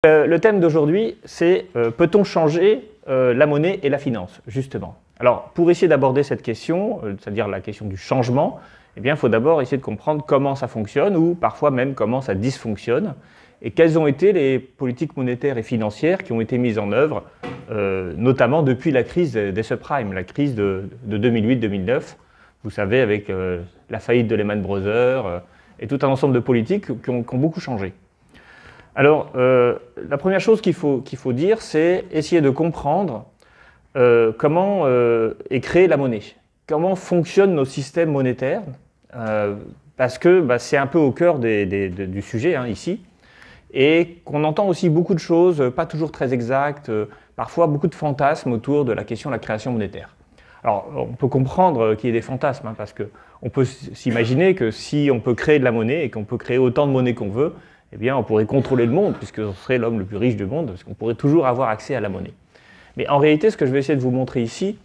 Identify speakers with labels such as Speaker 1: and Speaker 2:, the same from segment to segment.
Speaker 1: Le thème d'aujourd'hui, c'est peut-on changer la monnaie et la finance, justement. Alors, pour essayer d'aborder cette question, c'est-à-dire la question du changement, eh bien, il faut d'abord essayer de comprendre comment ça fonctionne, ou parfois même comment ça dysfonctionne, et quelles ont été les politiques monétaires et financières qui ont été mises en œuvre, notamment depuis la crise des subprimes, la crise de 2008-2009, vous savez, avec la faillite de Lehman Brothers, et tout un ensemble de politiques qui ont beaucoup changé. Alors, la première chose qu'il faut dire, c'est essayer de comprendre comment est créée la monnaie, comment fonctionnent nos systèmes monétaires, parce que c'est un peu au cœur du sujet ici, et qu'on entend aussi beaucoup de choses, pas toujours très exactes, parfois beaucoup de fantasmes autour de la question de la création monétaire. Alors, on peut comprendre qu'il y ait des fantasmes, parce qu'on peut s'imaginer que si on peut créer de la monnaie et qu'on peut créer autant de monnaie qu'on veut, eh bien, on pourrait contrôler le monde, puisque on serait l'homme le plus riche du monde, parce qu'on pourrait toujours avoir accès à la monnaie. Mais en réalité, ce que je vais essayer de vous montrer ici,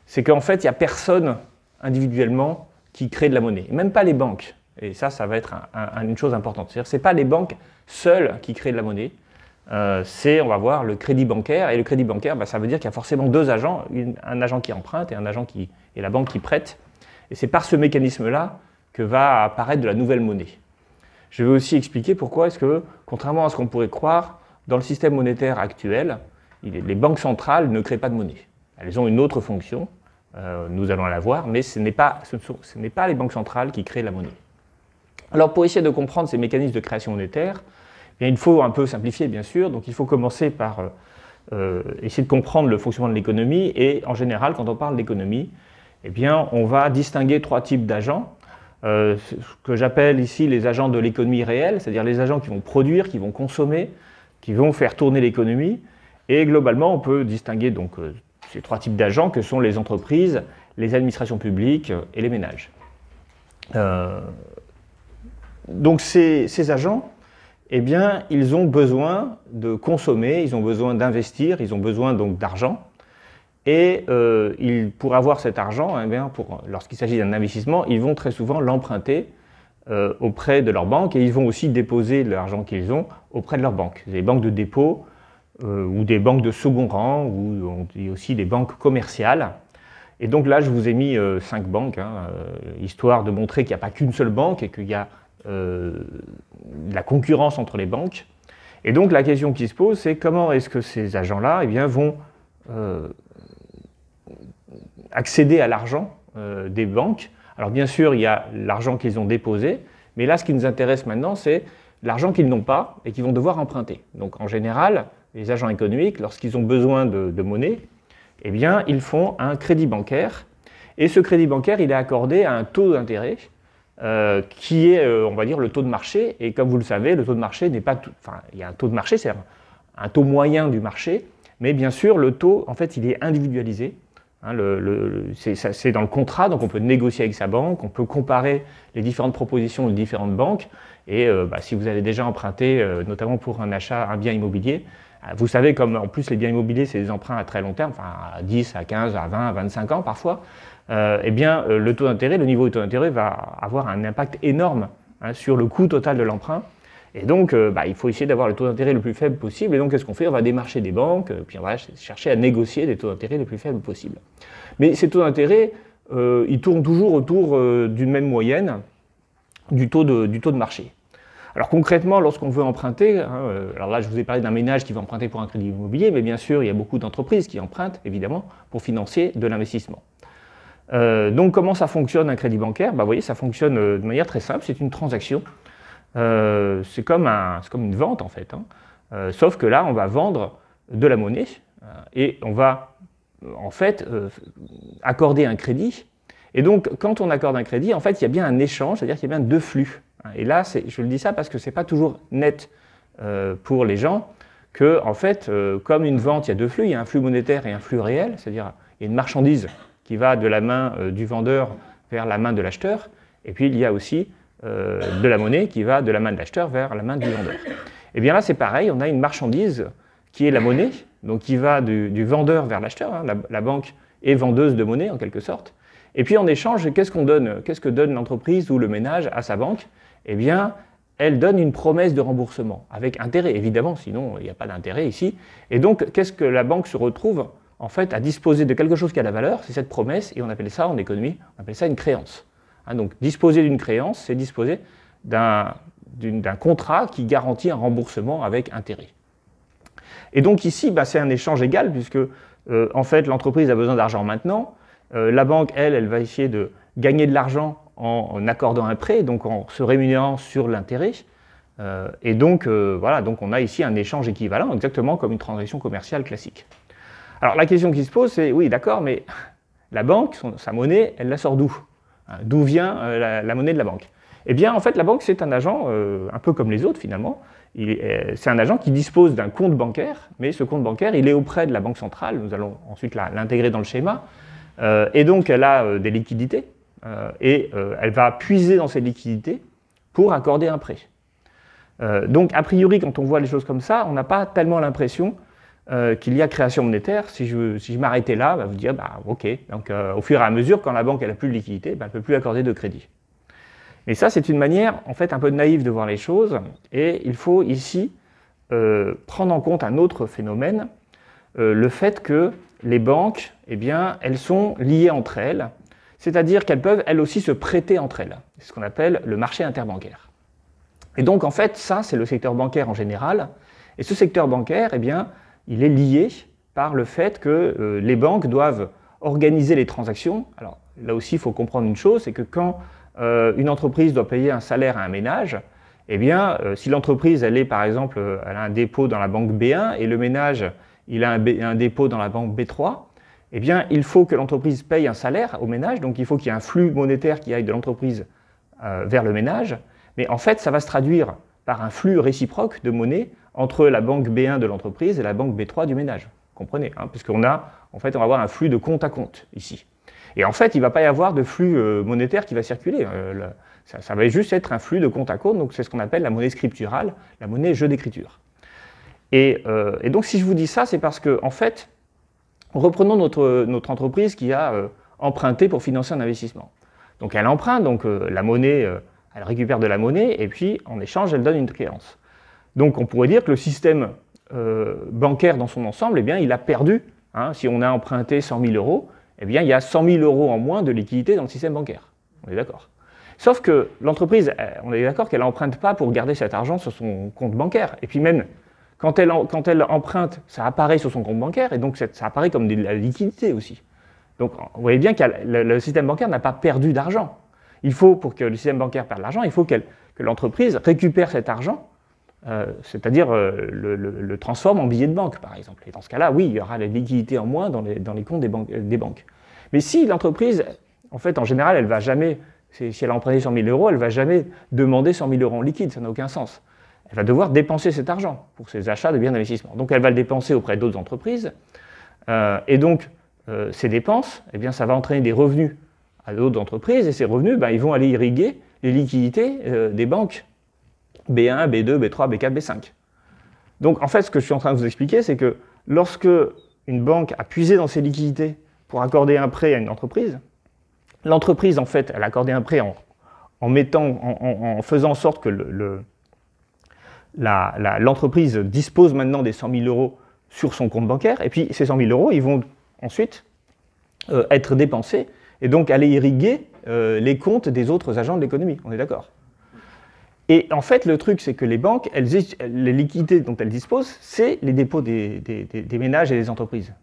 Speaker 1: c'est qu'en fait, il n'y a personne individuellement qui crée de la monnaie, et même pas les banques. Et ça va être une chose importante. C'est-à-dire que ce n'est pas les banques seules qui créent de la monnaie, c'est, on va voir, le crédit bancaire. Et le crédit bancaire, ça veut dire qu'il y a forcément deux agents, un agent qui emprunte et la banque qui prête. Et c'est par ce mécanisme-là que va apparaître de la nouvelle monnaie. Je vais aussi expliquer pourquoi est-ce que, contrairement à ce qu'on pourrait croire, dans le système monétaire actuel, les banques centrales ne créent pas de monnaie. Elles ont une autre fonction, nous allons la voir, mais ce n'est pas les banques centrales qui créent la monnaie. Alors pour essayer de comprendre ces mécanismes de création monétaire, eh bien, il faut un peu simplifier bien sûr, donc il faut commencer par essayer de comprendre le fonctionnement de l'économie, et en général quand on parle d'économie, eh bien, on va distinguer trois types d'agents. Ce que j'appelle ici les agents de l'économie réelle, c'est-à-dire les agents qui vont produire, qui vont consommer, qui vont faire tourner l'économie. Et globalement, on peut distinguer donc ces trois types d'agents que sont les entreprises, les administrations publiques et les ménages. Donc ces agents, eh bien, ils ont besoin de consommer, ils ont besoin d'investir, ils ont besoin donc d'argent. Et pour avoir cet argent, eh lorsqu'il s'agit d'un investissement, ils vont très souvent l'emprunter auprès de leur banque, et ils vont aussi déposer l'argent qu'ils ont auprès de leur banque. Des banques de dépôt ou des banques de second rang, ou on dit aussi des banques commerciales. Et donc là, je vous ai mis 5 banques, histoire de montrer qu'il n'y a pas qu'une seule banque et qu'il y a de la concurrence entre les banques. Et donc la question qui se pose, c'est comment est-ce que ces agents-là vont accéder à l'argent des banques. Alors bien sûr, il y a l'argent qu'ils ont déposé, mais là, ce qui nous intéresse maintenant, c'est l'argent qu'ils n'ont pas et qu'ils vont devoir emprunter. Donc en général, les agents économiques, lorsqu'ils ont besoin de monnaie, eh bien, ils font un crédit bancaire, et ce crédit bancaire, il est accordé à un taux d'intérêt qui est, on va dire, le taux de marché, et comme vous le savez, le taux de marché n'est pas tout... Enfin, il y a un taux de marché, c'est un taux moyen du marché, mais bien sûr, le taux, en fait, il est individualisé. C'est dans le contrat, donc on peut négocier avec sa banque, on peut comparer les différentes propositions de différentes banques, et si vous avez déjà emprunté, notamment pour un achat, un bien immobilier, vous savez comme en plus les biens immobiliers c'est des emprunts à très long terme, enfin à 10, à 15, à 20, à 25 ans parfois, eh bien le taux d'intérêt, le niveau du taux d'intérêt va avoir un impact énorme sur le coût total de l'emprunt. Et donc, il faut essayer d'avoir le taux d'intérêt le plus faible possible. Et donc, qu'est-ce qu'on fait? On va démarcher des banques, puis on va chercher à négocier des taux d'intérêt les plus faibles possibles. Mais ces taux d'intérêt, ils tournent toujours autour d'une même moyenne du taux de marché. Alors concrètement, lorsqu'on veut emprunter, alors là, je vous ai parlé d'un ménage qui va emprunter pour un crédit immobilier, mais bien sûr, il y a beaucoup d'entreprises qui empruntent, évidemment, pour financer de l'investissement. Donc, comment ça fonctionne un crédit bancaire? Vous voyez, ça fonctionne de manière très simple, c'est une transaction. C'est comme une vente en fait, sauf que là on va vendre de la monnaie et on va en fait accorder un crédit, et donc quand on accorde un crédit en fait il y a bien un échange, c'est-à-dire qu'il y a bien deux flux, et là je le dis ça parce que c'est pas toujours net pour les gens que en fait comme une vente il y a deux flux, il y a un flux monétaire et un flux réel, c'est-à-dire il y a une marchandise qui va de la main du vendeur vers la main de l'acheteur, et puis il y a aussi de la monnaie qui va de la main de l'acheteur vers la main du vendeur. Et bien là c'est pareil, on a une marchandise qui est la monnaie, donc qui va du vendeur vers l'acheteur, la banque est vendeuse de monnaie en quelque sorte, et puis en échange, qu'est-ce qu'on donne? Qu'est-ce que donne l'entreprise ou le ménage à sa banque? Eh bien, elle donne une promesse de remboursement, avec intérêt, évidemment, sinon il n'y a pas d'intérêt ici. Et donc, qu'est-ce que la banque se retrouve, en fait, à disposer de quelque chose qui a de la valeur, c'est cette promesse, et on appelle ça, en économie, on appelle ça une créance. Hein, donc, disposer d'une créance, c'est disposer d'un contrat qui garantit un remboursement avec intérêt. Et donc ici, c'est un échange égal, puisque, en fait, l'entreprise a besoin d'argent maintenant, la banque, elle va essayer de gagner de l'argent en accordant un prêt, donc en se rémunérant sur l'intérêt. Et donc, voilà, donc on a ici un échange équivalent, exactement comme une transaction commerciale classique. Alors la question qui se pose, c'est, oui, d'accord, mais la banque, sa monnaie, elle la sort d'où? D'où vient la monnaie de la banque? Eh bien, en fait, la banque, c'est un agent, un peu comme les autres, finalement. C'est un agent qui dispose d'un compte bancaire, mais ce compte bancaire, il est auprès de la banque centrale. Nous allons ensuite l'intégrer dans le schéma. Et donc, elle a des liquidités. Et elle va puiser dans ces liquidités pour accorder un prêt. Donc, a priori, quand on voit les choses comme ça, on n'a pas tellement l'impression qu'il y a création monétaire. Si je m'arrêtais là, vous dire, ok, donc au fur et à mesure, quand la banque n'a plus de liquidité, elle ne peut plus accorder de crédit. Mais ça, c'est une manière, en fait, un peu naïve de voir les choses, et il faut ici prendre en compte un autre phénomène, le fait que les banques, eh bien, elles sont liées entre elles, c'est-à-dire qu'elles peuvent, elles aussi, se prêter entre elles. C'est ce qu'on appelle le marché interbancaire. Et donc, en fait, ça, c'est le secteur bancaire en général. Et ce secteur bancaire, eh bien, il est lié par le fait que les banques doivent organiser les transactions. Alors, là aussi, il faut comprendre une chose, c'est que quand une entreprise doit payer un salaire à un ménage, eh bien, si l'entreprise, elle est, par exemple, elle a un dépôt dans la banque B1 et le ménage, il a un dépôt dans la banque B3, eh bien, il faut que l'entreprise paye un salaire au ménage, donc il faut qu'il y ait un flux monétaire qui aille de l'entreprise vers le ménage, mais en fait, ça va se traduire par un flux réciproque de monnaie entre la banque B1 de l'entreprise et la banque B3 du ménage. Vous comprenez, hein, puisqu'on a, en fait, on va avoir un flux de compte à compte ici. Et en fait, il ne va pas y avoir de flux monétaire qui va circuler. Ça va juste être un flux de compte à compte, donc c'est ce qu'on appelle la monnaie scripturale, la monnaie jeu d'écriture. Et donc, si je vous dis ça, c'est parce que, en fait, reprenons notre entreprise qui a emprunté pour financer un investissement. Donc elle emprunte, donc la monnaie, elle récupère de la monnaie, et puis en échange, elle donne une créance. Donc on pourrait dire que le système bancaire dans son ensemble, eh bien, il a perdu. Hein, si on a emprunté 100 000 euros, eh bien, il y a 100 000 euros en moins de liquidité dans le système bancaire. On est d'accord. Sauf que l'entreprise, on est d'accord qu'elle n'emprunte pas pour garder cet argent sur son compte bancaire. Et puis même, quand elle emprunte, ça apparaît sur son compte bancaire, et donc ça apparaît comme de la liquidité aussi. Donc vous voyez bien que le système bancaire n'a pas perdu d'argent. Il faut, pour que le système bancaire perde de l'argent, il faut que l'entreprise récupère cet argent, c'est-à-dire le transforme en billets de banque, par exemple. Et dans ce cas-là, oui, il y aura la liquidité en moins dans les comptes des banques. Mais si l'entreprise, en fait, en général, elle ne va jamais, si elle a emprunté 100 000 euros, elle ne va jamais demander 100 000 euros en liquide, ça n'a aucun sens. Elle va devoir dépenser cet argent pour ses achats de biens d'investissement. Donc elle va le dépenser auprès d'autres entreprises, et donc ces dépenses, eh bien, ça va entraîner des revenus à d'autres entreprises, et ces revenus, ils vont aller irriguer les liquidités des banques B1, B2, B3, B4, B5. Donc en fait, ce que je suis en train de vous expliquer, c'est que lorsque une banque a puisé dans ses liquidités pour accorder un prêt à une entreprise, l'entreprise, en fait, elle a accordé un prêt en faisant en sorte que l'entreprise dispose maintenant des 100 000 euros sur son compte bancaire, et puis ces 100 000 euros, ils vont ensuite être dépensés, et donc aller irriguer les comptes des autres agents de l'économie, on est d'accord. Et en fait, le truc, c'est que les banques, les liquidités dont elles disposent, c'est les dépôts des ménages et des entreprises.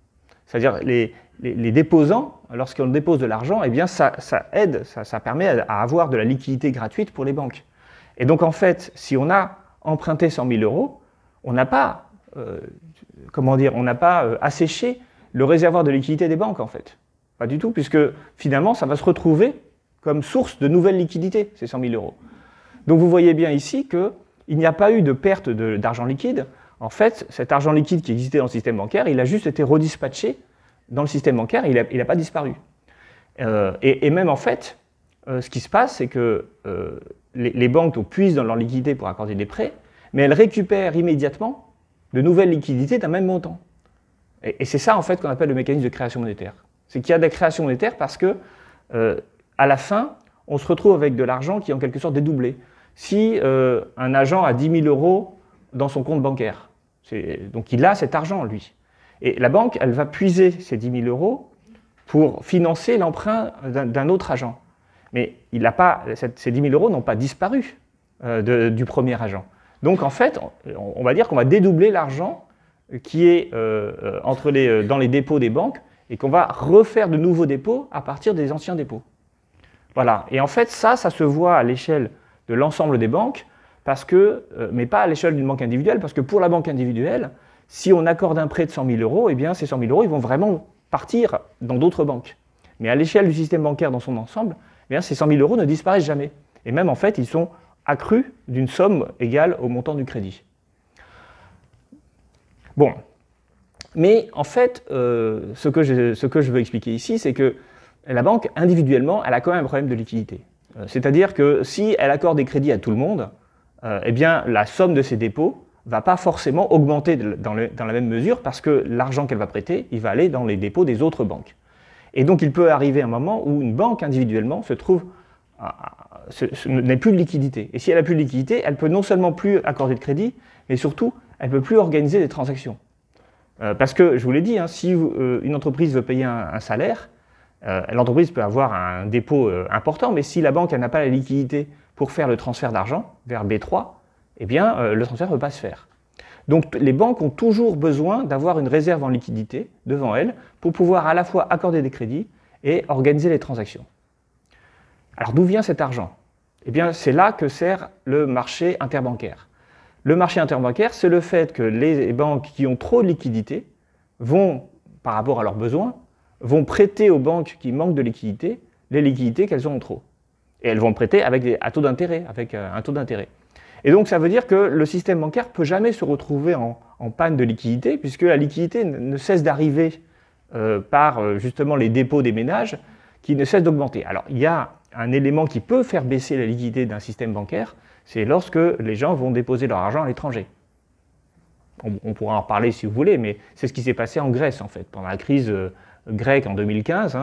Speaker 1: C'est-à-dire les déposants, lorsqu'on dépose de l'argent, eh bien ça aide, ça permet à avoir de la liquidité gratuite pour les banques. Et donc en fait, si on a emprunté 100 000 euros, on n'a pas, asséché le réservoir de liquidité des banques en fait. Pas du tout, puisque finalement, ça va se retrouver comme source de nouvelles liquidités, ces 100 000 euros. Donc vous voyez bien ici qu'il n'y a pas eu de perte d'argent liquide. En fait, cet argent liquide qui existait dans le système bancaire, il a juste été redispatché dans le système bancaire, il n'a pas disparu. Et même en fait, ce qui se passe, c'est que les banques puisent dans leur liquidité pour accorder des prêts, mais elles récupèrent immédiatement de nouvelles liquidités d'un même montant. Et c'est ça en fait qu'on appelle le mécanisme de création monétaire. C'est qu'il y a de la création monétaire parce que, à la fin, on se retrouve avec de l'argent qui est en quelque sorte dédoublé. si un agent a 10 000 € dans son compte bancaire. Donc il a cet argent, lui. Et la banque, elle va puiser ces 10 000 € pour financer l'emprunt d'un autre agent. Mais ces 10 000 € n'ont pas disparu du premier agent. Donc en fait, on va dire qu'on va dédoubler l'argent qui est dans les dépôts des banques et qu'on va refaire de nouveaux dépôts à partir des anciens dépôts. Voilà. Et en fait, ça se voit à l'échelle de l'ensemble des banques, mais pas à l'échelle d'une banque individuelle, parce que pour la banque individuelle, si on accorde un prêt de 100 000 €, eh bien ces 100 000 € ils vont vraiment partir dans d'autres banques. Mais à l'échelle du système bancaire dans son ensemble, eh bien, ces 100 000 € ne disparaissent jamais. Et même en fait, ils sont accrus d'une somme égale au montant du crédit. Bon. Mais en fait, ce que je veux expliquer ici, c'est que la banque, individuellement, elle a quand même un problème de liquidité. C'est-à-dire que si elle accorde des crédits à tout le monde, eh bien, la somme de ses dépôts ne va pas forcément augmenter dans la même mesure parce que l'argent qu'elle va prêter, il va aller dans les dépôts des autres banques. Et donc, il peut arriver un moment où une banque, individuellement, n'est plus de liquidité. Et si elle n'a plus de liquidité, elle peut non seulement plus accorder de crédit, mais surtout, elle ne peut plus organiser des transactions. Parce que, je vous l'ai dit, hein, si une entreprise veut payer un salaire, l'entreprise peut avoir un dépôt important, mais si la banque n'a pas la liquidité pour faire le transfert d'argent vers B3, eh bien, le transfert ne peut pas se faire. Donc, les banques ont toujours besoin d'avoir une réserve en liquidité devant elles pour pouvoir à la fois accorder des crédits et organiser les transactions. Alors, d'où vient cet argent? Eh bien, c'est là que sert le marché interbancaire. Le marché interbancaire, c'est le fait que les banques qui ont trop de liquidités vont, par rapport à leurs besoins, vont prêter aux banques qui manquent de liquidités les liquidités qu'elles ont trop. Et elles vont prêter avec un taux d'intérêt. Et donc ça veut dire que le système bancaire ne peut jamais se retrouver en panne de liquidité, puisque la liquidité ne cesse d'arriver par justement les dépôts des ménages qui ne cessent d'augmenter. Alors il y a un élément qui peut faire baisser la liquidité d'un système bancaire, c'est lorsque les gens vont déposer leur argent à l'étranger. On pourra en reparler si vous voulez, mais c'est ce qui s'est passé en Grèce en fait. Pendant la crise grecque en 2015,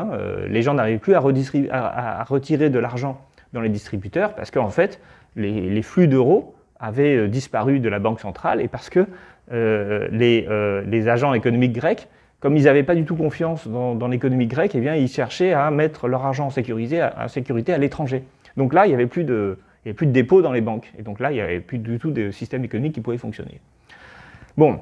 Speaker 1: les gens n'arrivaient plus à retirer de l'argent dans les distributeurs parce qu'en fait, les flux d'euros avaient disparu de la banque centrale et parce que les agents économiques grecs, comme ils n'avaient pas du tout confiance dans l'économie grecque, eh bien, ils cherchaient à mettre leur argent en sécurité à l'étranger. Donc là, il n'y avait plus de dépôts dans les banques. Et donc là, il n'y avait plus du tout de système économique qui pouvait fonctionner. Bon,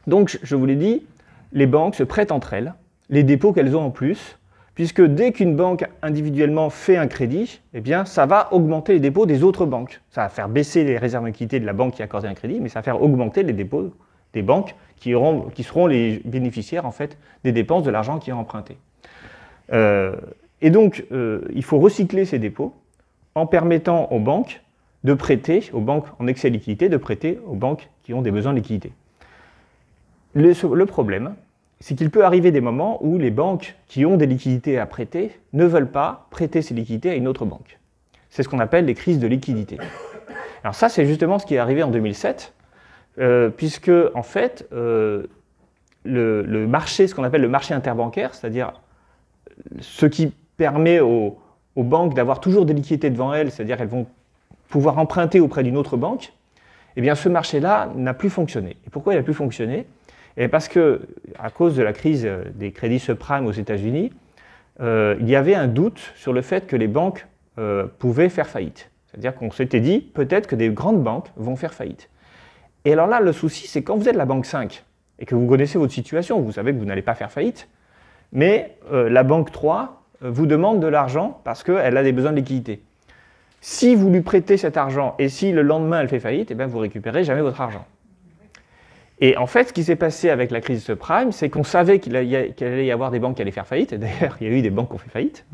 Speaker 1: donc je vous l'ai dit, les banques se prêtent entre elles les dépôts qu'elles ont en plus, puisque dès qu'une banque individuellement fait un crédit, eh bien, ça va augmenter les dépôts des autres banques. Ça va faire baisser les réserves de liquidité de la banque qui a accordé un crédit, mais ça va faire augmenter les dépôts des banques qui seront les bénéficiaires en fait, des dépenses de l'argent qui est emprunté. Et donc, il faut recycler ces dépôts en permettant aux banques de prêter, aux banques en excès de liquidité, de prêter aux banques qui ont des besoins de liquidité. Le problème, c'est qu'il peut arriver des moments où les banques qui ont des liquidités à prêter ne veulent pas prêter ces liquidités à une autre banque. C'est ce qu'on appelle les crises de liquidité. Alors ça, c'est justement ce qui est arrivé en 2007, puisque en fait, le marché, ce qu'on appelle le marché interbancaire, c'est-à-dire ce qui permet aux banques d'avoir toujours des liquidités devant elles, c'est-à-dire qu'elles vont pouvoir emprunter auprès d'une autre banque, eh bien ce marché-là n'a plus fonctionné. Et pourquoi il n'a plus fonctionné? Et parce que, à cause de la crise des crédits subprimes aux États-Unis, il y avait un doute sur le fait que les banques pouvaient faire faillite. C'est-à-dire qu'on s'était dit, peut-être que des grandes banques vont faire faillite. Et alors là, le souci, c'est quand vous êtes la banque 5 et que vous connaissez votre situation, vous savez que vous n'allez pas faire faillite, mais la banque 3 vous demande de l'argent parce qu'elle a des besoins de liquidité. Si vous lui prêtez cet argent et si le lendemain elle fait faillite, eh bien, vous ne récupérez jamais votre argent. Et en fait, ce qui s'est passé avec la crise subprime, c'est qu'on savait qu'il allait y avoir des banques qui allaient faire faillite, et d'ailleurs, il y a eu des banques qui ont fait faillite,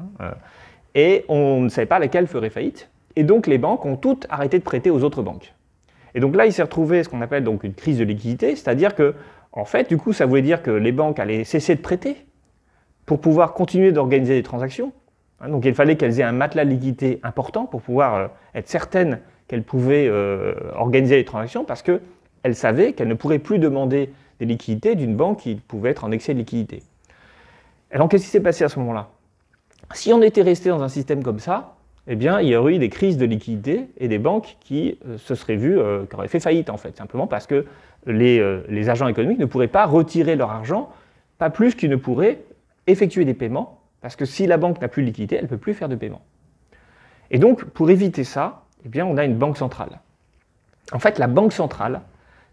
Speaker 1: et on ne savait pas lesquelles feraient faillite, et donc les banques ont toutes arrêté de prêter aux autres banques. Et donc là, il s'est retrouvé ce qu'on appelle donc une crise de liquidité, c'est-à-dire que, en fait, du coup, ça voulait dire que les banques allaient cesser de prêter pour pouvoir continuer d'organiser des transactions. Donc il fallait qu'elles aient un matelas de liquidité important pour pouvoir être certaines qu'elles pouvaient organiser les transactions, parce que elle savait qu'elle ne pourrait plus demander des liquidités d'une banque qui pouvait être en excès de liquidité. Alors qu'est-ce qui s'est passé à ce moment-là? Si on était resté dans un système comme ça, eh bien, il y aurait eu des crises de liquidité et des banques qui se seraient vues, qui auraient fait faillite, en fait, simplement parce que les agents économiques ne pourraient pas retirer leur argent, pas plus qu'ils ne pourraient effectuer des paiements, parce que si la banque n'a plus de liquidité, elle ne peut plus faire de paiement. Et donc, pour éviter ça, eh bien, on a une banque centrale. En fait, la banque centrale,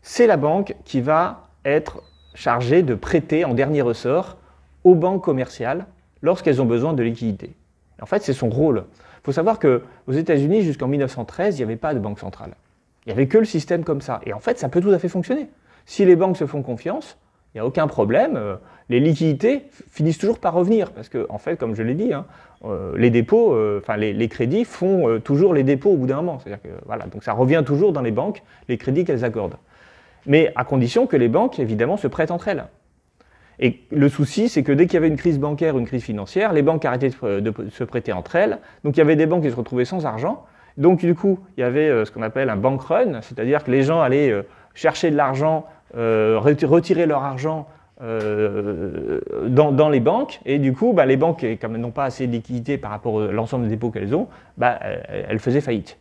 Speaker 1: c'est la banque qui va être chargée de prêter en dernier ressort aux banques commerciales lorsqu'elles ont besoin de liquidités. En fait, c'est son rôle. Il faut savoir qu'aux États-Unis, jusqu'en 1913, il n'y avait pas de banque centrale. Il n'y avait que le système comme ça. Et en fait, ça peut tout à fait fonctionner. Si les banques se font confiance, il n'y a aucun problème. Les liquidités finissent toujours par revenir. Parce que, en fait, comme je l'ai dit, hein, les dépôts, les crédits font toujours les dépôts au bout d'un moment. C'est-à-dire que, voilà, donc ça revient toujours dans les banques, les crédits qu'elles accordent. Mais à condition que les banques, évidemment, se prêtent entre elles. Et le souci, c'est que dès qu'il y avait une crise bancaire ou une crise financière, les banques arrêtaient de se prêter entre elles. Donc il y avait des banques qui se retrouvaient sans argent. Donc du coup, il y avait ce qu'on appelle un bank run, c'est-à-dire que les gens allaient chercher de l'argent, retirer leur argent dans les banques. Et du coup, les banques, comme elles n'ont pas assez de liquidités par rapport à l'ensemble des dépôts qu'elles ont, elles faisaient faillite.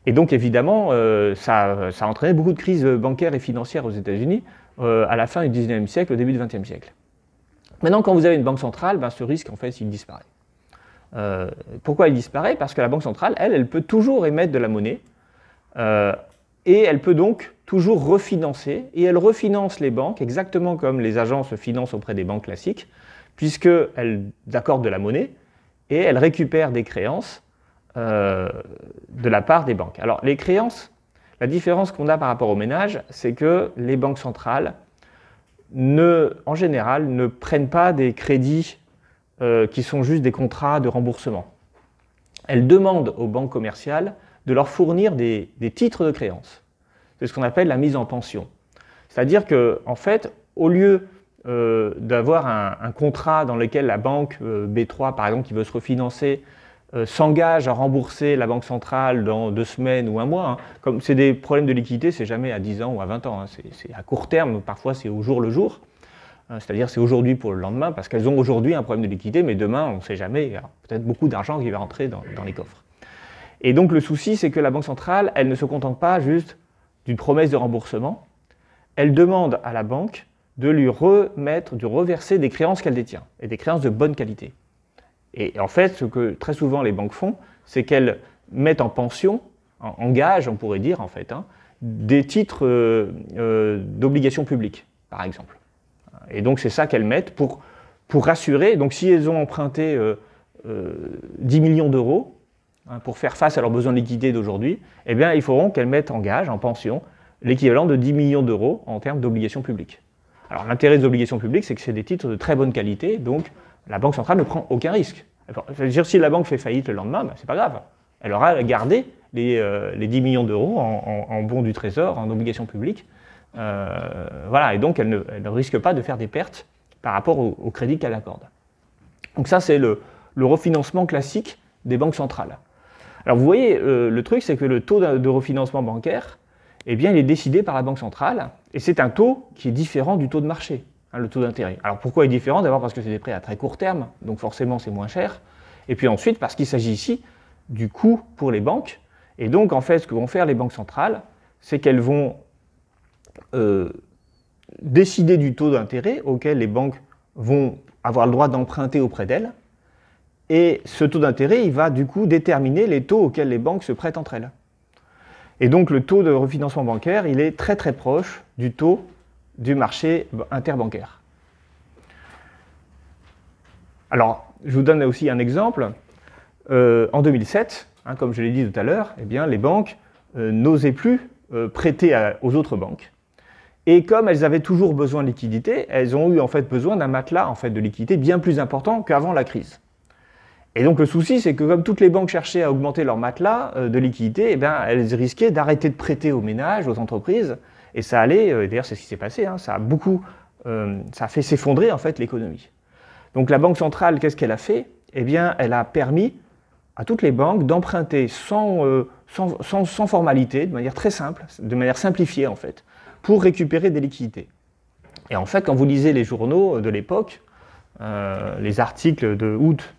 Speaker 1: Et donc évidemment, ça a entraîné beaucoup de crises bancaires et financières aux États-Unis à la fin du 19e siècle, au début du 20e siècle. Maintenant, quand vous avez une banque centrale, ce risque, en fait, il disparaît. Pourquoi il disparaît? Parce que la banque centrale, elle peut toujours émettre de la monnaie et elle peut donc toujours refinancer, et elle refinance les banques exactement comme les agences financent auprès des banques classiques, puisqu'elles accordent de la monnaie et elles récupèrent des créances de la part des banques. Alors, les créances, la différence qu'on a par rapport aux ménages, c'est que les banques centrales, en général, ne prennent pas des crédits qui sont juste des contrats de remboursement. Elles demandent aux banques commerciales de leur fournir des titres de créance. C'est ce qu'on appelle la mise en pension. C'est-à-dire qu'en fait, au lieu d'avoir un contrat dans lequel la banque B3, par exemple, qui veut se refinancer, s'engage à rembourser la banque centrale dans 2 semaines ou 1 mois. Hein. Comme c'est des problèmes de liquidité, c'est jamais à 10 ans ou à 20 ans. Hein. C'est à court terme, parfois c'est au jour le jour. C'est-à-dire c'est aujourd'hui pour le lendemain, parce qu'elles ont aujourd'hui un problème de liquidité, mais demain, on ne sait jamais, il y a peut-être beaucoup d'argent qui va rentrer dans les coffres. Et donc le souci, c'est que la banque centrale, elle ne se contente pas juste d'une promesse de remboursement, elle demande à la banque de lui reverser des créances qu'elle détient, et des créances de bonne qualité. Et en fait, ce que très souvent les banques font, c'est qu'elles mettent en pension, en gage, on pourrait dire en fait, hein, des titres d'obligations publiques, par exemple. Et donc c'est ça qu'elles mettent pour rassurer. Donc si elles ont emprunté 10 millions d'euros hein, pour faire face à leurs besoins de liquidité d'aujourd'hui, eh bien il faudront qu'elles mettent en gage, en pension, l'équivalent de 10 millions d'euros en termes d'obligations publiques. Alors l'intérêt des obligations publiques, c'est que c'est des titres de très bonne qualité, donc la Banque centrale ne prend aucun risque. C'est-à-dire si la banque fait faillite le lendemain, c'est pas grave. Elle aura gardé les 10 millions d'euros en bons du trésor, en obligations publiques. Voilà, et donc elle ne risque pas de faire des pertes par rapport au crédit qu'elle accorde. Donc ça, c'est le refinancement classique des banques centrales. Alors vous voyez, le truc, c'est que le taux de refinancement bancaire, eh bien, il est décidé par la Banque centrale, et c'est un taux qui est différent du taux de marché. Le taux d'intérêt. Alors pourquoi il est différent? D'abord parce que c'est des prêts à très court terme, donc forcément c'est moins cher. Et puis ensuite parce qu'il s'agit ici du coût pour les banques. Et donc en fait ce que vont faire les banques centrales, c'est qu'elles vont décider du taux d'intérêt auquel les banques vont avoir le droit d'emprunter auprès d'elles. Et ce taux d'intérêt, il va du coup déterminer les taux auxquels les banques se prêtent entre elles. Et donc le taux de refinancement bancaire, il est très très proche du taux du marché interbancaire. Alors, je vous donne aussi un exemple. En 2007, hein, comme je l'ai dit tout à l'heure, eh bien, les banques n'osaient plus prêter aux autres banques. Et comme elles avaient toujours besoin de liquidité, elles ont eu en fait besoin d'un matelas en fait, de liquidité bien plus important qu'avant la crise. Et donc le souci, c'est que comme toutes les banques cherchaient à augmenter leur matelas de liquidité, eh bien, elles risquaient d'arrêter de prêter aux ménages, aux entreprises. Et ça allait, d'ailleurs c'est ce qui s'est passé, hein, ça a fait s'effondrer en fait l'économie. Donc la Banque centrale, qu'est-ce qu'elle a fait? Eh bien, elle a permis à toutes les banques d'emprunter sans formalité, de manière très simple, de manière simplifiée en fait, pour récupérer des liquidités. Et en fait, quand vous lisez les journaux de l'époque, les articles de août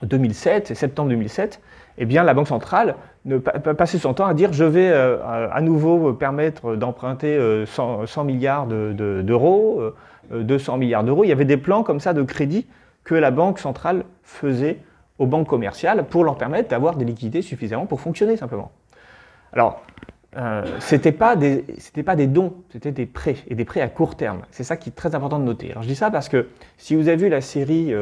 Speaker 1: 2007 et septembre 2007, eh bien la Banque centrale ne pas passer son temps à dire je vais à nouveau permettre d'emprunter 100 milliards d'euros, 200 milliards d'euros. Il y avait des plans comme ça de crédit que la Banque centrale faisait aux banques commerciales pour leur permettre d'avoir des liquidités suffisamment pour fonctionner simplement. Alors, ce n'était pas des dons, c'était des prêts, et des prêts à court terme. C'est ça qui est très important de noter. Alors je dis ça parce que si vous avez vu la série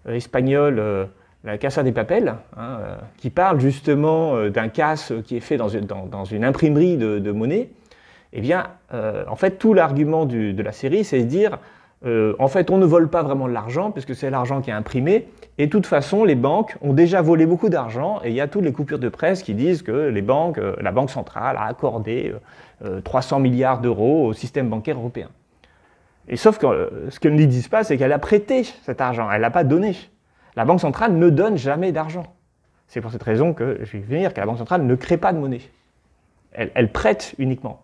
Speaker 1: espagnole La Casa de Papel, hein, qui parle justement d'un casse qui est fait dans une imprimerie de monnaie, eh bien, en fait, tout l'argument de la série, c'est de dire, en fait, on ne vole pas vraiment de l'argent, puisque c'est l'argent qui est imprimé, et de toute façon, les banques ont déjà volé beaucoup d'argent, et il y a toutes les coupures de presse qui disent que la Banque centrale a accordé 300 milliards d'euros au système bancaire européen. Et sauf que ce qu'elles ne disent pas, c'est qu'elle a prêté cet argent, elle ne l'a pas donné. La Banque centrale ne donne jamais d'argent. C'est pour cette raison que je vais venir, que la Banque centrale ne crée pas de monnaie. Elle prête uniquement.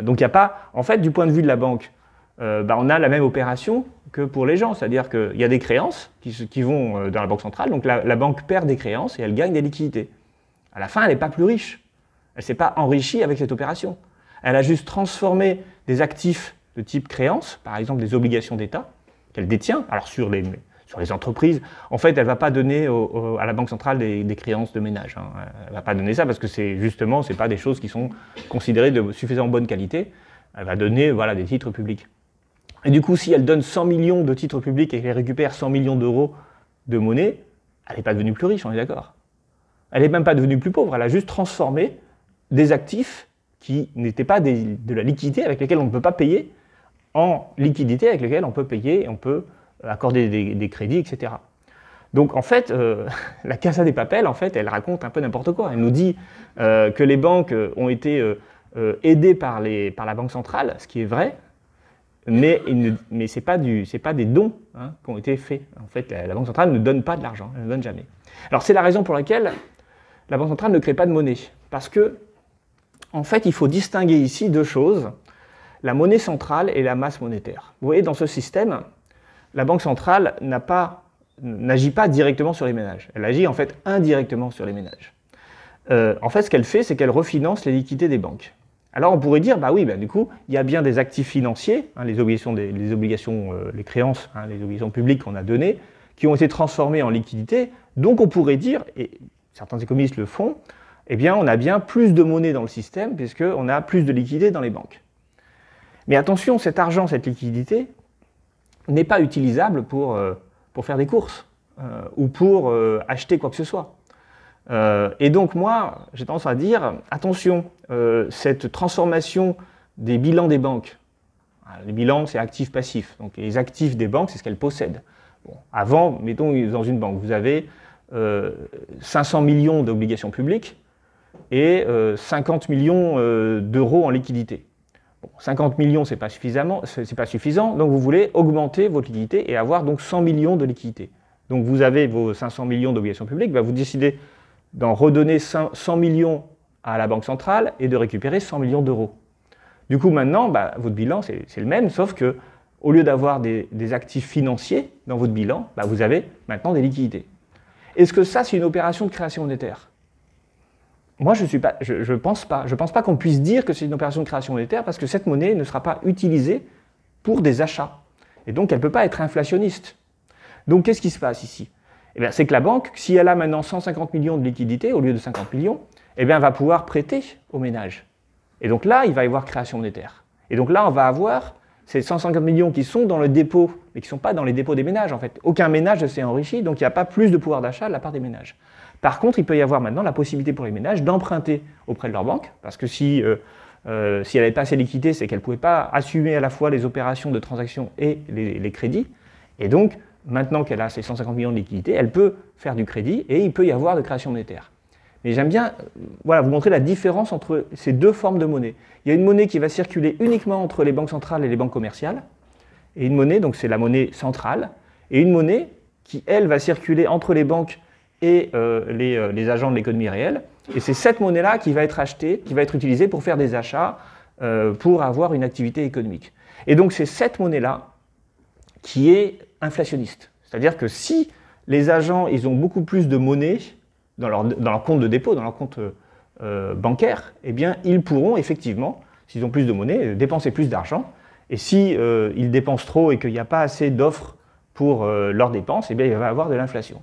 Speaker 1: Donc il n'y a pas, en fait, du point de vue de la banque, on a la même opération que pour les gens, c'est-à-dire qu'il y a des créances qui vont dans la Banque centrale, donc la banque perd des créances et elle gagne des liquidités. À la fin, elle n'est pas plus riche. Elle ne s'est pas enrichie avec cette opération. Elle a juste transformé des actifs de type créance, par exemple des obligations d'État, qu'elle détient, alors sur les entreprises, en fait, elle ne va pas donner à la Banque centrale des créances de ménage. Hein. Elle ne va pas donner ça parce que ce n'est pas des choses qui sont considérées de suffisamment bonne qualité. Elle va donner des titres publics. Et du coup, si elle donne 100 millions de titres publics et qu'elle récupère 100 millions d'euros de monnaie, elle n'est pas devenue plus riche, on est d'accord. Elle n'est même pas devenue plus pauvre, elle a juste transformé des actifs qui n'étaient pas de la liquidité avec lesquels on ne peut pas payer en liquidité avec lesquels on peut payer, on peut accorder des crédits, etc. Donc en fait, la Casa de Papel, en fait, elle raconte un peu n'importe quoi. Elle nous dit que les banques ont été aidées par la Banque centrale, ce qui est vrai, mais ce n'est pas des dons qui ont été faits. En fait, la Banque centrale ne donne pas de l'argent, elle ne donne jamais. Alors c'est la raison pour laquelle la Banque centrale ne crée pas de monnaie. Parce que, en fait, il faut distinguer ici deux choses, la monnaie centrale et la masse monétaire. Vous voyez, dans ce système, la Banque centrale n'agit pas directement sur les ménages. Elle agit en fait indirectement sur les ménages. En fait, ce qu'elle fait, c'est qu'elle refinance les liquidités des banques. Alors on pourrait dire, du coup, il y a bien des actifs financiers, les obligations, les créances, les obligations publiques qu'on a données, qui ont été transformées en liquidités. Donc on pourrait dire, et certains économistes le font, eh bien on a bien plus de monnaie dans le système, puisqu'on a plus de liquidités dans les banques. Mais attention, cet argent, cette liquidité, n'est pas utilisable pour faire des courses ou pour acheter quoi que ce soit. Et donc moi, j'ai tendance à dire, attention, cette transformation des bilans des banques, les bilans c'est actifs-passifs, donc les actifs des banques c'est ce qu'elles possèdent. Bon, avant, mettons dans une banque, vous avez 500 millions d'obligations publiques et 50 millions d'euros en liquidité. Bon, 50 millions, c'est pas suffisant, donc vous voulez augmenter votre liquidité et avoir donc 100 millions de liquidité. Donc vous avez vos 500 millions d'obligations publiques, vous décidez d'en redonner 100 millions à la Banque centrale et de récupérer 100 millions d'euros. Du coup, maintenant, votre bilan, c'est le même, sauf que au lieu d'avoir des actifs financiers dans votre bilan, vous avez maintenant des liquidités. Est-ce que ça, c'est une opération de création monétaire ? Moi, je pense pas. Je ne pense pas qu'on puisse dire que c'est une opération de création monétaire parce que cette monnaie ne sera pas utilisée pour des achats. Et donc, elle ne peut pas être inflationniste. Donc, qu'est-ce qui se passe ici ? Eh bien, c'est que la banque, si elle a maintenant 150 millions de liquidités au lieu de 50 millions, eh bien, elle va pouvoir prêter aux ménages. Et donc là, il va y avoir création monétaire. Et donc là, on va avoir ces 150 millions qui sont dans le dépôt, mais qui ne sont pas dans les dépôts des ménages, en fait. Aucun ménage ne s'est enrichi, donc il n'y a pas plus de pouvoir d'achat de la part des ménages. Par contre, il peut y avoir maintenant la possibilité pour les ménages d'emprunter auprès de leur banque, parce que si elle n'avait pas assez de liquidités, c'est qu'elle ne pouvait pas assumer à la fois les opérations de transaction et les crédits. Et donc, maintenant qu'elle a ses 150 millions de liquidités, elle peut faire du crédit et il peut y avoir de création monétaire. Mais j'aime bien vous montrer la différence entre ces deux formes de monnaie. Il y a une monnaie qui va circuler uniquement entre les banques centrales et les banques commerciales, et une monnaie, donc c'est la monnaie centrale, et une monnaie qui, elle, va circuler entre les banques et les agents de l'économie réelle. Et c'est cette monnaie-là qui va être achetée, qui va être utilisée pour faire des achats, pour avoir une activité économique. Et donc c'est cette monnaie-là qui est inflationniste. C'est-à-dire que si les agents ils ont beaucoup plus de monnaie, dans leur compte de dépôt, dans leur compte bancaire, eh bien, ils pourront effectivement, s'ils ont plus de monnaie, dépenser plus d'argent. Et si ils dépensent trop et qu'il n'y a pas assez d'offres pour leurs dépenses, eh bien, il va y avoir de l'inflation.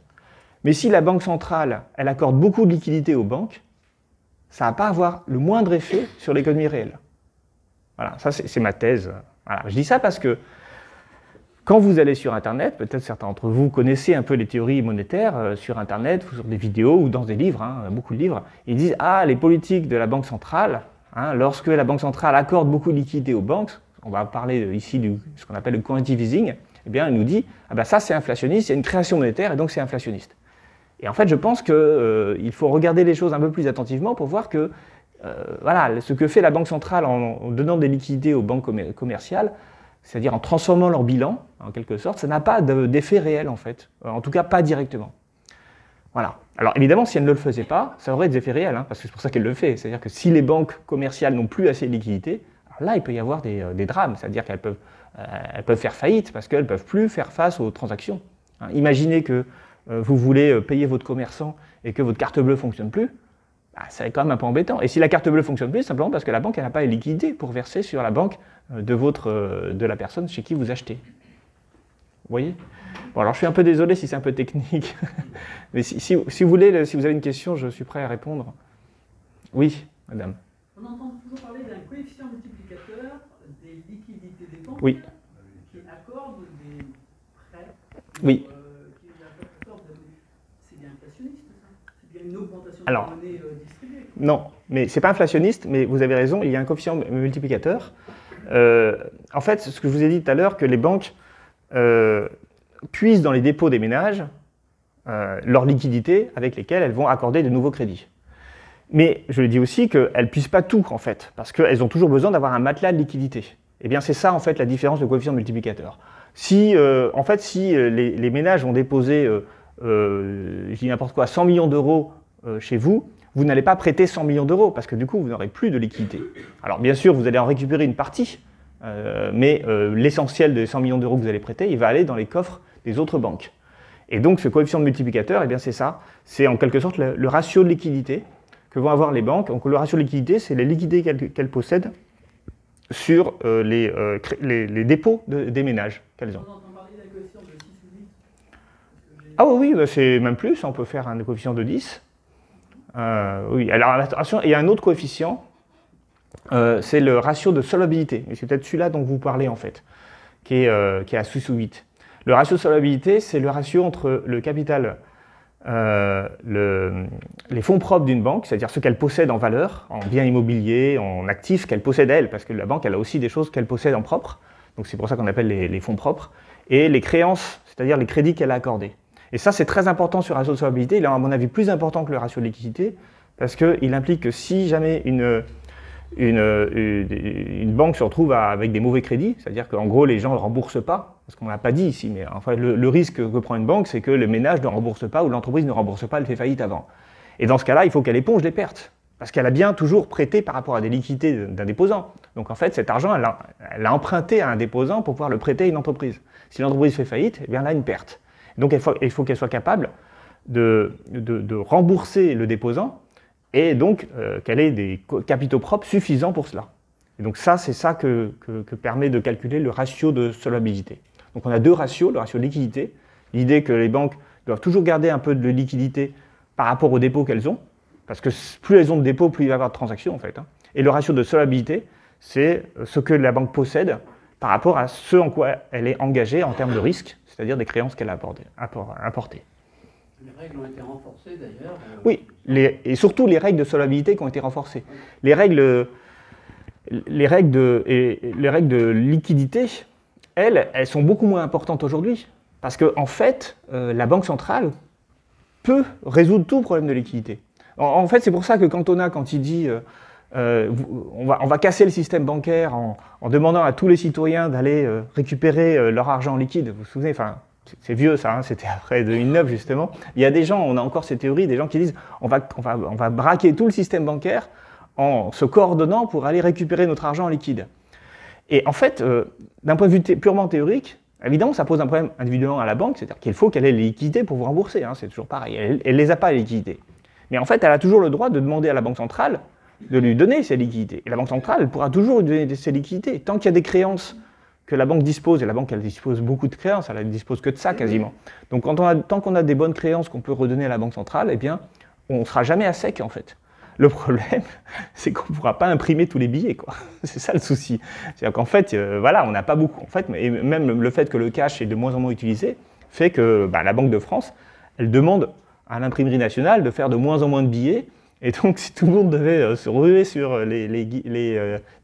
Speaker 1: Mais si la Banque centrale, elle accorde beaucoup de liquidités aux banques, ça ne va pas avoir le moindre effet sur l'économie réelle. Voilà, ça c'est ma thèse. Voilà. Je dis ça parce que quand vous allez sur Internet, peut-être certains d'entre vous connaissez un peu les théories monétaires sur Internet, ou sur des vidéos ou dans des livres, beaucoup de livres, ils disent « Ah, les politiques de la Banque centrale, lorsque la Banque centrale accorde beaucoup de liquidités aux banques, on va parler ici de ce qu'on appelle le quantitative easing, eh bien, elle nous dit « Ah ben ça c'est inflationniste, il y a une création monétaire et donc c'est inflationniste ». Et en fait, je pense qu'il faut regarder les choses un peu plus attentivement pour voir que voilà, ce que fait la Banque centrale en donnant des liquidités aux banques commerciales, c'est-à-dire en transformant leur bilan, en quelque sorte, ça n'a pas d'effet réel, en fait. En tout cas, pas directement. Voilà. Alors, évidemment, si elle ne le faisait pas, ça aurait des effets réels, parce que c'est pour ça qu'elle le fait. C'est-à-dire que si les banques commerciales n'ont plus assez de liquidités, alors là, il peut y avoir des drames. C'est-à-dire qu'elles peuvent faire faillite parce qu'elles ne peuvent plus faire face aux transactions. Imaginez que vous voulez payer votre commerçant et que votre carte bleue ne fonctionne plus, c'est quand même un peu embêtant. Et si la carte bleue ne fonctionne plus, c'est simplement parce que la banque n'a pas les liquidités pour verser sur la banque de la personne chez qui vous achetez. Vous voyez? Bon, alors je suis un peu désolé si c'est un peu technique, mais si vous voulez, si vous avez une question, je suis prêt à répondre. Oui, madame.
Speaker 2: On entend toujours parler d'un coefficient multiplicateur des liquidités des banques qui accordent des prêts.
Speaker 1: Oui.
Speaker 2: C'est bien inflationniste, ça? C'est bien une augmentation de
Speaker 1: la
Speaker 2: monnaie distribuée?
Speaker 1: Non, mais c'est pas inflationniste, mais vous avez raison, il y a un coefficient multiplicateur. En fait, ce que je vous ai dit tout à l'heure, que les banques puisent dans les dépôts des ménages leurs liquidités avec lesquelles elles vont accorder de nouveaux crédits. Mais je le dis aussi qu'elles ne puissent pas tout, en fait, parce qu'elles ont toujours besoin d'avoir un matelas de liquidité. Eh bien, c'est ça, en fait, la différence de coefficient multiplicateur. Si les ménages ont déposé, je dis n'importe quoi, 100 millions d'euros chez vous, vous n'allez pas prêter 100 millions d'euros, parce que du coup, vous n'aurez plus de liquidité. Alors, bien sûr, vous allez en récupérer une partie, mais l'essentiel des 100 millions d'euros que vous allez prêter, il va aller dans les coffres des autres banques. Et donc, ce coefficient de multiplicateur, eh bien, c'est ça. C'est en quelque sorte le ratio de liquidité que vont avoir les banques. Donc, le ratio de liquidité, c'est les liquidités qu'elles possèdent sur les dépôts des ménages qu'elles ont.
Speaker 2: On entend parler d'un coefficient de 6 ou 8.
Speaker 1: Ah oui, c'est même plus, on peut faire un coefficient de 10. Oui, alors attention, il y a un autre coefficient, c'est le ratio de solvabilité. Et c'est peut-être celui-là dont vous parlez en fait, qui est à 6 ou 8. Le ratio de solvabilité, c'est le ratio entre le capital, les fonds propres d'une banque, c'est-à-dire ce qu'elle possède en valeur, en biens immobiliers, en actifs qu'elle possède elle, parce que la banque elle a aussi des choses qu'elle possède en propre, donc c'est pour ça qu'on appelle les fonds propres, et les créances, c'est-à-dire les crédits qu'elle a accordés. Et ça, c'est très important sur le ratio de solvabilité. Il est, à mon avis, plus important que le ratio de liquidité, parce qu'il implique que si jamais une banque se retrouve avec des mauvais crédits, c'est-à-dire qu'en gros, les gens ne remboursent pas, parce qu'on ne l'a pas dit ici, mais enfin, le risque que prend une banque, c'est que le ménage ne rembourse pas ou l'entreprise ne rembourse pas, elle fait faillite avant. Et dans ce cas-là, il faut qu'elle éponge les pertes, parce qu'elle a bien toujours prêté par rapport à des liquidités d'un déposant. Donc en fait, cet argent, elle a emprunté à un déposant pour pouvoir le prêter à une entreprise. Si l'entreprise fait faillite, eh bien elle a une perte. Donc il faut qu'elle soit capable de rembourser le déposant et donc qu'elle ait des capitaux propres suffisants pour cela. Et donc ça, c'est ça que permet de calculer le ratio de solvabilité. Donc on a deux ratios, le ratio de liquidité, l'idée que les banques doivent toujours garder un peu de liquidité par rapport aux dépôts qu'elles ont, parce que plus elles ont de dépôts, plus il va y avoir de transactions en fait. Et le ratio de solvabilité, c'est ce que la banque possède par rapport à ce en quoi elle est engagée en termes de risque, c'est-à-dire des créances qu'elle a apportées.
Speaker 2: Les règles ont été renforcées d'ailleurs.
Speaker 1: Oui, et surtout les règles de solvabilité qui ont été renforcées. Les règles de liquidité, elles sont beaucoup moins importantes aujourd'hui, parce qu'en fait, la Banque centrale peut résoudre tout problème de liquidité. En fait, c'est pour ça que Cantona, quand il dit on va casser le système bancaire en demandant à tous les citoyens d'aller récupérer leur argent liquide. Vous vous souvenez, enfin, c'est vieux ça, c'était après 2009 justement. Il y a des gens, on a encore ces théories, des gens qui disent on va braquer tout le système bancaire en se coordonnant pour aller récupérer notre argent liquide. Et en fait, d'un point de vue purement théorique, évidemment, ça pose un problème individuellement à la banque, c'est-à-dire qu'il faut qu'elle ait les liquidités pour vous rembourser, c'est toujours pareil. Elle ne les a pas, les liquidités. Mais en fait, elle a toujours le droit de demander à la Banque centrale de lui donner ses liquidités. Et la Banque centrale, elle pourra toujours lui donner ses liquidités. Tant qu'il y a des créances que la banque dispose, et la banque, elle dispose beaucoup de créances, elle ne dispose que de ça quasiment. Donc tant qu'on a des bonnes créances qu'on peut redonner à la Banque centrale, eh bien, on ne sera jamais à sec, en fait. Le problème, c'est qu'on ne pourra pas imprimer tous les billets, quoi. C'est ça le souci. C'est-à-dire qu'en fait, voilà, on n'a pas beaucoup. En fait, et même le fait que le cash est de moins en moins utilisé fait que la Banque de France, elle demande à l'imprimerie nationale de faire de moins en moins de billets. Et donc, si tout le monde devait se ruer sur les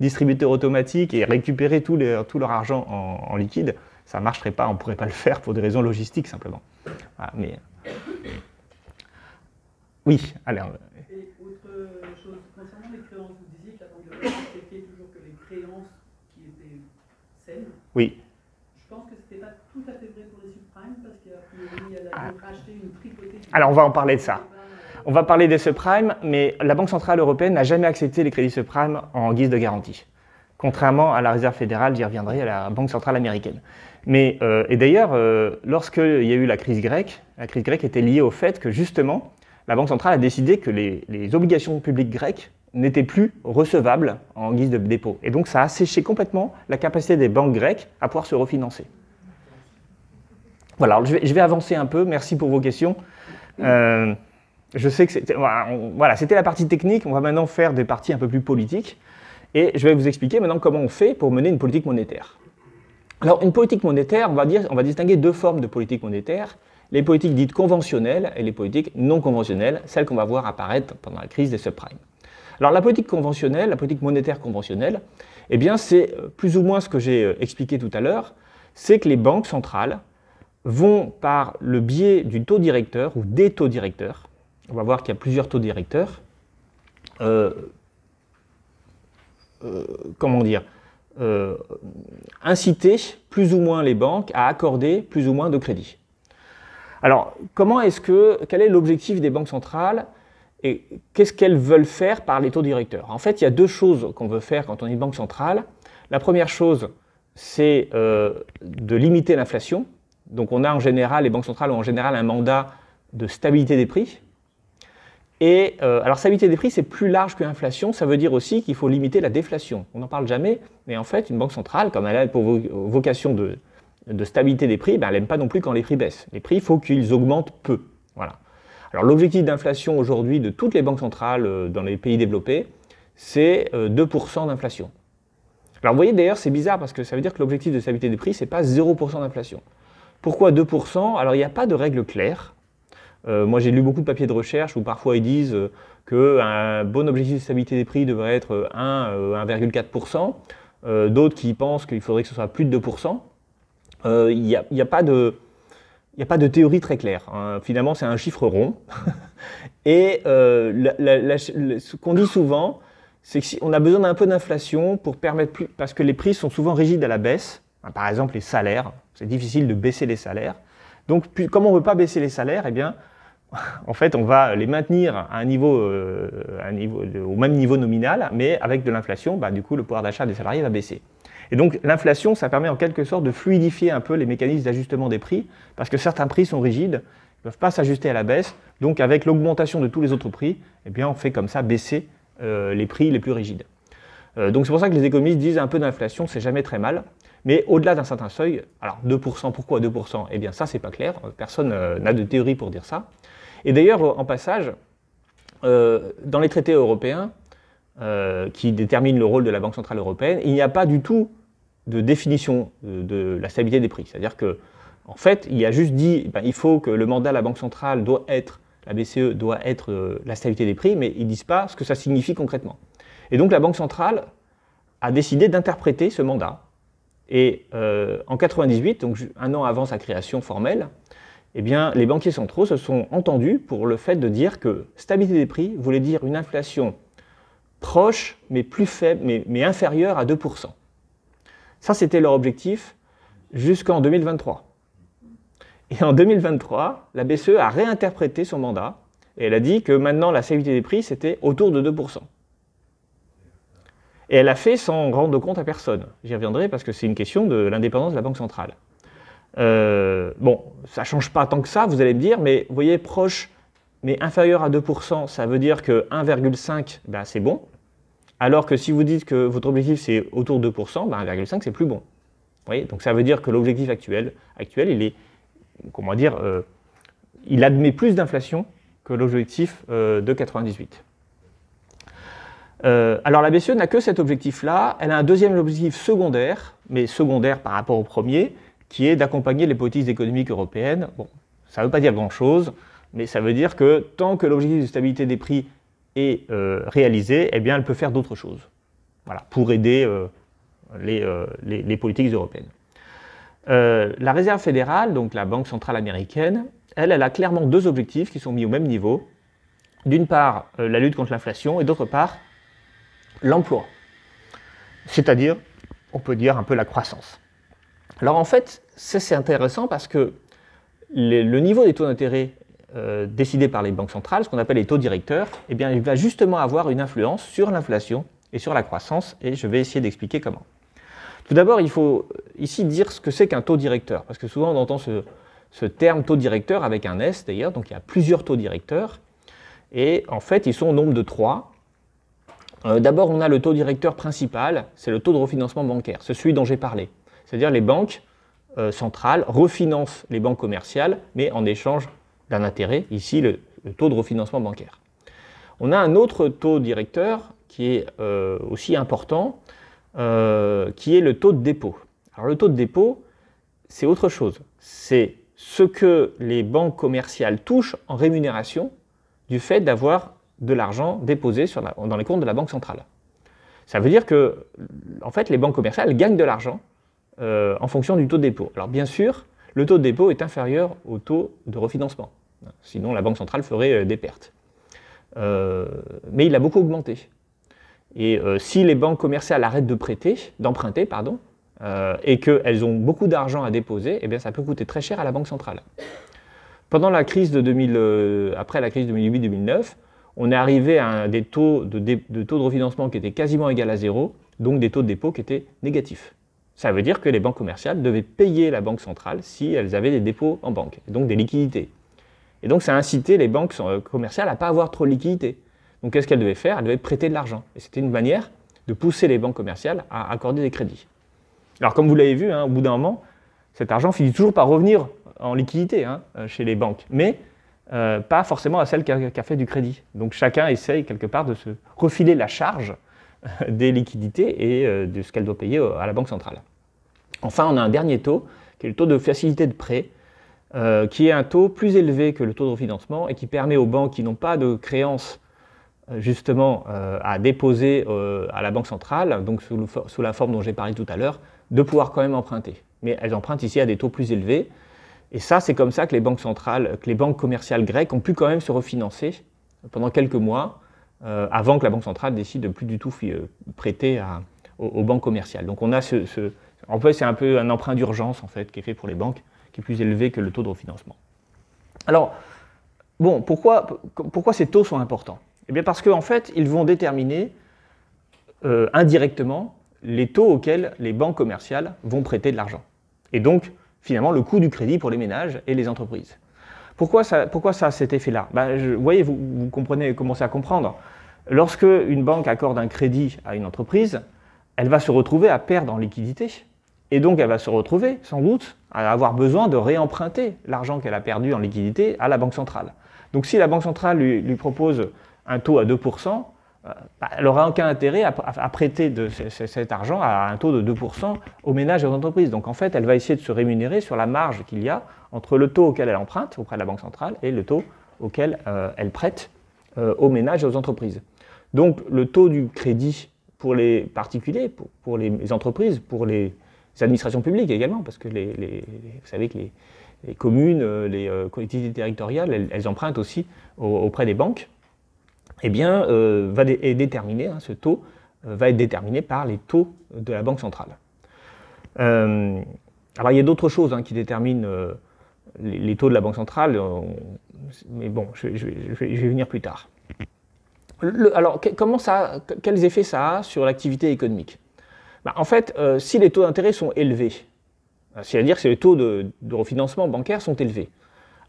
Speaker 1: distributeurs automatiques et récupérer tout leur argent en liquide, ça ne marcherait pas, on ne pourrait pas le faire pour des raisons logistiques, simplement. Voilà, mais... Oui, alors...
Speaker 2: Et autre chose, concernant les créances, vous disiez que la Banque de France expliquait toujours que les créances qui étaient saines.
Speaker 1: Oui.
Speaker 2: Je pense que ce n'était pas tout à fait vrai pour les subprimes, parce qu'à priori, elle a racheté une tripotée.
Speaker 1: Alors, on va en parler de ça. On va parler des subprimes, mais la Banque centrale européenne n'a jamais accepté les crédits subprimes en guise de garantie. Contrairement à la Réserve fédérale, j'y reviendrai, à la Banque centrale américaine. Mais, et d'ailleurs, lorsqu'il y a eu la crise grecque était liée au fait que justement, la Banque centrale a décidé que les obligations publiques grecques n'étaient plus recevables en guise de dépôt. Et donc ça a asséché complètement la capacité des banques grecques à pouvoir se refinancer. Voilà, alors je vais avancer un peu, merci pour vos questions. Je sais que c'était la partie technique, on va maintenant faire des parties un peu plus politiques. Et je vais vous expliquer maintenant comment on fait pour mener une politique monétaire. Alors une politique monétaire, on va distinguer deux formes de politique monétaire. Les politiques dites conventionnelles et les politiques non conventionnelles, celles qu'on va voir apparaître pendant la crise des subprimes. Alors la politique conventionnelle, la politique monétaire conventionnelle, eh bien c'est plus ou moins ce que j'ai expliqué tout à l'heure, c'est que les banques centrales vont par le biais du taux directeur ou des taux directeurs, on va voir qu'il y a plusieurs taux directeurs, inciter plus ou moins les banques à accorder plus ou moins de crédits. Alors, quel est l'objectif des banques centrales et qu'est-ce qu'elles veulent faire par les taux directeurs? En fait, il y a deux choses qu'on veut faire quand on est une banque centrale. La première chose, c'est de limiter l'inflation. Donc, on a en général, les banques centrales ont en général un mandat de stabilité des prix. Et alors, stabilité des prix, c'est plus large que l'inflation. Ça veut dire aussi qu'il faut limiter la déflation. On n'en parle jamais, mais en fait, une banque centrale, comme elle a pour vocation de stabilité des prix, elle n'aime pas non plus quand les prix baissent. Les prix, il faut qu'ils augmentent peu. Voilà. Alors, l'objectif d'inflation aujourd'hui de toutes les banques centrales dans les pays développés, c'est 2% d'inflation. Alors, vous voyez, d'ailleurs, c'est bizarre parce que ça veut dire que l'objectif de stabilité des prix, ce n'est pas 0% d'inflation. Pourquoi 2%? Alors, il n'y a pas de règle claire. Moi, j'ai lu beaucoup de papiers de recherche où parfois ils disent qu'un bon objectif de stabilité des prix devrait être 1,4%. D'autres qui pensent qu'il faudrait que ce soit plus de 2%. Il n'y a pas de théorie très claire. Finalement, c'est un chiffre rond. Et ce qu'on dit souvent, c'est qu'on a besoin d'un peu d'inflation pour permettre plus, parce que les prix sont souvent rigides à la baisse. Par exemple, les salaires, c'est difficile de baisser les salaires. Donc, comme on ne veut pas baisser les salaires, eh bien, en fait, on va les maintenir à au même niveau nominal, mais avec de l'inflation, du coup, le pouvoir d'achat des salariés va baisser. Et donc, l'inflation, ça permet en quelque sorte de fluidifier un peu les mécanismes d'ajustement des prix, parce que certains prix sont rigides, ne peuvent pas s'ajuster à la baisse. Donc, avec l'augmentation de tous les autres prix, eh bien, on fait comme ça baisser les prix les plus rigides. Donc, c'est pour ça que les économistes disent un peu d'inflation, c'est jamais très mal. Mais au-delà d'un certain seuil, alors 2%, pourquoi 2%? Eh bien ça, c'est pas clair, personne n'a de théorie pour dire ça. Et d'ailleurs, en passage, dans les traités européens qui déterminent le rôle de la Banque centrale européenne, il n'y a pas du tout de définition de la stabilité des prix. C'est-à-dire que, en fait, il y a juste dit, il faut que le mandat de la Banque centrale doit être, la BCE doit être la stabilité des prix, mais ils ne disent pas ce que ça signifie concrètement. Et donc la Banque centrale a décidé d'interpréter ce mandat. Et en 1998, donc un an avant sa création formelle, eh bien, les banquiers centraux se sont entendus pour le fait de dire que stabilité des prix voulait dire une inflation proche, mais plus faible, mais inférieure à 2%. Ça, c'était leur objectif jusqu'en 2023. Et en 2023, la BCE a réinterprété son mandat et elle a dit que maintenant, la stabilité des prix, c'était autour de 2%. Et elle a fait sans rendre compte à personne. J'y reviendrai parce que c'est une question de l'indépendance de la Banque centrale. Bon, ça ne change pas tant que ça, vous allez me dire, mais vous voyez, proche mais inférieur à 2%, ça veut dire que 1,5, ben, c'est bon. Alors que si vous dites que votre objectif c'est autour de 2%, ben 1,5 c'est plus bon. Vous voyez, donc ça veut dire que l'objectif actuel, il est, comment dire, il admet plus d'inflation que l'objectif de 98. Alors la BCE n'a que cet objectif-là, elle a un deuxième objectif secondaire, mais secondaire par rapport au premier, qui est d'accompagner les politiques économiques européennes. Bon, ça ne veut pas dire grand-chose, mais ça veut dire que tant que l'objectif de stabilité des prix est réalisé, eh bien elle peut faire d'autres choses, voilà, pour aider les politiques européennes. La Réserve fédérale, donc la Banque centrale américaine, elle a clairement deux objectifs qui sont mis au même niveau. D'une part, la lutte contre l'inflation, et d'autre part, l'emploi. C'est-à-dire, on peut dire un peu la croissance. Alors en fait, c'est intéressant parce que le niveau des taux d'intérêt décidés par les banques centrales, ce qu'on appelle les taux directeurs, eh bien, il va justement avoir une influence sur l'inflation et sur la croissance, et je vais essayer d'expliquer comment. Tout d'abord, il faut ici dire ce que c'est qu'un taux directeur, parce que souvent on entend ce terme taux directeur avec un S d'ailleurs, donc il y a plusieurs taux directeurs, et en fait ils sont au nombre de 3. D'abord on a le taux directeur principal, c'est le taux de refinancement bancaire, c'est celui dont j'ai parlé. C'est-à-dire les banques centrales refinancent les banques commerciales, mais en échange d'un intérêt, ici le taux de refinancement bancaire. On a un autre taux directeur qui est aussi important, qui est le taux de dépôt. Alors le taux de dépôt, c'est autre chose. C'est ce que les banques commerciales touchent en rémunération du fait d'avoir de l'argent déposé dans les comptes de la Banque centrale. Ça veut dire que, en fait, les banques commerciales gagnent de l'argent en fonction du taux de dépôt. Alors bien sûr, le taux de dépôt est inférieur au taux de refinancement. Sinon, la Banque centrale ferait des pertes. Mais il a beaucoup augmenté. Et si les banques commerciales arrêtent d'emprunter, et qu'elles ont beaucoup d'argent à déposer, eh bien ça peut coûter très cher à la Banque centrale. Pendant la crise de après la crise de 2008-2009, on est arrivé à des taux de refinancement qui étaient quasiment égal à zéro, donc des taux de dépôt qui étaient négatifs. Ça veut dire que les banques commerciales devaient payer la Banque centrale si elles avaient des dépôts en banque, et donc des liquidités. Et donc ça a incité les banques commerciales à ne pas avoir trop de liquidités. Donc qu'est-ce qu'elles devaient faire? Elles devaient prêter de l'argent. Et c'était une manière de pousser les banques commerciales à accorder des crédits. Alors comme vous l'avez vu, au bout d'un moment, cet argent finit toujours par revenir en liquidité chez les banques, mais pas forcément à celle qui a fait du crédit. Donc chacun essaye quelque part de se refiler la charge des liquidités et de ce qu'elle doit payer à la Banque centrale. Enfin, on a un dernier taux, qui est le taux de facilité de prêt, qui est un taux plus élevé que le taux de refinancement et qui permet aux banques qui n'ont pas de créances justement à déposer à la Banque centrale, donc sous la forme dont j'ai parlé tout à l'heure, de pouvoir quand même emprunter. Mais elles empruntent ici à des taux plus élevés. Et ça, c'est comme ça que les banques centrales, que les banques commerciales grecques ont pu quand même se refinancer pendant quelques mois, avant que la Banque centrale décide de plus du tout prêter aux banques commerciales. Donc on a en fait, c'est un peu un emprunt d'urgence en fait, qui est fait pour les banques, qui est plus élevé que le taux de refinancement. Alors, bon, pourquoi ces taux sont importants? Eh bien parce qu'en fait, ils vont déterminer indirectement les taux auxquels les banques commerciales vont prêter de l'argent. Et donc, finalement, le coût du crédit pour les ménages et les entreprises. Pourquoi ça a cet effet-là? Vous voyez, vous commencez à comprendre. Lorsque une banque accorde un crédit à une entreprise, elle va se retrouver à perdre en liquidité. Et donc, elle va se retrouver, sans doute, à avoir besoin de réemprunter l'argent qu'elle a perdu en liquidité à la Banque centrale. Donc, si la Banque centrale lui propose un taux à 2%, elle n'aura aucun intérêt à prêter cet argent à un taux de 2% aux ménages et aux entreprises. Donc en fait, elle va essayer de se rémunérer sur la marge qu'il y a entre le taux auquel elle emprunte auprès de la Banque centrale et le taux auquel elle prête aux ménages et aux entreprises. Donc le taux du crédit pour les particuliers, pour les entreprises, pour les administrations publiques également, parce que vous savez que les communes, les collectivités territoriales, elles empruntent aussi auprès des banques. Eh bien, ce taux va être déterminé par les taux de la Banque centrale. Alors, il y a d'autres choses qui déterminent les taux de la Banque centrale, mais bon, je vais venir plus tard. Alors, quels effets ça a sur l'activité économique? En fait, si les taux d'intérêt sont élevés, c'est-à-dire que les taux de refinancement bancaire sont élevés,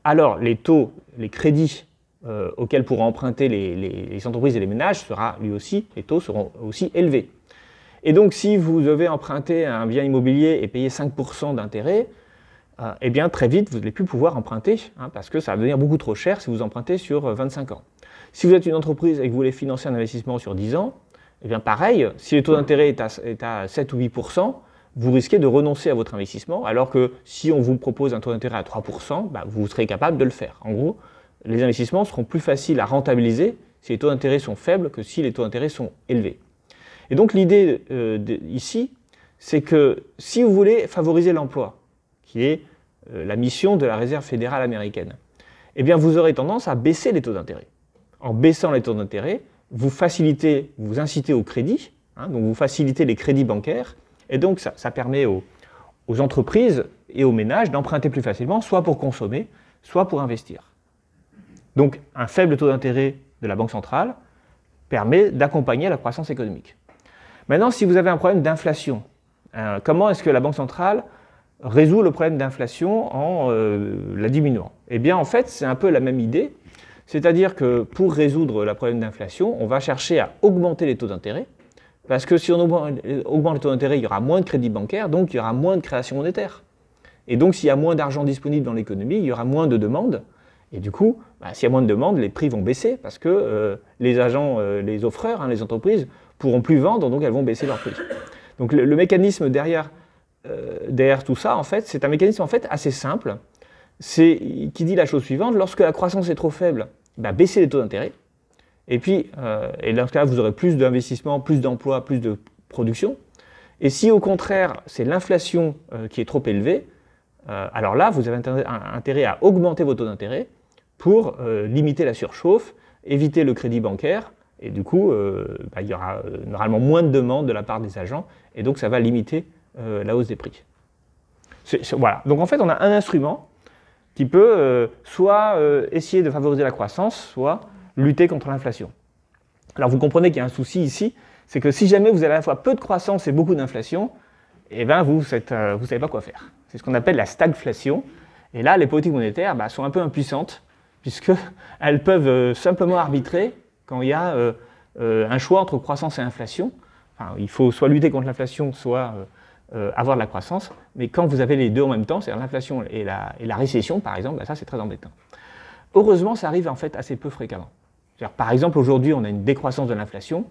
Speaker 1: alors les crédits auquel pourront emprunter les entreprises et les ménages sera lui aussi, les taux seront aussi élevés. Et donc si vous devez emprunter un bien immobilier et payer 5% d'intérêt, eh bien très vite vous n'allez plus pouvoir emprunter, hein, parce que ça va devenir beaucoup trop cher si vous empruntez sur 25 ans. Si vous êtes une entreprise et que vous voulez financer un investissement sur 10 ans, eh bien pareil, si le taux d'intérêt est à 7 ou 8%, vous risquez de renoncer à votre investissement, alors que si on vous propose un taux d'intérêt à 3%, vous serez capable de le faire. En gros, les investissements seront plus faciles à rentabiliser si les taux d'intérêt sont faibles que si les taux d'intérêt sont élevés. Et donc l'idée ici, c'est que si vous voulez favoriser l'emploi, qui est la mission de la Réserve fédérale américaine, eh bien vous aurez tendance à baisser les taux d'intérêt. En baissant les taux d'intérêt, vous facilitez, vous incitez au crédit, hein, donc vous facilitez les crédits bancaires, et donc ça permet aux entreprises et aux ménages d'emprunter plus facilement, soit pour consommer, soit pour investir. Donc un faible taux d'intérêt de la Banque centrale permet d'accompagner la croissance économique. Maintenant, si vous avez un problème d'inflation, comment est-ce que la Banque centrale résout le problème d'inflation en la diminuant? Eh bien, en fait, c'est un peu la même idée, c'est-à-dire que pour résoudre le problème d'inflation, on va chercher à augmenter les taux d'intérêt, parce que si on augmente les taux d'intérêt, il y aura moins de crédits bancaires, donc il y aura moins de création monétaire. Et donc, s'il y a moins d'argent disponible dans l'économie, il y aura moins de demandes, et du coup, s'il y a moins de demandes, les prix vont baisser, parce que les agents, les offreurs, hein, les entreprises, pourront plus vendre, donc elles vont baisser leurs prix. Donc le mécanisme derrière tout ça, en fait, c'est un mécanisme en fait assez simple, qui dit la chose suivante: lorsque la croissance est trop faible, baissez les taux d'intérêt, et puis, et dans ce cas, vous aurez plus d'investissement, plus d'emplois, plus de production. Et si au contraire, c'est l'inflation qui est trop élevée, alors là, vous avez intérêt à augmenter vos taux d'intérêt pour limiter la surchauffe, éviter le crédit bancaire, et du coup, il y aura normalement moins de demandes de la part des agents, et donc ça va limiter la hausse des prix. Voilà. Donc en fait, on a un instrument qui peut soit essayer de favoriser la croissance, soit lutter contre l'inflation. Alors vous comprenez qu'il y a un souci ici, c'est que si jamais vous avez à la fois peu de croissance et beaucoup d'inflation, eh ben vous ne savez pas quoi faire. C'est ce qu'on appelle la stagflation. Et là, les politiques monétaires sont un peu impuissantes, puisqu'elles peuvent simplement arbitrer quand il y a un choix entre croissance et inflation. Enfin, il faut soit lutter contre l'inflation, soit avoir de la croissance. Mais quand vous avez les deux en même temps, c'est-à-dire l'inflation et la récession, par exemple, ça c'est très embêtant. Heureusement, ça arrive en fait assez peu fréquemment. Par exemple, aujourd'hui, on a une décroissance de l'inflation,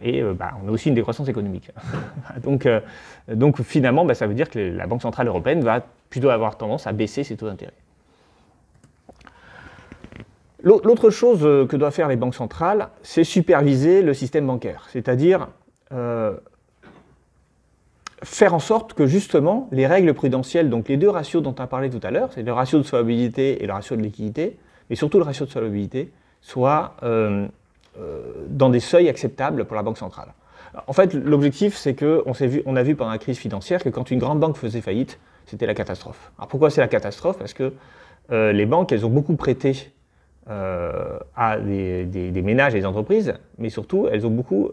Speaker 1: et on a aussi une décroissance économique. donc finalement, ça veut dire que la Banque centrale européenne va plutôt avoir tendance à baisser ses taux d'intérêt. L'autre chose que doivent faire les banques centrales, c'est superviser le système bancaire, c'est-à-dire faire en sorte que justement les règles prudentielles, donc les deux ratios dont on a parlé tout à l'heure, c'est le ratio de solvabilité et le ratio de liquidité, mais surtout le ratio de solvabilité, soient dans des seuils acceptables pour la Banque centrale. En fait, l'objectif, c'est qu'on a vu pendant la crise financière que quand une grande banque faisait faillite, c'était la catastrophe. Alors pourquoi c'est la catastrophe? Parce que les banques, elles ont beaucoup prêté à des ménages et des entreprises, mais surtout, elles ont beaucoup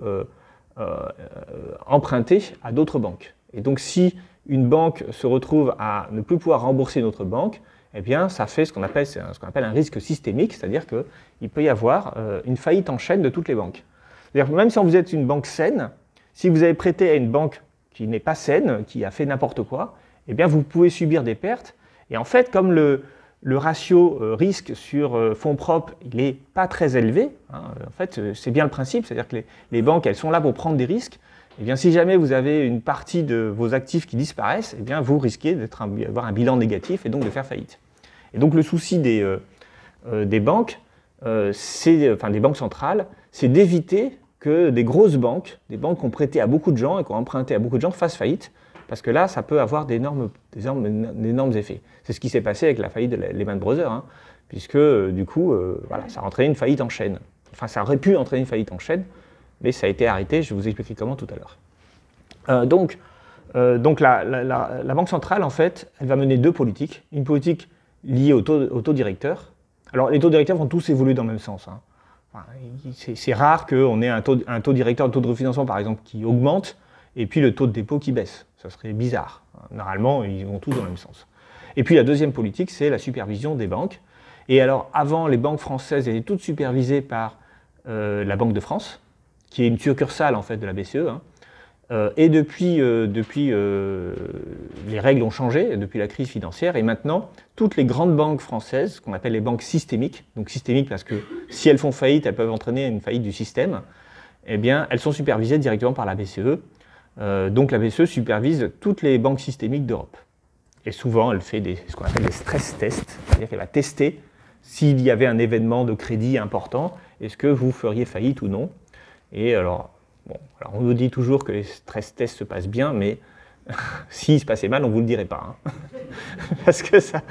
Speaker 1: emprunté à d'autres banques. Et donc, si une banque se retrouve à ne plus pouvoir rembourser une autre banque, eh bien, ça fait ce qu'on appelle un risque systémique, c'est-à-dire qu'il peut y avoir une faillite en chaîne de toutes les banques. C'est-à-dire que même si vous êtes une banque saine, si vous avez prêté à une banque qui n'est pas saine, qui a fait n'importe quoi, eh bien, vous pouvez subir des pertes. Et en fait, comme le ratio risque sur fonds propres, il n'est pas très élevé, hein, en fait, c'est bien le principe, c'est-à-dire que les banques, elles sont là pour prendre des risques. Eh bien, si jamais vous avez une partie de vos actifs qui disparaissent, eh bien, vous risquez d'avoir un bilan négatif et donc de faire faillite. Et donc, le souci des banques, des banques centrales, c'est d'éviter que des grosses banques, des banques qui ont prêté à beaucoup de gens et qui ont emprunté à beaucoup de gens, fassent faillite, parce que là, ça peut avoir d'énormes effets. C'est ce qui s'est passé avec la faillite de Lehman Brothers, hein, puisque du coup, ça a entraîné une faillite en chaîne. Enfin, ça aurait pu entraîner une faillite en chaîne, mais ça a été arrêté, je vais vous expliquer comment tout à l'heure. Donc la Banque centrale, en fait, elle va mener deux politiques. Une politique liée au taux directeur. Alors, les taux directeurs vont tous évoluer dans le même sens, hein. Enfin, c'est rare qu'on ait un taux directeur, un taux de refinancement, par exemple, qui augmente, et puis le taux de dépôt qui baisse. Ça serait bizarre. Normalement, ils vont tous dans le même sens. Et puis la deuxième politique, c'est la supervision des banques. Et alors, avant, les banques françaises étaient toutes supervisées par la Banque de France, qui est une succursale en fait de la BCE. Hein. Et depuis, les règles ont changé, depuis la crise financière, et maintenant, toutes les grandes banques françaises, qu'on appelle les banques systémiques, donc systémiques parce que si elles font faillite, elles peuvent entraîner une faillite du système, eh bien, elles sont supervisées directement par la BCE. Donc la BCE supervise toutes les banques systémiques d'Europe. Et souvent, elle fait ce qu'on appelle des stress tests, c'est-à-dire qu'elle va tester s'il y avait un événement de crédit important, est-ce que vous feriez faillite ou non. Et alors, bon, alors on nous dit toujours que les stress tests se passent bien, mais s'il se passait mal, on ne vous le dirait pas. Hein. Parce que ça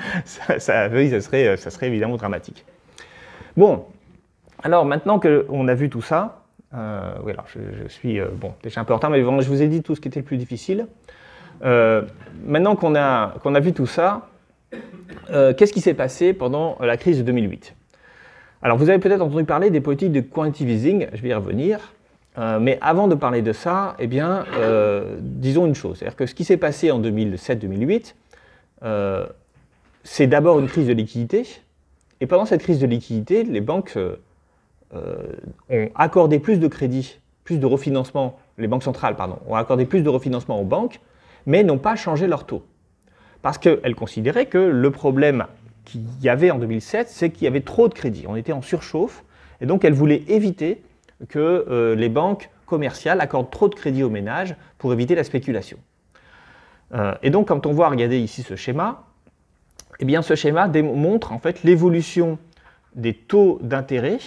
Speaker 1: serait évidemment dramatique. Bon, alors maintenant qu'on a vu tout ça, oui, alors je suis bon, déjà un peu en retard, mais je vous ai dit tout ce qui était le plus difficile. Maintenant qu'on a vu tout ça, qu'est-ce qui s'est passé pendant la crise de 2008 ? Alors vous avez peut-être entendu parler des politiques de quantitative easing, je vais y revenir. Mais avant de parler de ça, eh bien, disons une chose, c'est-à-dire que ce qui s'est passé en 2007-2008, c'est d'abord une crise de liquidité, et pendant cette crise de liquidité, les banques ont accordé plus de crédit, plus de refinancement, les banques centrales, pardon, ont accordé plus de refinancement aux banques, mais n'ont pas changé leur taux. Parce qu'elles considéraient que le problème qu'il y avait en 2007, c'est qu'il y avait trop de crédit, on était en surchauffe, et donc elles voulaient éviter que les banques commerciales accordent trop de crédit aux ménages pour éviter la spéculation. Et donc, quand on voit, regardez ici ce schéma, eh bien, ce schéma démontre en fait l'évolution des taux d'intérêt,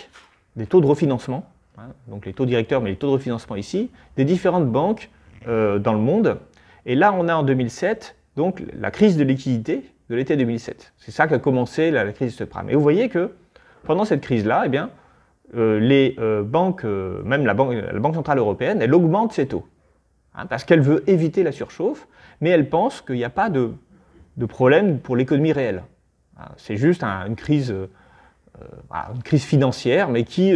Speaker 1: des taux de refinancement, hein, donc les taux directeurs, mais les taux de refinancement ici, des différentes banques dans le monde. Et là, on a en 2007, donc, la crise de liquidité de l'été 2007. C'est ça qu'a commencé la crise subprime. Et vous voyez que pendant cette crise-là, eh bien, les banques, même la Banque Centrale Européenne, elle augmente ses taux, hein, parce qu'elle veut éviter la surchauffe, mais elle pense qu'il n'y a pas de problème pour l'économie réelle. C'est juste une crise financière, mais qui,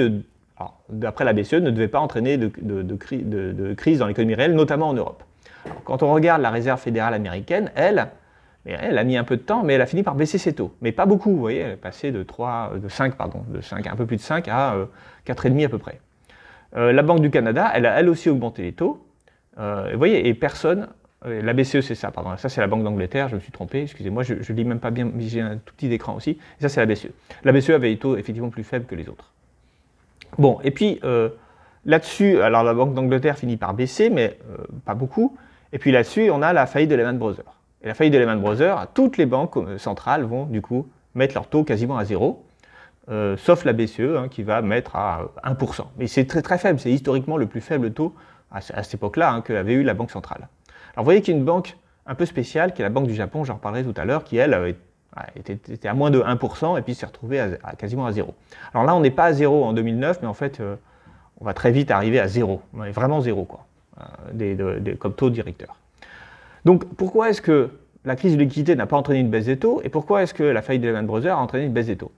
Speaker 1: d'après la BCE, ne devait pas entraîner de crise dans l'économie réelle, notamment en Europe. Alors, quand on regarde la Réserve fédérale américaine, elle a mis un peu de temps, mais elle a fini par baisser ses taux. Mais pas beaucoup, vous voyez, elle est passée de 5, un peu plus de 5 à 4,5 à peu près. La Banque du Canada, elle a elle aussi augmenté les taux. Vous voyez, et personne, la BCE c'est ça, pardon, ça c'est la Banque d'Angleterre, je me suis trompé, excusez-moi, je ne lis même pas bien, j'ai un tout petit écran aussi, et ça c'est la BCE. La BCE avait des taux effectivement plus faibles que les autres. Bon, et puis là-dessus, alors la Banque d'Angleterre finit par baisser, mais pas beaucoup, et puis là-dessus, on a la faillite de Lehman Brothers. Et la faillite de Lehman Brothers, toutes les banques centrales vont du coup mettre leur taux quasiment à zéro, sauf la BCE hein, qui va mettre à 1%. Mais c'est très très faible, c'est historiquement le plus faible taux à cette époque-là hein, qu'avait eu la Banque centrale. Alors vous voyez qu'il y a une banque un peu spéciale, qui est la Banque du Japon, j'en reparlerai tout à l'heure, qui elle était à moins de 1% et puis s'est retrouvée quasiment à zéro. Alors là on n'est pas à zéro en 2009, mais en fait on va très vite arriver à zéro, mais vraiment zéro quoi, comme taux directeur. Donc, pourquoi est-ce que la crise de liquidité n'a pas entraîné une baisse des taux et pourquoi est-ce que la faillite de Lehman Brothers a entraîné une baisse des taux?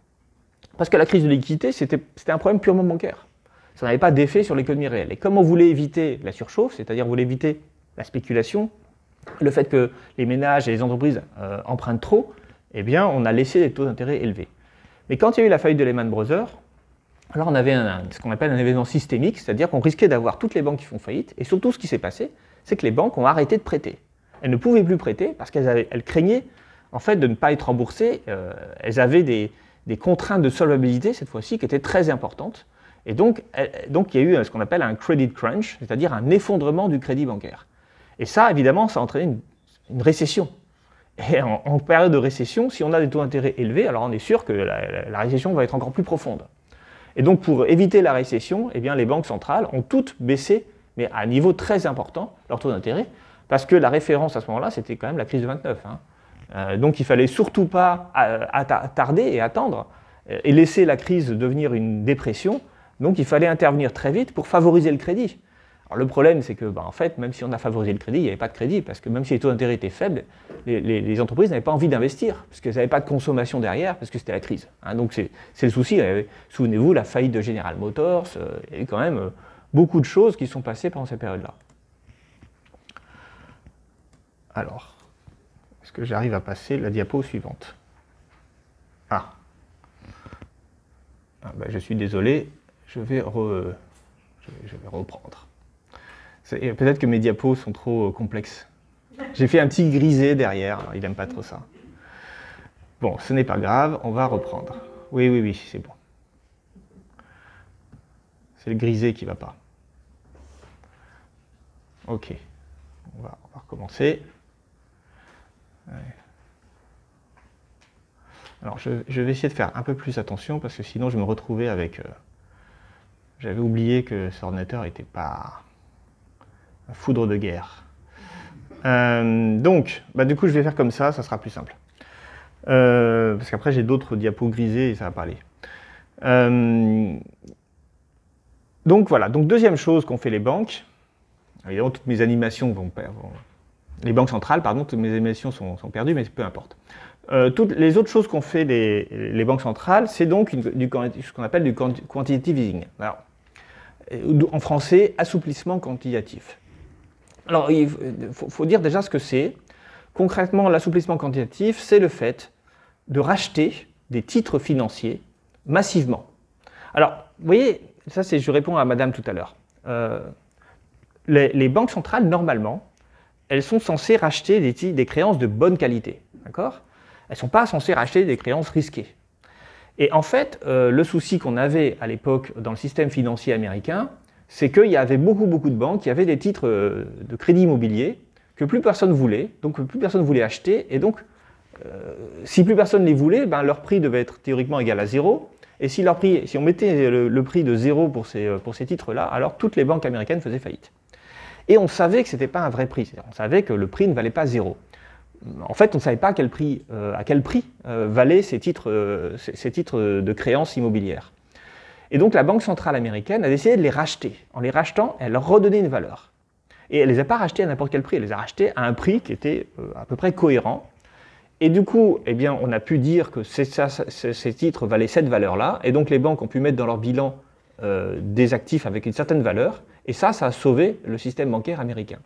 Speaker 1: Parce que la crise de liquidité, c'était un problème purement bancaire. Ça n'avait pas d'effet sur l'économie réelle. Et comme on voulait éviter la surchauffe, c'est-à-dire on voulait éviter la spéculation, le fait que les ménages et les entreprises empruntent trop, eh bien, on a laissé des taux d'intérêt élevés. Mais quand il y a eu la faillite de Lehman Brothers, alors on avait ce qu'on appelle un événement systémique, c'est-à-dire qu'on risquait d'avoir toutes les banques qui font faillite, et surtout ce qui s'est passé, c'est que les banques ont arrêté de prêter. Elles ne pouvaient plus prêter parce qu'elles craignaient en fait, de ne pas être remboursées. Elles avaient des contraintes de solvabilité, cette fois-ci, qui étaient très importantes. Et donc il y a eu ce qu'on appelle un credit crunch, c'est-à-dire un effondrement du crédit bancaire. Et ça, évidemment, ça a entraîné une récession. Et en période de récession, si on a des taux d'intérêt élevés, alors on est sûr que la récession va être encore plus profonde. Et donc, pour éviter la récession, eh bien, les banques centrales ont toutes baissé, mais à un niveau très important, leur taux d'intérêt, parce que la référence à ce moment-là, c'était quand même la crise de 29. Hein. Donc il ne fallait surtout pas tarder et attendre et laisser la crise devenir une dépression. Donc il fallait intervenir très vite pour favoriser le crédit. Alors le problème, c'est que, en fait, même si on a favorisé le crédit, il n'y avait pas de crédit, parce que même si les taux d'intérêt étaient faibles, les entreprises n'avaient pas envie d'investir, parce qu'elles n'avaient pas de consommation derrière, parce que c'était la crise. Hein. Donc c'est le souci. Souvenez-vous, la faillite de General Motors, il y a eu quand même beaucoup de choses qui sont passées pendant cette période-là. Alors, est-ce que j'arrive à passer la diapo suivante? Ah. Ah, ben, je suis désolé, je vais reprendre. Peut-être que mes diapos sont trop complexes. J'ai fait un petit grisé derrière, il n'aime pas trop ça. Bon, ce n'est pas grave, on va reprendre. Oui, c'est bon. C'est le grisé qui ne va pas. Ok, on va recommencer. Ouais. Alors, je vais essayer de faire un peu plus attention parce que sinon je me retrouvais avec... J'avais oublié que ce ordinateur n'était pas un foudre de guerre. Donc, du coup, je vais faire comme ça sera plus simple. Parce qu'après, j'ai d'autres diapos grisés et ça ne va pas aller. Donc voilà, donc deuxième chose qu'ont fait les banques. Évidemment, toutes mes animations les banques centrales, pardon, toutes mes animations sont perdues, mais peu importe. Toutes les autres choses qu'ont fait les banques centrales, c'est donc ce qu'on appelle du quantitative easing. Alors, en français, assouplissement quantitatif. Alors, il faut dire déjà ce que c'est. Concrètement, l'assouplissement quantitatif, c'est le fait de racheter des titres financiers massivement. Alors, vous voyez, ça, je réponds à madame tout à l'heure. Les banques centrales, normalement, elles sont censées racheter des créances de bonne qualité. D'accord ? Elles ne sont pas censées racheter des créances risquées. Et en fait, le souci qu'on avait à l'époque dans le système financier américain, c'est qu'il y avait beaucoup de banques qui avaient des titres de crédit immobilier que plus personne voulait, donc plus personne voulait acheter, et donc si plus personne les voulait, leur prix devait être théoriquement égal à zéro, et si on mettait le prix de zéro pour ces titres-là, alors toutes les banques américaines faisaient faillite. Et on savait que ce n'était pas un vrai prix, c'est-à-dire on savait que le prix ne valait pas zéro. En fait, on ne savait pas à quel prix valaient ces titres de créances immobilières. Et donc la Banque centrale américaine a décidé de les racheter. En les rachetant, elle leur redonnait une valeur. Et elle ne les a pas rachetés à n'importe quel prix, elle les a rachetés à un prix qui était à peu près cohérent. Et du coup, eh bien, on a pu dire que ces titres valaient cette valeur-là, et donc les banques ont pu mettre dans leur bilan des actifs avec une certaine valeur, et ça a sauvé le système bancaire américain.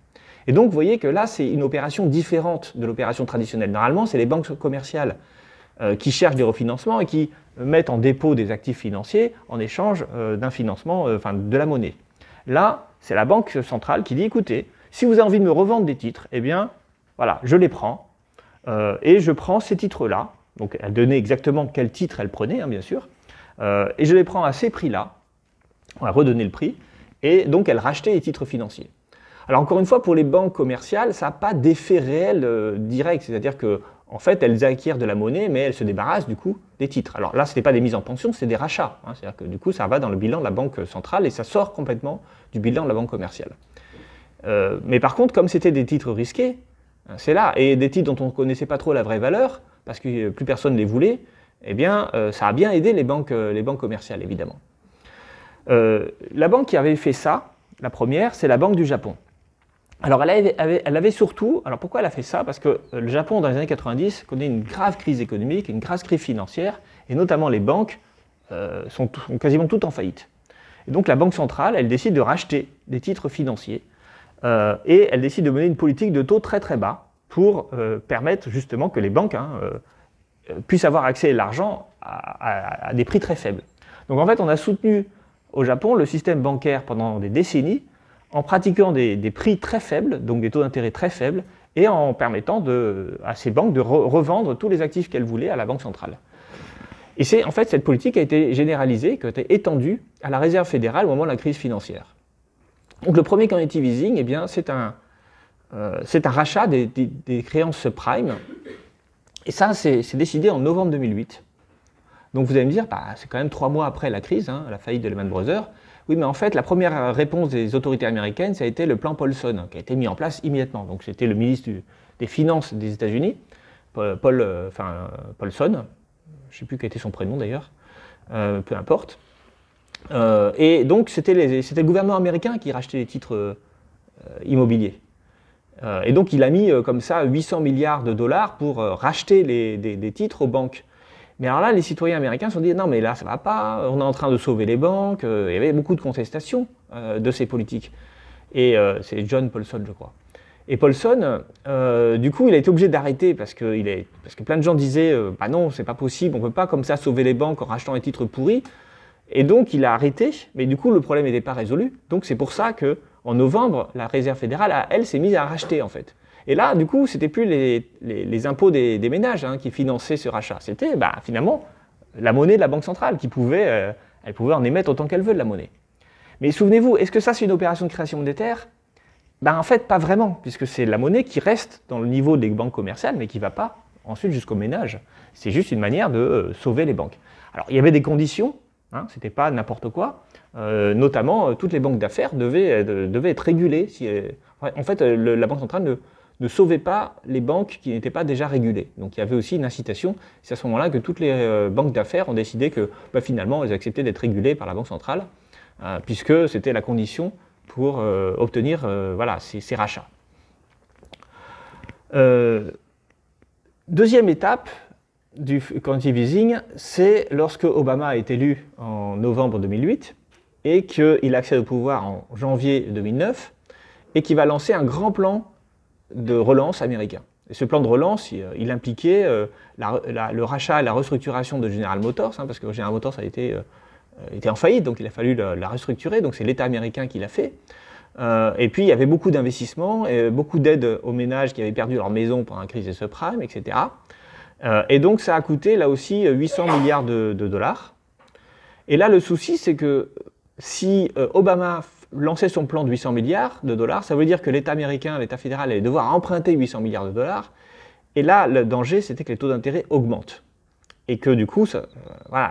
Speaker 1: Et donc, vous voyez que là, c'est une opération différente de l'opération traditionnelle. Normalement, c'est les banques commerciales qui cherchent des refinancements et qui mettent en dépôt des actifs financiers en échange d'un financement, de la monnaie. Là, c'est la banque centrale qui dit, écoutez, si vous avez envie de me revendre des titres, eh bien, voilà, je les prends, et je prends ces titres-là. Donc, elle donnait exactement quel titre elle prenait, bien sûr, et je les prends à ces prix-là, on va redonner le prix, et donc elle rachetait les titres financiers. Alors encore une fois, pour les banques commerciales, ça n'a pas d'effet réel direct, c'est-à-dire qu'en fait, elles acquièrent de la monnaie, mais elles se débarrassent du coup des titres. Alors là, ce n'est pas des mises en pension, c'est des rachats, c'est-à-dire que du coup, ça va dans le bilan de la banque centrale et ça sort complètement du bilan de la banque commerciale. Mais par contre, comme c'était des titres risqués, c'est là, et des titres dont on ne connaissait pas trop la vraie valeur, parce que plus personne ne les voulait, eh bien, ça a bien aidé les banques commerciales, évidemment. La banque qui avait fait ça, la première, c'est la Banque du Japon. Alors elle avait surtout, alors pourquoi elle a fait ça? Parce que le Japon dans les années 90 connaît une grave crise économique, une grave crise financière, et notamment les banques sont quasiment toutes en faillite. Et donc la Banque centrale, elle décide de racheter des titres financiers, et elle décide de mener une politique de taux très très bas pour permettre justement que les banques puissent avoir accès à l'argent à des prix très faibles. Donc en fait on a soutenu au Japon le système bancaire pendant des décennies, en pratiquant des prix très faibles, donc des taux d'intérêt très faibles, et en permettant à ces banques de revendre tous les actifs qu'elles voulaient à la Banque centrale. Et en fait, cette politique a été généralisée, qui a été étendue à la Réserve fédérale au moment de la crise financière. Donc le premier quantitative easing, eh bien, c'est un rachat des créances subprime, et ça, c'est décidé en novembre 2008. Donc vous allez me dire, c'est quand même 3 mois après la crise, la faillite de Lehman Brothers. Oui, mais en fait, la première réponse des autorités américaines, ça a été le plan Paulson, qui a été mis en place immédiatement. Donc c'était le ministre des Finances des États-Unis, Paulson, je ne sais plus quel était son prénom d'ailleurs, peu importe. Et donc c'était le gouvernement américain qui rachetait les titres immobiliers. Et donc il a mis comme ça 800 milliards de dollars pour racheter des titres aux banques. Mais alors là, les citoyens américains se sont dit « Non, mais là, ça ne va pas, on est en train de sauver les banques. » Il y avait beaucoup de contestations de ces politiques. Et c'est John Paulson, je crois. Et Paulson, du coup, il a été obligé d'arrêter parce que plein de gens disaient « Bah non, c'est pas possible, on ne peut pas comme ça sauver les banques en rachetant les titres pourris. » Et donc, il a arrêté, mais du coup, le problème n'était pas résolu. Donc, c'est pour ça qu'en novembre, la Réserve fédérale, elle, s'est mise à racheter, en fait. Et là, du coup, c'était plus les impôts des ménages qui finançaient ce rachat. C'était, finalement, la monnaie de la Banque centrale qui pouvait, elle pouvait en émettre autant qu'elle veut de la monnaie. Mais souvenez-vous, est-ce que ça, c'est une opération de création monétaire? En fait, pas vraiment, puisque c'est la monnaie qui reste dans le niveau des banques commerciales, mais qui ne va pas ensuite jusqu'au ménage. C'est juste une manière de sauver les banques. Alors, il y avait des conditions, ce n'était pas n'importe quoi. Notamment, toutes les banques d'affaires devaient être régulées. En fait, la Banque centrale ne sauvait pas les banques qui n'étaient pas déjà régulées. Donc, il y avait aussi une incitation. C'est à ce moment-là que toutes les banques d'affaires ont décidé que, finalement, elles acceptaient d'être régulées par la Banque centrale, puisque c'était la condition pour obtenir ces rachats. Deuxième étape du quantitative easing, c'est lorsque Obama est élu en novembre 2008 et qu'il accède au pouvoir en janvier 2009 et qu'il va lancer un grand plan de relance américain. Et ce plan de relance, il impliquait le rachat et la restructuration de General Motors, parce que General Motors était en faillite, donc il a fallu la restructurer, donc c'est l'État américain qui l'a fait. Et puis il y avait beaucoup d'investissements, et beaucoup d'aides aux ménages qui avaient perdu leur maison pendant la crise des subprimes, etc. Et donc ça a coûté là aussi 800 milliards de dollars. Et là le souci c'est que si Obama lançait son plan de 800 milliards de dollars, ça veut dire que l'État américain, l'État fédéral allait devoir emprunter 800 milliards de dollars. Et là le danger c'était que les taux d'intérêt augmentent. Et que du coup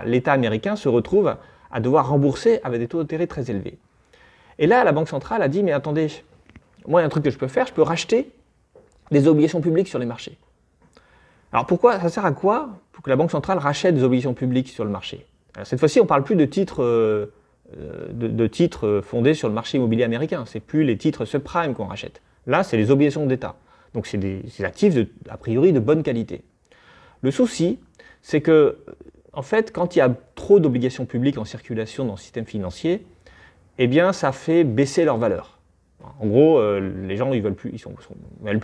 Speaker 1: l'État américain se retrouve à devoir rembourser avec des taux d'intérêt très élevés. Et là, la Banque centrale a dit, mais attendez, moi, il y a un truc que je peux faire, je peux racheter des obligations publiques sur les marchés. Alors pourquoi, ça sert à quoi pour que la Banque centrale rachète des obligations publiques sur le marché? Alors, cette fois-ci, on ne parle plus de titres, fondés sur le marché immobilier américain, c'est plus les titres subprimes qu'on rachète. Là, c'est les obligations d'État. Donc c'est des actifs, a priori, de bonne qualité. Le souci, c'est que, en fait, quand il y a trop d'obligations publiques en circulation dans le système financier, eh bien, ça fait baisser leur valeur. En gros, les gens, ils veulent plus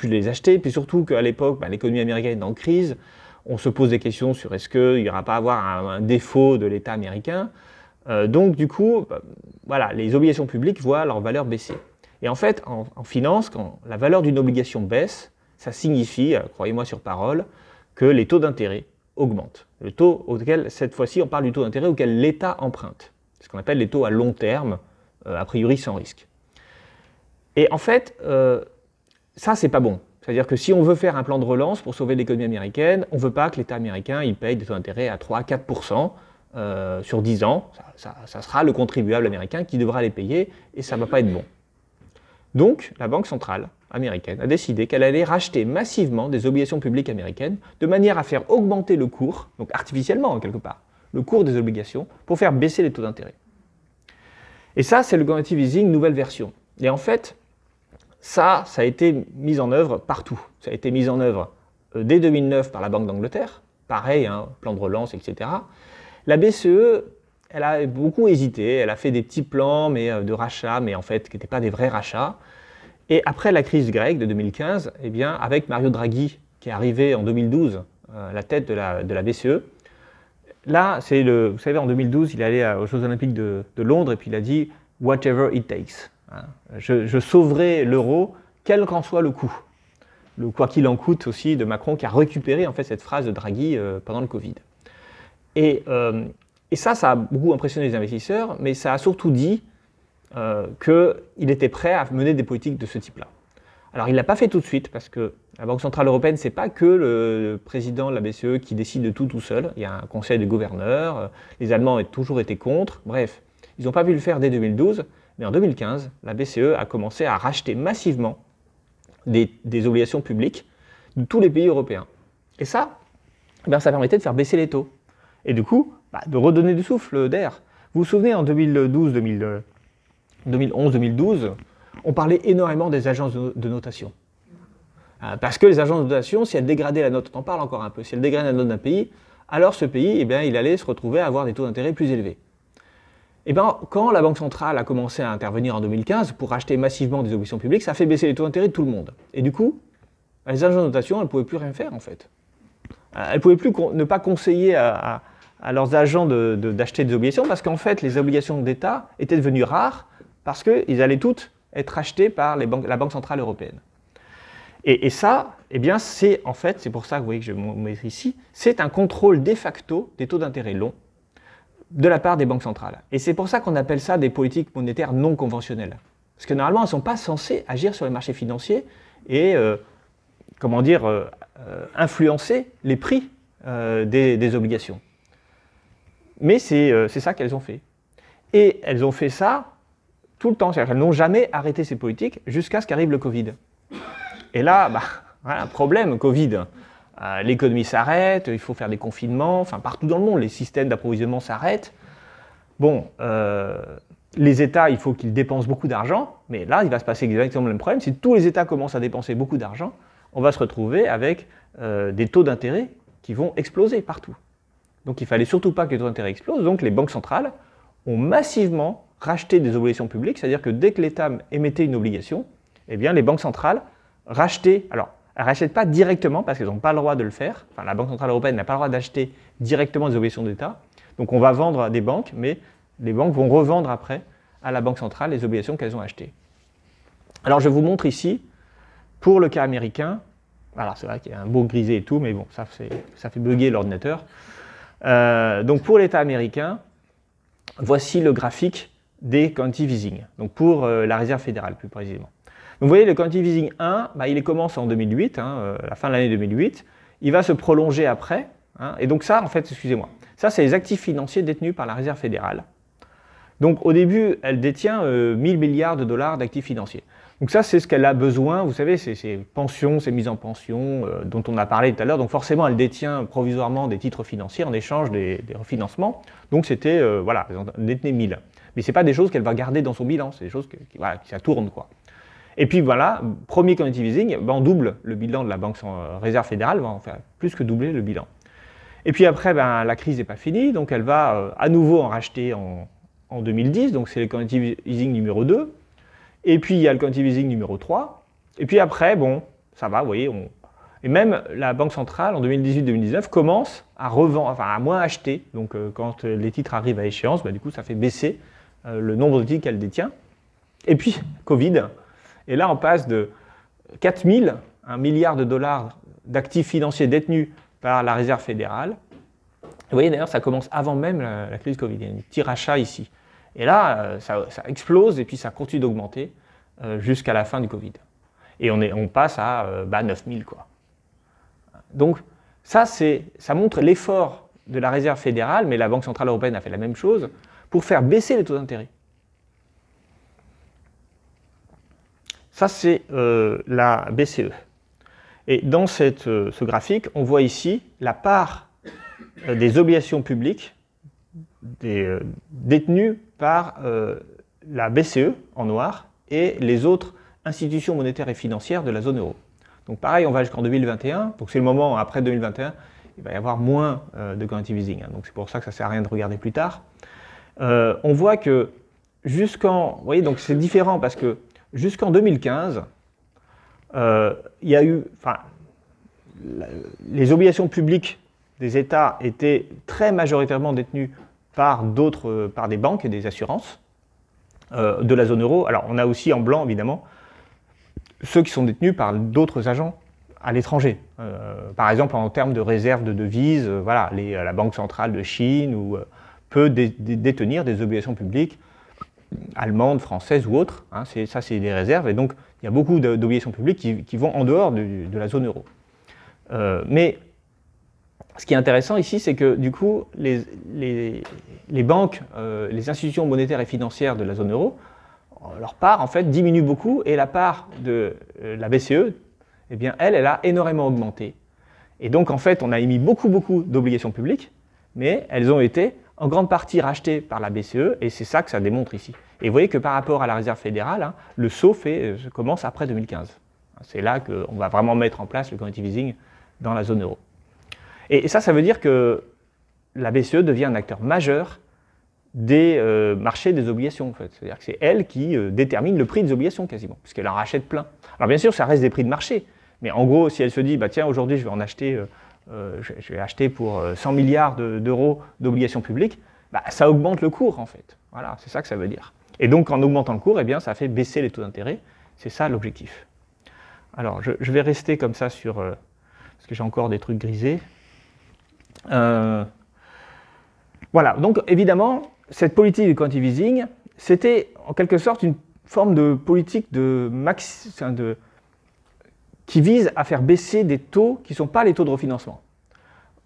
Speaker 1: les acheter, puis surtout qu'à l'époque, l'économie américaine est en crise, on se pose des questions sur est-ce qu'il n'y aura pas à avoir un défaut de l'État américain. Donc, du coup, les obligations publiques voient leur valeur baisser. Et en fait, en finance, quand la valeur d'une obligation baisse, ça signifie, croyez-moi sur parole, que les taux d'intérêt augmentent. Le taux auquel, cette fois-ci, on parle du taux d'intérêt auquel l'État emprunte. Ce qu'on appelle les taux à long terme, a priori sans risque. Et en fait, ça, c'est pas bon. C'est-à-dire que si on veut faire un plan de relance pour sauver l'économie américaine, on ne veut pas que l'État américain il paye des taux d'intérêt à 3-4% sur 10 ans. Ça sera le contribuable américain qui devra les payer et ça ne va pas être bon. Donc, la Banque centrale américaine a décidé qu'elle allait racheter massivement des obligations publiques américaines de manière à faire augmenter le cours, donc artificiellement quelque part, le cours des obligations pour faire baisser les taux d'intérêt. Et ça, c'est le quantitative easing nouvelle version. Et en fait, ça a été mis en œuvre partout. Ça a été mis en œuvre dès 2009 par la Banque d'Angleterre, pareil, plan de relance, etc. La BCE, elle a beaucoup hésité, elle a fait des petits plans de rachat, mais en fait, qui n'étaient pas des vrais rachats. Et après la crise grecque de 2015, eh bien, avec Mario Draghi, qui est arrivé en 2012 à la tête de la BCE, là, vous savez, en 2012, il est allé aux Jeux Olympiques de Londres et puis il a dit « whatever it takes ». Je sauverai l'euro, quel qu'en soit le coût. Le quoi qu'il en coûte aussi de Macron, qui a récupéré en fait cette phrase de Draghi pendant le Covid. Et ça a beaucoup impressionné les investisseurs, mais ça a surtout dit qu'il était prêt à mener des politiques de ce type-là. Alors il ne l'a pas fait tout de suite, parce que la Banque Centrale Européenne, ce n'est pas que le président de la BCE qui décide de tout seul. Il y a un conseil de gouverneurs, les Allemands ont toujours été contre. Bref, ils n'ont pas pu le faire dès 2012, mais en 2015, la BCE a commencé à racheter massivement des obligations publiques de tous les pays européens. Et ça, ça permettait de faire baisser les taux. Et du coup, de redonner du souffle d'air. Vous vous souvenez, en 2011-2012, on parlait énormément des agences de notation. Parce que les agences de notation, si elles dégradaient la note, on en parle encore un peu, si elles dégradaient la note d'un pays, alors ce pays, il allait se retrouver à avoir des taux d'intérêt plus élevés. Quand la Banque centrale a commencé à intervenir en 2015 pour racheter massivement des obligations publiques, ça a fait baisser les taux d'intérêt de tout le monde. Et du coup, les agences de notation, elles ne pouvaient plus rien faire en fait. Elles ne pouvaient plus ne pas conseiller à à leurs agents d'acheter des obligations, parce qu'en fait, les obligations d'État étaient devenues rares, parce qu'elles allaient toutes être achetées par la Banque Centrale Européenne. Et ça, eh bien, c'est pour ça que vous voyez que je mets ici, c'est un contrôle de facto des taux d'intérêt longs de la part des banques centrales. Et c'est pour ça qu'on appelle ça des politiques monétaires non conventionnelles. Parce que normalement, elles ne sont pas censées agir sur les marchés financiers et, influencer les prix des obligations. Mais c'est ça qu'elles ont fait. Et elles ont fait ça tout le temps. C'est-à-dire qu'elles n'ont jamais arrêté ces politiques jusqu'à ce qu'arrive le Covid. Et là, voilà, problème, Covid. L'économie s'arrête, il faut faire des confinements, enfin partout dans le monde, les systèmes d'approvisionnement s'arrêtent. Bon, les États, il faut qu'ils dépensent beaucoup d'argent, mais là, il va se passer exactement le même problème. Si tous les États commencent à dépenser beaucoup d'argent, on va se retrouver avec des taux d'intérêt qui vont exploser partout. Donc il ne fallait surtout pas que les taux d'intérêt explosent, donc les banques centrales ont massivement racheté des obligations publiques, c'est-à-dire que dès que l'État émettait une obligation, eh bien les banques centrales rachetaient, alors elles ne rachètent pas directement parce qu'elles n'ont pas le droit de le faire, enfin la Banque Centrale Européenne n'a pas le droit d'acheter directement des obligations d'État, donc on va vendre à des banques, mais les banques vont revendre après à la Banque Centrale les obligations qu'elles ont achetées. Alors je vous montre ici, pour le cas américain, alors c'est vrai qu'il y a un beau grisé et tout, mais bon, ça fait bugger l'ordinateur. Donc pour l'État américain, voici le graphique des quantitative easing, donc pour la Réserve fédérale plus précisément. Donc vous voyez, le quantitative easing 1, il commence en 2008, la fin de l'année 2008, il va se prolonger après, et donc ça, en fait, excusez-moi, ça c'est les actifs financiers détenus par la Réserve fédérale. Donc au début, elle détient 1000 milliards de dollars d'actifs financiers. Donc ça, c'est ce qu'elle a besoin, vous savez, c'est ces pensions, ces mises en pension dont on a parlé tout à l'heure. Donc forcément, elle détient provisoirement des titres financiers en échange des refinancements. Donc c'était, voilà, elle détenait 1000. Mais ce n'est pas des choses qu'elle va garder dans son bilan, c'est des choses qui ça tourne, quoi. Et puis voilà, premier quantitative easing, on double le bilan de la Banque Réserve fédérale, on va faire plus que doubler le bilan. Et puis après, la crise n'est pas finie, donc elle va à nouveau en racheter en 2010, donc c'est le quantitative easing numéro 2. Et puis il y a le quantitative easing numéro 3. Et puis après, bon, ça va, vous voyez. Et même la Banque centrale, en 2018-2019, commence à revendre, enfin à moins acheter. Donc quand les titres arrivent à échéance, du coup, ça fait baisser le nombre de titres qu'elle détient. Et puis, Covid. Et là, on passe de 4000, 1 milliard de dollars d'actifs financiers détenus par la Réserve fédérale. Vous voyez, d'ailleurs, ça commence avant même la crise Covid. Il y a un petit rachat ici. Et là, ça explose et puis ça continue d'augmenter jusqu'à la fin du Covid. Et on passe à 9000, quoi. Donc, ça montre l'effort de la Réserve fédérale, mais la Banque centrale européenne a fait la même chose, pour faire baisser les taux d'intérêt. Ça, c'est la BCE. Et dans ce graphique, on voit ici la part des obligations publiques détenues par la BCE en noir et les autres institutions monétaires et financières de la zone euro. Donc pareil, on va jusqu'en 2021, donc c'est le moment après 2021, il va y avoir moins de quantitative easing, donc c'est pour ça que ça ne sert à rien de regarder plus tard. On voit que vous voyez, donc c'est différent parce que jusqu'en 2015, il y a eu, les obligations publiques des États étaient très majoritairement détenues par des banques et des assurances de la zone euro. Alors on a aussi en blanc évidemment ceux qui sont détenus par d'autres agents à l'étranger. Par exemple en termes de réserve de devises, la Banque centrale de Chine peut détenir des obligations publiques allemandes, françaises ou autres. Ça c'est des réserves et donc il y a beaucoup d'obligations publiques qui vont en dehors de la zone euro. Mais ce qui est intéressant ici, c'est que du coup, les banques, les institutions monétaires et financières de la zone euro, leur part en fait diminue beaucoup et la part de la BCE, eh bien, elle a énormément augmenté. Et donc en fait, on a émis beaucoup d'obligations publiques, mais elles ont été en grande partie rachetées par la BCE et c'est ça que ça démontre ici. Et vous voyez que par rapport à la Réserve fédérale, le saut commence après 2015. C'est là qu'on va vraiment mettre en place le quantitative easing dans la zone euro. Et ça veut dire que la BCE devient un acteur majeur des marchés des obligations, en fait. C'est-à-dire que c'est elle qui détermine le prix des obligations, quasiment, puisqu'elle en rachète plein. Alors bien sûr, ça reste des prix de marché, mais en gros, si elle se dit, tiens, aujourd'hui, je vais en acheter je vais acheter pour 100 milliards d'euros d'obligations publiques, bah, ça augmente le cours en fait. Voilà, c'est ça que ça veut dire. Et donc en augmentant le cours, eh bien, ça fait baisser les taux d'intérêt. C'est ça l'objectif. Alors je vais rester comme ça sur... parce que j'ai encore des trucs grisés. Voilà, donc évidemment, cette politique de quantitative easing, c'était en quelque sorte une forme de politique qui vise à faire baisser des taux qui ne sont pas les taux de refinancement.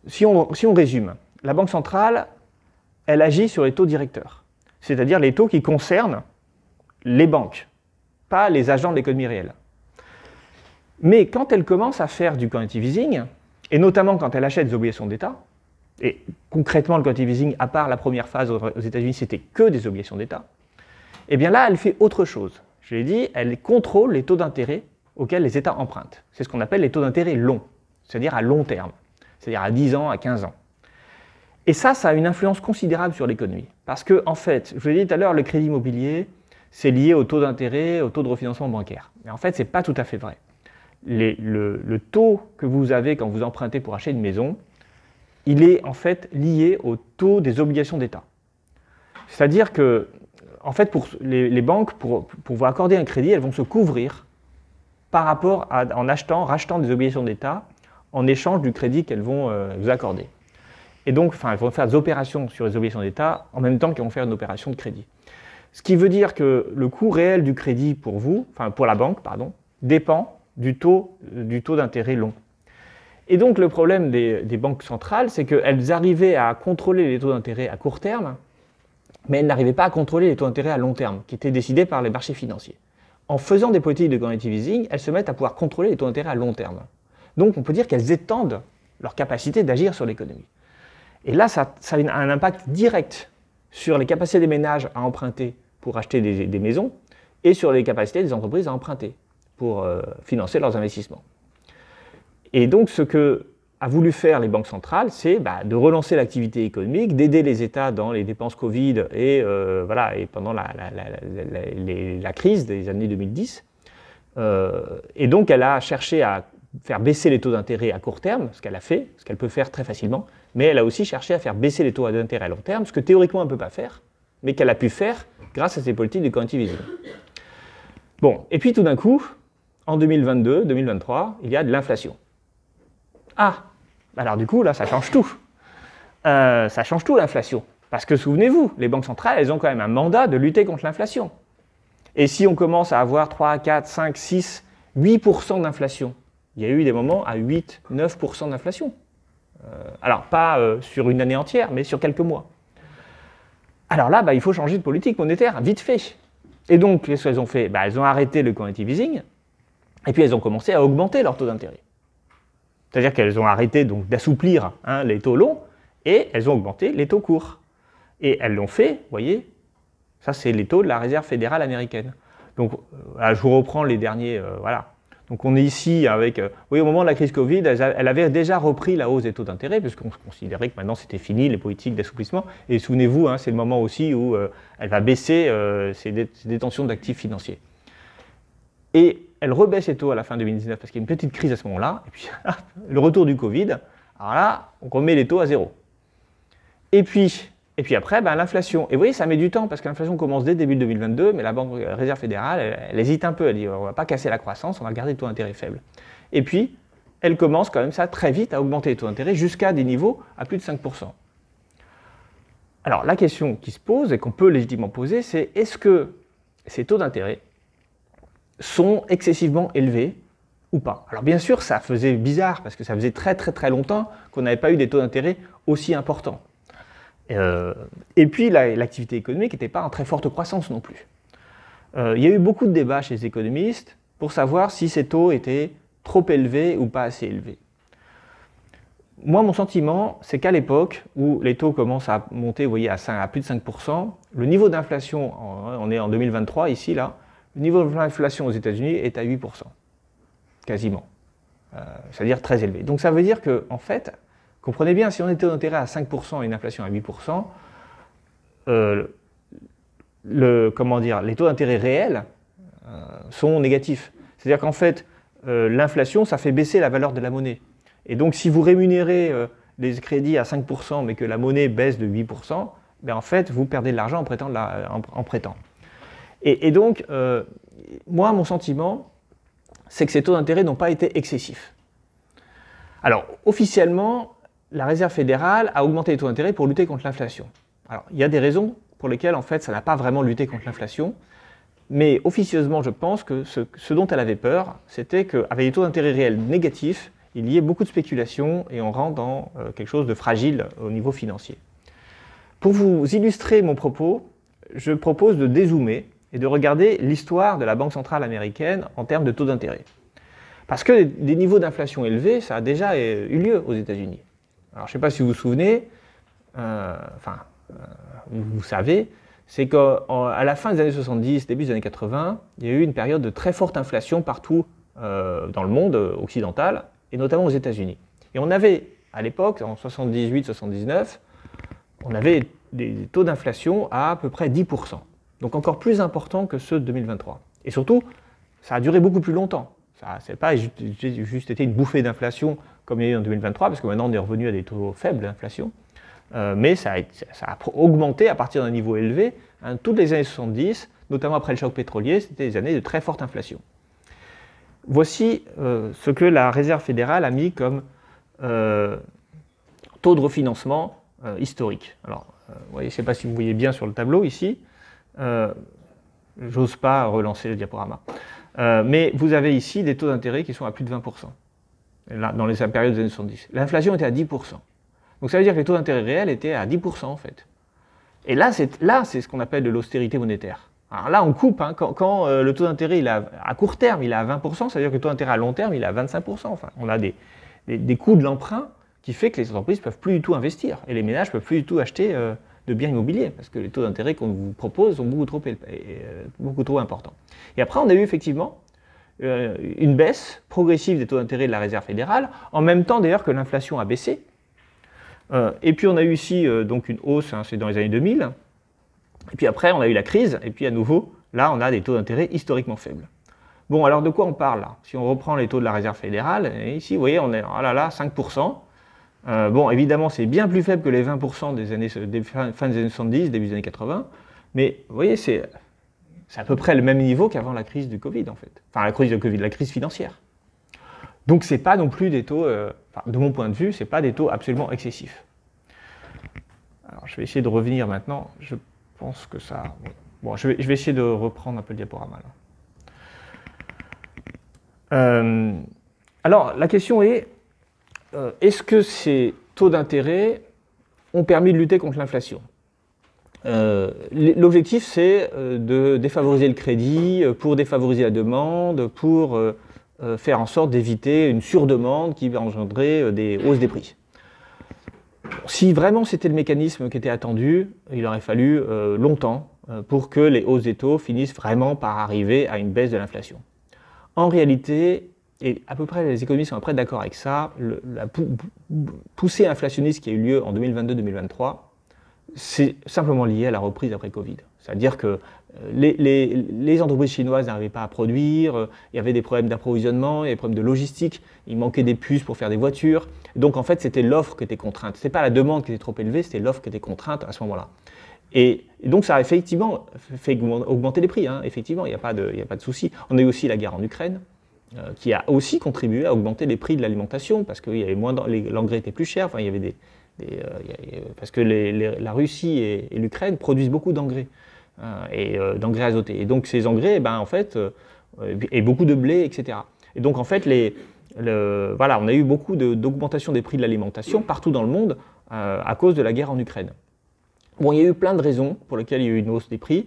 Speaker 1: Si on résume, la Banque centrale, elle agit sur les taux directeurs, c'est-à-dire les taux qui concernent les banques, pas les agents de l'économie réelle. Mais quand elle commence à faire du quantitative easing, et notamment quand elle achète des obligations d'État, et concrètement le quantitative easing, à part la première phase aux États-Unis, c'était que des obligations d'État, et bien là, elle fait autre chose. Je l'ai dit, elle contrôle les taux d'intérêt auxquels les États empruntent. C'est ce qu'on appelle les taux d'intérêt longs, c'est-à-dire à long terme, c'est-à-dire à 10 ans, à 15 ans. Et ça a une influence considérable sur l'économie. Parce que, en fait, je vous l'ai dit tout à l'heure, le crédit immobilier, c'est lié au taux d'intérêt, au taux de refinancement bancaire. Mais en fait, ce n'est pas tout à fait vrai. Le taux que vous avez quand vous empruntez pour acheter une maison, il est en fait lié au taux des obligations d'État. C'est-à-dire que, en fait, pour les banques, pour vous accorder un crédit, elles vont se couvrir par rapport en rachetant des obligations d'État en échange du crédit qu'elles vont vous accorder. Et donc, elles vont faire des opérations sur les obligations d'État en même temps qu'elles vont faire une opération de crédit. Ce qui veut dire que le coût réel du crédit pour vous, pour la banque, pardon, dépend du taux d'intérêt long. Et donc, le problème des banques centrales, c'est qu'elles arrivaient à contrôler les taux d'intérêt à court terme, mais elles n'arrivaient pas à contrôler les taux d'intérêt à long terme, qui étaient décidés par les marchés financiers. En faisant des politiques de quantitative easing, elles se mettent à pouvoir contrôler les taux d'intérêt à long terme. Donc, on peut dire qu'elles étendent leur capacité d'agir sur l'économie. Et là, ça a un impact direct sur les capacités des ménages à emprunter pour acheter des maisons et sur les capacités des entreprises à emprunter pour financer leurs investissements. Et donc, ce que a voulu faire les banques centrales, c'est de relancer l'activité économique, d'aider les États dans les dépenses Covid et pendant la crise des années 2010. Et donc, elle a cherché à faire baisser les taux d'intérêt à court terme, ce qu'elle a fait, ce qu'elle peut faire très facilement, mais elle a aussi cherché à faire baisser les taux d'intérêt à long terme, ce que théoriquement elle ne peut pas faire, mais qu'elle a pu faire grâce à ses politiques de quantitative easing. Bon, et puis tout d'un coup, en 2022, 2023, il y a de l'inflation. Ah, alors du coup, là, ça change tout. Ça change tout, l'inflation. Parce que souvenez-vous, les banques centrales, elles ont quand même un mandat de lutter contre l'inflation. Et si on commence à avoir 3, 4, 5, 6, 8% d'inflation, il y a eu des moments à 8, 9% d'inflation. Alors, pas sur une année entière, mais sur quelques mois. Alors là, il faut changer de politique monétaire, vite fait. Et donc, qu'est-ce qu'elles ont fait? Elles ont arrêté le quantitative easing, et puis elles ont commencé à augmenter leur taux d'intérêt. C'est-à-dire qu'elles ont arrêté d'assouplir les taux longs, et elles ont augmenté les taux courts. Et elles l'ont fait, vous voyez, ça c'est les taux de la Réserve fédérale américaine. Donc, je vous reprends les derniers, voilà. Donc on est ici avec, oui, au moment de la crise Covid, elle avait déjà repris la hausse des taux d'intérêt, puisqu'on considérait que maintenant c'était fini, les politiques d'assouplissement. Et souvenez-vous, c'est le moment aussi où elle va baisser ses détentions d'actifs financiers. Et elle rebaisse les taux à la fin 2019, parce qu'il y a une petite crise à ce moment-là, et puis le retour du Covid, alors là, on remet les taux à zéro. Et puis après, l'inflation. Et vous voyez, ça met du temps, parce que l'inflation commence dès début 2022, mais la Banque Réserve fédérale, elle hésite un peu, elle dit on ne va pas casser la croissance, on va garder les taux d'intérêt faibles. Et puis, elle commence quand même ça très vite à augmenter les taux d'intérêt jusqu'à des niveaux à plus de 5%. Alors, la question qui se pose, et qu'on peut légitimement poser, c'est est-ce que ces taux d'intérêt sont excessivement élevés ou pas? Alors bien sûr, ça faisait bizarre, parce que ça faisait très très très longtemps qu'on n'avait pas eu des taux d'intérêt aussi importants. Et puis l'activité économique n'était pas en très forte croissance non plus. Il y a eu beaucoup de débats chez les économistes pour savoir si ces taux étaient trop élevés ou pas assez élevés. Moi, mon sentiment, c'est qu'à l'époque où les taux commencent à monter, vous voyez, à plus de 5%, le niveau d'inflation, on est en 2023 ici, là, le niveau d'inflation aux États-Unis est à 8%, quasiment. C'est-à-dire très élevé. Donc ça veut dire que, en fait, comprenez bien, si on était d'intérêt à 5% et une inflation à 8%, les taux d'intérêt réels sont négatifs. C'est-à-dire qu'en fait, l'inflation, ça fait baisser la valeur de la monnaie. Et donc, si vous rémunérez les crédits à 5%, mais que la monnaie baisse de 8%, ben en fait, vous perdez de l'argent en prêtant. Et donc, moi, mon sentiment, c'est que ces taux d'intérêt n'ont pas été excessifs. Alors, officiellement, la Réserve fédérale a augmenté les taux d'intérêt pour lutter contre l'inflation. Alors, il y a des raisons pour lesquelles, en fait, ça n'a pas vraiment lutté contre l'inflation, mais officieusement, je pense que ce dont elle avait peur, c'était qu'avec les taux d'intérêt réels négatifs, il y ait beaucoup de spéculation et on rentre dans quelque chose de fragile au niveau financier. Pour vous illustrer mon propos, je propose de dézoomer et de regarder l'histoire de la Banque centrale américaine en termes de taux d'intérêt. Parce que des niveaux d'inflation élevés, ça a déjà eu lieu aux États-Unis. Alors, je ne sais pas si vous vous souvenez, vous savez, c'est qu'à la fin des années 70, début des années 80, il y a eu une période de très forte inflation partout dans le monde occidental, et notamment aux États-Unis. Et on avait, à l'époque, en 78-79, on avait des taux d'inflation à peu près 10%. Donc encore plus importants que ceux de 2023. Et surtout, ça a duré beaucoup plus longtemps. Ça n'a pas juste été une bouffée d'inflation comme il y a eu en 2023, parce que maintenant on est revenu à des taux faibles d'inflation. Mais ça a augmenté à partir d'un niveau élevé. Toutes les années 70, notamment après le choc pétrolier, c'était des années de très forte inflation. Voici ce que la Réserve fédérale a mis comme taux de refinancement historique. Alors, je ne sais pas si vous voyez bien sur le tableau ici. J'ose pas relancer le diaporama. Mais vous avez ici des taux d'intérêt qui sont à plus de 20%, là, dans les périodes des années 70. L'inflation était à 10%. Donc ça veut dire que les taux d'intérêt réels étaient à 10% en fait. Et là, c'est ce qu'on appelle de l'austérité monétaire. Alors là, on coupe. Quand le taux d'intérêt à court terme, il est à 20%, ça veut dire que le taux d'intérêt à long terme, il est à 25%. Enfin, on a des coûts de l'emprunt qui fait que les entreprises ne peuvent plus du tout investir. Et les ménages ne peuvent plus du tout acheter de biens immobiliers, parce que les taux d'intérêt qu'on vous propose sont beaucoup trop importants. Et après, on a eu effectivement une baisse progressive des taux d'intérêt de la Réserve fédérale, en même temps d'ailleurs que l'inflation a baissé. Et puis on a eu ici donc une hausse, c'est dans les années 2000. Et puis après, on a eu la crise, et puis à nouveau, là, on a des taux d'intérêt historiquement faibles. Bon, alors de quoi on parle là? Si on reprend les taux de la Réserve fédérale, et ici, vous voyez, on est, oh là là, 5%. Bon, évidemment, c'est bien plus faible que les 20% fin des années 70, début des années 80, mais vous voyez, c'est à peu près le même niveau qu'avant la crise du Covid, en fait. Enfin, la crise du Covid, la crise financière. Donc, ce n'est pas non plus des taux, de mon point de vue, ce n'est pas des taux absolument excessifs. Alors, je vais essayer de revenir maintenant. Je pense que ça... Bon, je vais essayer de reprendre un peu le diaporama, là. Alors, la question est, est-ce que ces taux d'intérêt ont permis de lutter contre l'inflation? L'objectif, c'est de défavoriser le crédit, pour défavoriser la demande, pour faire en sorte d'éviter une surdemande qui va engendrer des hausses des prix. Si vraiment c'était le mécanisme qui était attendu, il aurait fallu longtemps pour que les hausses des taux finissent vraiment par arriver à une baisse de l'inflation. En réalité, et à peu près les économistes sont à peu près d'accord avec ça, la poussée inflationniste qui a eu lieu en 2022-2023, c'est simplement lié à la reprise après Covid. C'est-à-dire que les entreprises chinoises n'arrivaient pas à produire, il y avait des problèmes d'approvisionnement, il y avait des problèmes de logistique, il manquait des puces pour faire des voitures. Donc en fait, c'était l'offre qui était contrainte. Ce n'était pas la demande qui était trop élevée, c'était l'offre qui était contrainte à ce moment-là. Et donc ça a effectivement fait augmenter les prix, effectivement, il n'y a pas de souci. On a eu aussi la guerre en Ukraine, qui a aussi contribué à augmenter les prix de l'alimentation, parce que l'engrais était plus cher, enfin, il y avait parce que la Russie et l'Ukraine produisent beaucoup d'engrais, d'engrais azotés. Et donc ces engrais, en fait, et beaucoup de blé, etc. Et donc en fait, voilà, on a eu beaucoup d'augmentation des prix de l'alimentation partout dans le monde à cause de la guerre en Ukraine. Bon, il y a eu plein de raisons pour lesquelles il y a eu une hausse des prix,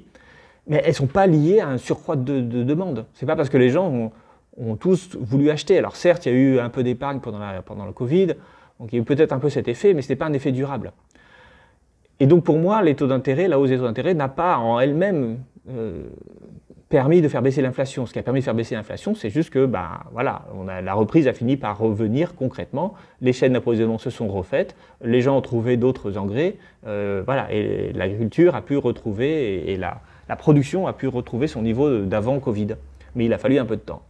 Speaker 1: mais elles ne sont pas liées à un surcroît de demande. Ce n'est pas parce que les gens ont tous voulu acheter. Alors certes, il y a eu un peu d'épargne pendant le Covid, donc il y a eu peut-être un peu cet effet, mais ce n'est pas un effet durable. Et donc pour moi, la hausse des taux d'intérêt n'a pas en elle-même permis de faire baisser l'inflation. Ce qui a permis de faire baisser l'inflation, c'est juste que voilà, la reprise a fini par revenir concrètement, les chaînes d'approvisionnement se sont refaites, les gens ont trouvé d'autres engrais, voilà, et l'agriculture a pu retrouver, et la production a pu retrouver son niveau d'avant Covid. Mais il a fallu un peu de temps.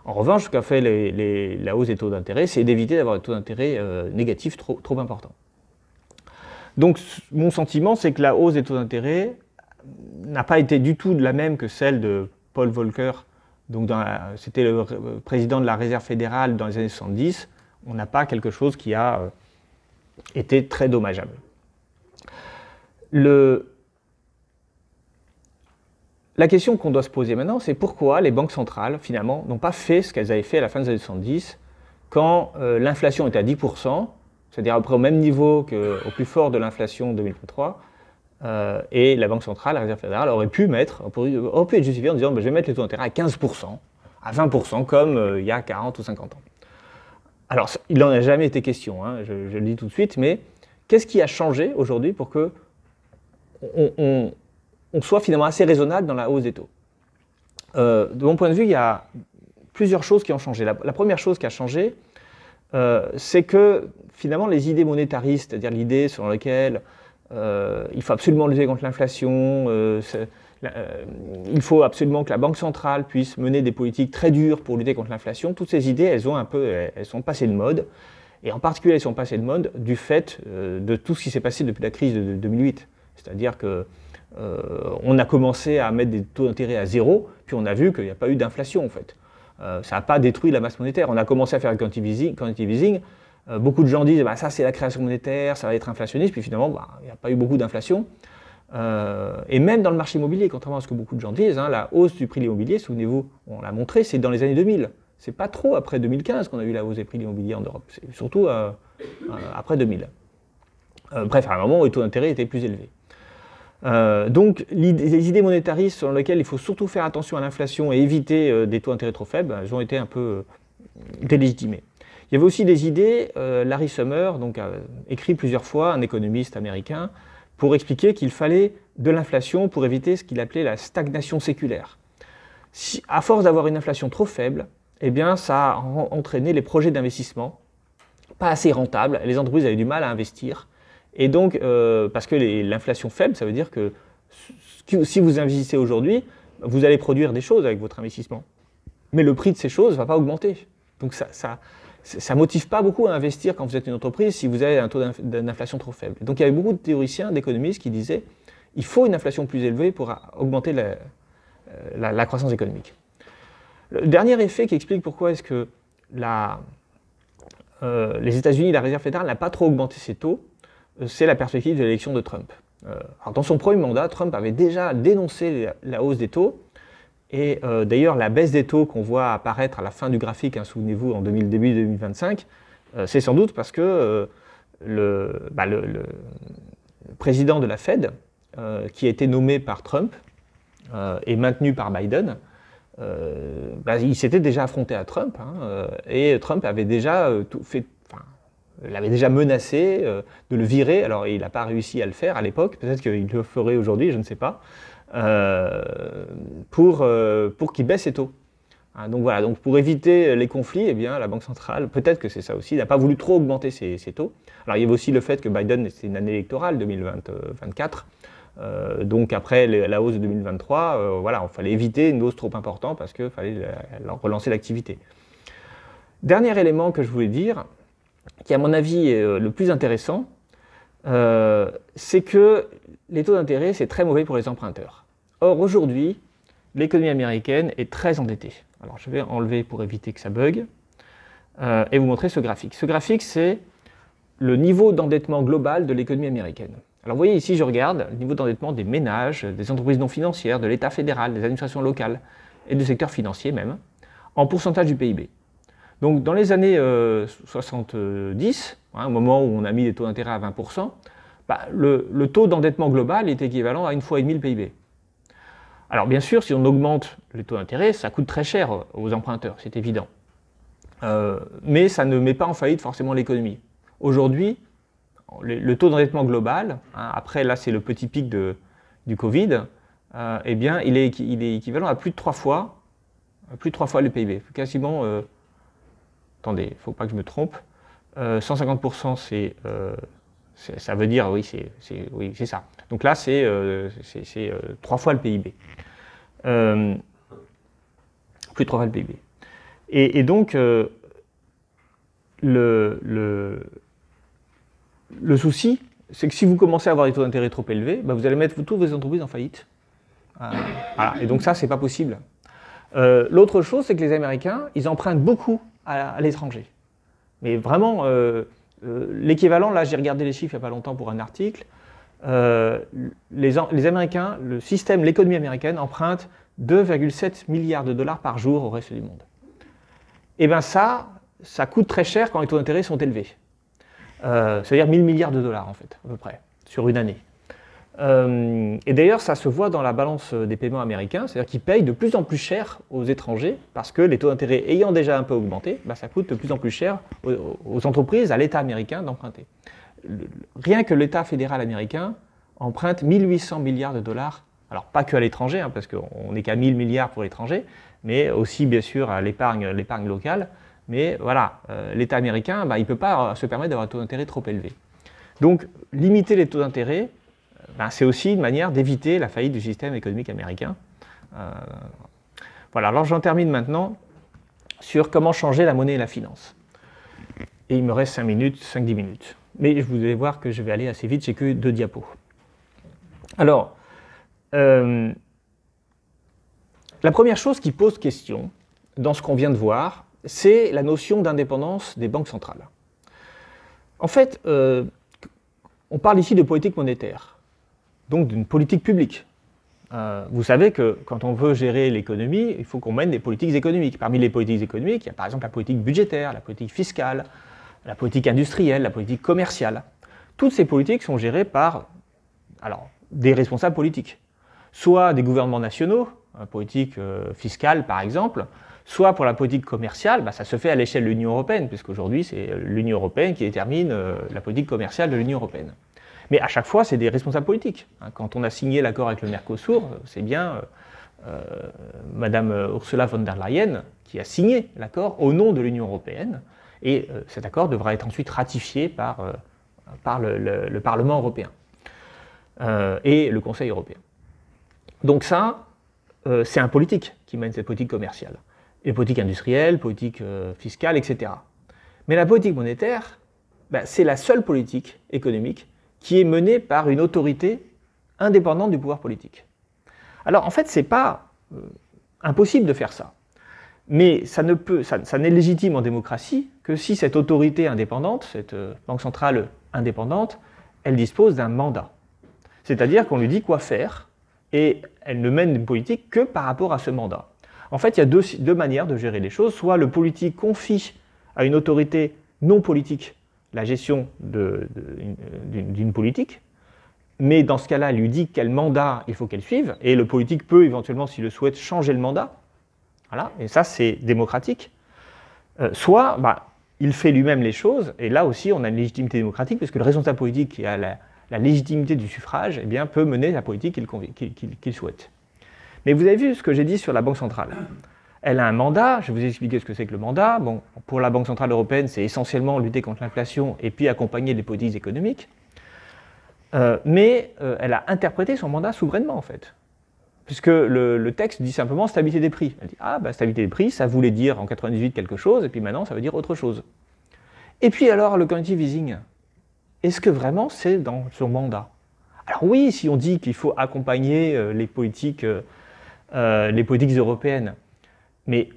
Speaker 1: En revanche, ce qu'a fait la hausse des taux d'intérêt, c'est d'éviter d'avoir des taux d'intérêt négatifs trop importants. Donc mon sentiment, c'est que la hausse des taux d'intérêt n'a pas été du tout la même que celle de Paul Volcker. Donc c'était le président de la Réserve fédérale dans les années 70. On n'a pas quelque chose qui a été très dommageable. La question qu'on doit se poser maintenant, c'est pourquoi les banques centrales, finalement, n'ont pas fait ce qu'elles avaient fait à la fin des années 70, quand l'inflation était à 10%, c'est-à-dire à peu près au même niveau qu'au plus fort de l'inflation 2023, et la Banque centrale, la Réserve fédérale, aurait pu être justifiée en disant je vais mettre les taux d'intérêt à 15%, à 20%, comme il y a 40 ou 50 ans. Alors, il n'en a jamais été question, hein, je le dis tout de suite, mais qu'est-ce qui a changé aujourd'hui pour que on soit finalement assez raisonnable dans la hausse des taux? De mon point de vue, il y a plusieurs choses qui ont changé. La première chose qui a changé, c'est que finalement les idées monétaristes, c'est-à-dire l'idée selon laquelle il faut absolument lutter contre l'inflation, il faut absolument que la Banque centrale puisse mener des politiques très dures pour lutter contre l'inflation, toutes ces idées, elles sont passées de mode, et en particulier elles sont passées de mode du fait de tout ce qui s'est passé depuis la crise de 2008. C'est-à-dire qu'on a commencé à mettre des taux d'intérêt à zéro, puis on a vu qu'il n'y a pas eu d'inflation en fait. Ça n'a pas détruit la masse monétaire. On a commencé à faire le quantitative easing. Beaucoup de gens disent ça c'est la création monétaire, ça va être inflationniste, puis finalement il n'y a pas eu beaucoup d'inflation. Et même dans le marché immobilier, contrairement à ce que beaucoup de gens disent, la hausse du prix de l'immobilier, souvenez-vous, on l'a montré, c'est dans les années 2000. C'est pas trop après 2015 qu'on a eu la hausse des prix de l'immobilier en Europe, c'est surtout après 2000. Bref, à un moment où les taux d'intérêt étaient plus élevés. Donc les idées monétaristes selon lesquelles il faut surtout faire attention à l'inflation et éviter des taux d'intérêt trop faibles, elles ont été un peu délégitimées. Il y avait aussi des idées, Larry Summers a écrit plusieurs fois, un économiste américain, pour expliquer qu'il fallait de l'inflation pour éviter ce qu'il appelait la stagnation séculaire. À force d'avoir une inflation trop faible, eh bien, ça a entraîné les projets d'investissement pas assez rentables, les entreprises avaient du mal à investir, et donc, parce que l'inflation faible, ça veut dire que si vous investissez aujourd'hui, vous allez produire des choses avec votre investissement, mais le prix de ces choses ne va pas augmenter. Donc ça ne motive pas beaucoup à investir quand vous êtes une entreprise si vous avez un taux d'inflation trop faible. Donc il y avait beaucoup de théoriciens, d'économistes qui disaient il faut une inflation plus élevée pour augmenter la croissance économique. Le dernier effet qui explique pourquoi est-ce que les États-Unis, la Réserve fédérale n'a pas trop augmenté ses taux, c'est la perspective de l'élection de Trump. Alors dans son premier mandat, Trump avait déjà dénoncé la hausse des taux. Et d'ailleurs, la baisse des taux qu'on voit apparaître à la fin du graphique, souvenez-vous, en début 2025, c'est sans doute parce que le président de la Fed, qui a été nommé par Trump et maintenu par Biden, il s'était déjà affronté à Trump, et Trump avait déjà l'avait déjà menacé de le virer. Alors il n'a pas réussi à le faire à l'époque, peut-être qu'il le ferait aujourd'hui, je ne sais pas. Pour qu'il baisse ses taux. Donc voilà, donc pour éviter les conflits, eh bien, la Banque centrale, peut-être que c'est ça aussi, n'a pas voulu trop augmenter ses taux. Alors il y avait aussi le fait que Biden, c'est une année électorale, 2024, donc après la hausse de 2023, voilà, il fallait éviter une hausse trop importante parce qu'il fallait relancer l'activité. Dernier élément que je voulais dire, qui à mon avis est le plus intéressant, c'est que les taux d'intérêt, c'est très mauvais pour les emprunteurs. Or, aujourd'hui, l'économie américaine est très endettée. Alors, je vais enlever pour éviter que ça bug, et vous montrer ce graphique. Ce graphique, c'est le niveau d'endettement global de l'économie américaine. Alors, vous voyez ici, je regarde le niveau d'endettement des ménages, des entreprises non financières, de l'État fédéral, des administrations locales, et du secteur financier même, en pourcentage du PIB. Donc, dans les années 70, au moment où on a mis les taux d'intérêt à 20%, le taux d'endettement global est équivalent à 1,5 fois le PIB. Alors bien sûr, si on augmente les taux d'intérêt, ça coûte très cher aux emprunteurs, c'est évident. Mais ça ne met pas en faillite forcément l'économie. Aujourd'hui, le taux d'endettement global, après là c'est le petit pic du Covid, eh bien il est équivalent à plus de 3 fois le PIB. Quasiment, attendez, il ne faut pas que je me trompe, 150% ça veut dire, oui, c'est ça. Donc là, c'est 3 fois le PIB. Plus de 3 fois le PIB. Et donc, le souci, c'est que si vous commencez à avoir des taux d'intérêt trop élevés, bah vous allez mettre toutes vos entreprises en faillite. Voilà. Et donc ça, c'est pas possible. L'autre chose, c'est que les Américains, ils empruntent beaucoup à l'étranger. Mais vraiment, l'équivalent, là, j'ai regardé les chiffres il n'y a pas longtemps pour un article, les Américains, le système, l'économie américaine emprunte 2,7 milliards de dollars par jour au reste du monde. Et bien ça coûte très cher quand les taux d'intérêt sont élevés. C'est-à-dire 1000 milliards de dollars, en fait, à peu près, sur une année. Et d'ailleurs, ça se voit dans la balance des paiements américains, c'est-à-dire qu'ils payent de plus en plus cher aux étrangers, parce que les taux d'intérêt ayant déjà un peu augmenté, bah, ça coûte de plus en plus cher aux entreprises, à l'État américain d'emprunter. Rien que l'État fédéral américain emprunte 1800 milliards de dollars, alors pas que à l'étranger, hein, parce qu'on n'est qu'à 1000 milliards pour l'étranger, mais aussi bien sûr à l'épargne locale. Mais voilà, l'État américain, bah, il ne peut pas se permettre d'avoir un taux d'intérêt trop élevé. Donc, limiter les taux d'intérêt, bah, c'est aussi une manière d'éviter la faillite du système économique américain. Voilà, alors j'en termine maintenant sur comment changer la monnaie et la finance. Et il me reste 5-10 minutes. Mais vous allez voir que je vais aller assez vite, j'ai que 2 diapos. Alors, la première chose qui pose question dans ce qu'on vient de voir, c'est la notion d'indépendance des banques centrales. En fait, on parle ici de politique monétaire, donc d'une politique publique. Vous savez que quand on veut gérer l'économie, il faut qu'on mène des politiques économiques. Parmi les politiques économiques, il y a par exemple la politique budgétaire, la politique fiscale, la politique industrielle, la politique commerciale. Toutes ces politiques sont gérées par des responsables politiques, soit des gouvernements nationaux, politique fiscale par exemple, soit pour la politique commerciale, bah, ça se fait à l'échelle de l'Union européenne, puisqu'aujourd'hui c'est l'Union européenne qui détermine la politique commerciale de l'Union européenne. Mais à chaque fois, c'est des responsables politiques. Quand on a signé l'accord avec le Mercosur, c'est bien Madame Ursula von der Leyen qui a signé l'accord au nom de l'Union européenne, et cet accord devra être ensuite ratifié par le Parlement européen et le Conseil européen. Donc ça, c'est un politique qui mène cette politique commerciale. Et politique industrielle, politique fiscale, etc. Mais la politique monétaire, ben, c'est la seule politique économique qui est menée par une autorité indépendante du pouvoir politique. Alors en fait, ce n'est pas impossible de faire ça. Mais ça n'est légitime en démocratie que si cette autorité indépendante, cette banque centrale indépendante, elle dispose d'un mandat. C'est-à-dire qu'on lui dit quoi faire, et elle ne mène une politique que par rapport à ce mandat. En fait, il y a deux manières de gérer les choses. Soit le politique confie à une autorité non politique la gestion d'une politique, mais dans ce cas-là, elle lui dit quel mandat il faut qu'elle suive, et le politique peut éventuellement, s'il le souhaite, changer le mandat. Voilà, et ça, c'est démocratique. Soit, bah, il fait lui-même les choses, et là aussi, on a une légitimité démocratique, puisque le responsable politique qui a la légitimité du suffrage, eh bien, peut mener la politique qu'il souhaite. Mais vous avez vu ce que j'ai dit sur la Banque centrale. Elle a un mandat, je vais vous expliquer ce que c'est que le mandat. Bon, pour la Banque centrale européenne, c'est essentiellement lutter contre l'inflation et puis accompagner les politiques économiques. Mais elle a interprété son mandat souverainement, en fait. Puisque le texte dit simplement stabilité des prix. Elle dit, ah, bah, stabilité des prix, ça voulait dire en 98 quelque chose, et puis maintenant, ça veut dire autre chose. Et puis alors, le quantitative easing, est-ce que vraiment c'est dans son mandat? Alors oui, si on dit qu'il faut accompagner les politiques européennes, mais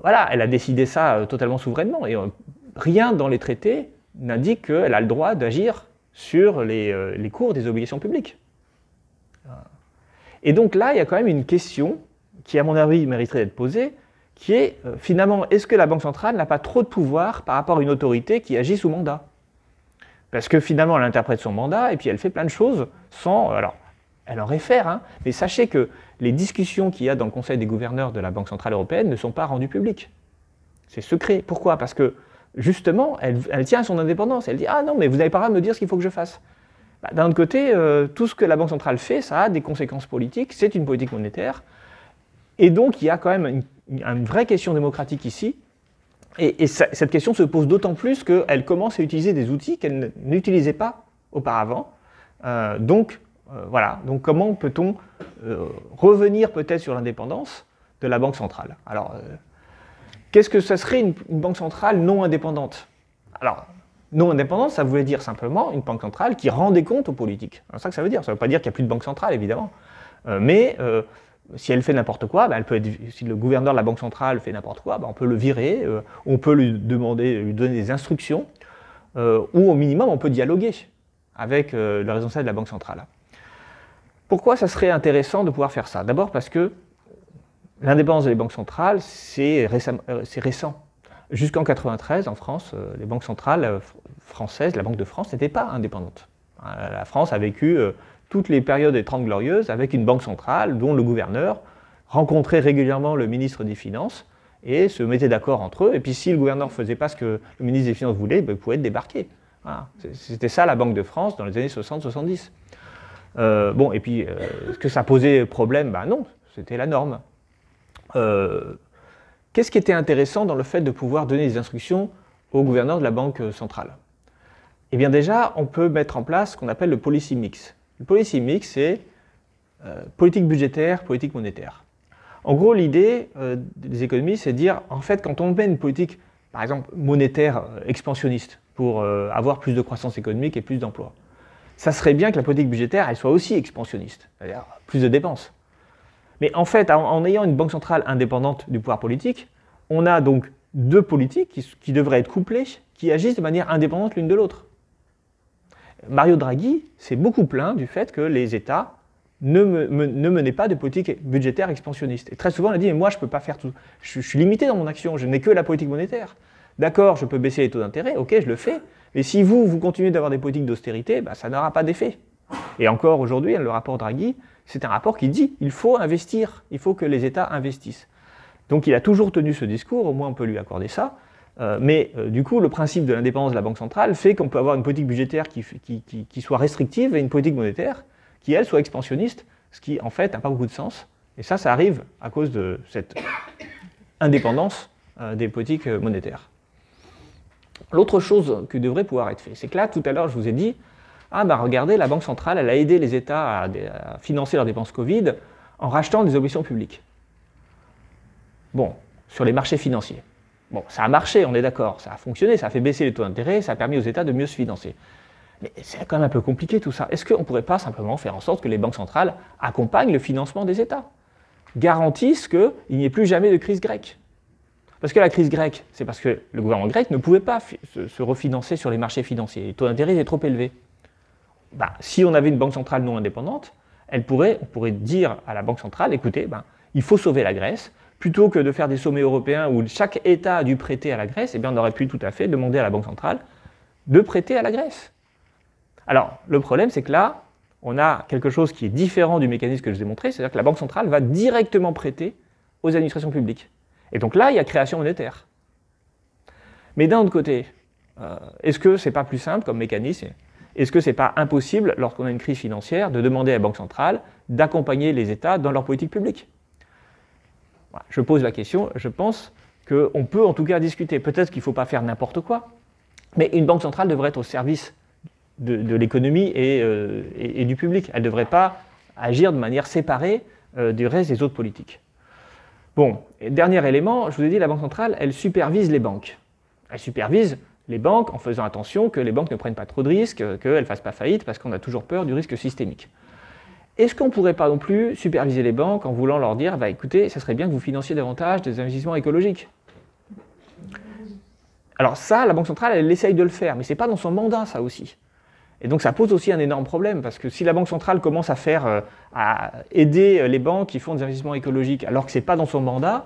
Speaker 1: voilà, elle a décidé ça totalement souverainement, et rien dans les traités n'indique qu'elle a le droit d'agir sur les cours des obligations publiques. Et donc là, il y a quand même une question qui, à mon avis, mériterait d'être posée, qui est finalement, est-ce que la Banque centrale n'a pas trop de pouvoir par rapport à une autorité qui agit sous mandat? Parce que finalement, elle interprète son mandat et puis elle fait plein de choses sans... Alors, elle en réfère, hein, mais sachez que les discussions qu'il y a dans le Conseil des gouverneurs de la Banque centrale européenne ne sont pas rendues publiques. C'est secret. Pourquoi? Parce que, justement, elle tient à son indépendance. Elle dit « Ah non, mais vous n'avez pas le droit de me dire ce qu'il faut que je fasse. » Bah, d'un autre côté, tout ce que la Banque centrale fait, ça a des conséquences politiques, c'est une politique monétaire. Et donc, il y a quand même une vraie question démocratique ici. Et cette question se pose d'autant plus qu'elle commence à utiliser des outils qu'elle n'utilisait pas auparavant. Voilà. Donc, comment peut-on revenir peut-être sur l'indépendance de la Banque centrale? Alors, Qu'est-ce que ça serait une banque centrale non indépendante? Alors, non indépendante, ça voulait dire simplement une banque centrale qui rend des comptes aux politiques. C'est ça que ça veut dire. Ça ne veut pas dire qu'il n'y a plus de banque centrale, évidemment. Mais si elle fait n'importe quoi, elle peut être, si le gouverneur de la banque centrale fait n'importe quoi, on peut le virer, on peut lui donner des instructions, ou au minimum, on peut dialoguer avec le responsable de la banque centrale. Pourquoi ça serait intéressant de pouvoir faire ça? D'abord parce que l'indépendance des banques centrales, c'est récent. Jusqu'en 1993, en France, les banques centrales françaises, la Banque de France, n'étaient pas indépendantes. La France a vécu toutes les périodes des 30 Glorieuses avec une banque centrale dont le gouverneur rencontrait régulièrement le ministre des Finances et se mettait d'accord entre eux. Et puis si le gouverneur ne faisait pas ce que le ministre des Finances voulait, il pouvait être débarqué. Voilà. C'était ça la Banque de France dans les années 60-70. Et puis, est-ce que ça posait problème? Non, c'était la norme. Qu'est-ce qui était intéressant dans le fait de pouvoir donner des instructions au gouverneur de la Banque centrale? Eh bien déjà, on peut mettre en place ce qu'on appelle le policy mix. Le policy mix, c'est politique budgétaire, politique monétaire. En gros, l'idée des économistes, c'est de dire, en fait, quand on met une politique, par exemple, monétaire expansionniste, pour avoir plus de croissance économique et plus d'emplois, ça serait bien que la politique budgétaire, elle soit aussi expansionniste, c'est-à-dire plus de dépenses. Mais en fait, en ayant une banque centrale indépendante du pouvoir politique, on a donc deux politiques qui devraient être couplées, qui agissent de manière indépendante l'une de l'autre. Mario Draghi s'est beaucoup plaint du fait que les États ne menaient pas de politique budgétaire expansionniste. Et très souvent, on a dit, mais moi, je ne peux pas faire tout. Je suis limité dans mon action, je n'ai que la politique monétaire. D'accord, je peux baisser les taux d'intérêt, ok, je le fais. Mais si vous continuez d'avoir des politiques d'austérité, ça n'aura pas d'effet. Et encore aujourd'hui, le rapport Draghi, c'est un rapport qui dit il faut investir, il faut que les États investissent. Donc il a toujours tenu ce discours, au moins on peut lui accorder ça, mais du coup le principe de l'indépendance de la Banque centrale fait qu'on peut avoir une politique budgétaire qui soit restrictive et une politique monétaire qui, elle, soit expansionniste, ce qui en fait n'a pas beaucoup de sens. Et ça arrive à cause de cette indépendance des politiques monétaires. L'autre chose qui devrait pouvoir être faite, c'est que là, tout à l'heure, je vous ai dit, regardez, la Banque centrale, elle a aidé les États à financer leurs dépenses Covid en rachetant des obligations publiques. Bon, sur les marchés financiers. Bon, ça a marché, on est d'accord, ça a fonctionné, ça a fait baisser les taux d'intérêt, ça a permis aux États de mieux se financer. Mais c'est quand même un peu compliqué tout ça. Est-ce qu'on ne pourrait pas simplement faire en sorte que les banques centrales accompagnent le financement des États? Garantissent qu'il n'y ait plus jamais de crise grecque? Parce que la crise grecque, c'est parce que le gouvernement grec ne pouvait pas se refinancer sur les marchés financiers. Les taux d'intérêt étaient trop élevés. Si on avait une banque centrale non indépendante, on pourrait dire à la banque centrale, écoutez, il faut sauver la Grèce. Plutôt que de faire des sommets européens où chaque État a dû prêter à la Grèce, on aurait pu tout à fait demander à la Banque centrale de prêter à la Grèce. Alors, le problème, c'est que là, on a quelque chose qui est différent du mécanisme que je vous ai montré, c'est-à-dire que la Banque centrale va directement prêter aux administrations publiques. Et donc là, il y a création monétaire. Mais d'un autre côté, est-ce que ce n'est pas plus simple comme mécanisme? Est-ce que ce n'est pas impossible, lorsqu'on a une crise financière, de demander à la Banque centrale d'accompagner les États dans leur politique publique? Voilà, je pose la question, je pense qu'on peut en tout cas discuter. Peut-être qu'il ne faut pas faire n'importe quoi, mais une banque centrale devrait être au service de l'économie et du public. Elle ne devrait pas agir de manière séparée du reste des autres politiques. Bon, et dernier élément, je vous ai dit, la Banque centrale, elle supervise les banques. Elle supervise les banques en faisant attention que les banques ne prennent pas trop de risques, qu'elles ne fassent pas faillite, parce qu'on a toujours peur du risque systémique. Est-ce qu'on ne pourrait pas non plus superviser les banques en voulant leur dire, écoutez, ça serait bien que vous financiez davantage des investissements écologiques? Alors ça, la Banque centrale, elle essaye de le faire, mais ce n'est pas dans son mandat, ça aussi. Et donc ça pose aussi un énorme problème, parce que si la Banque centrale commence à aider les banques qui font des investissements écologiques, alors que ce n'est pas dans son mandat,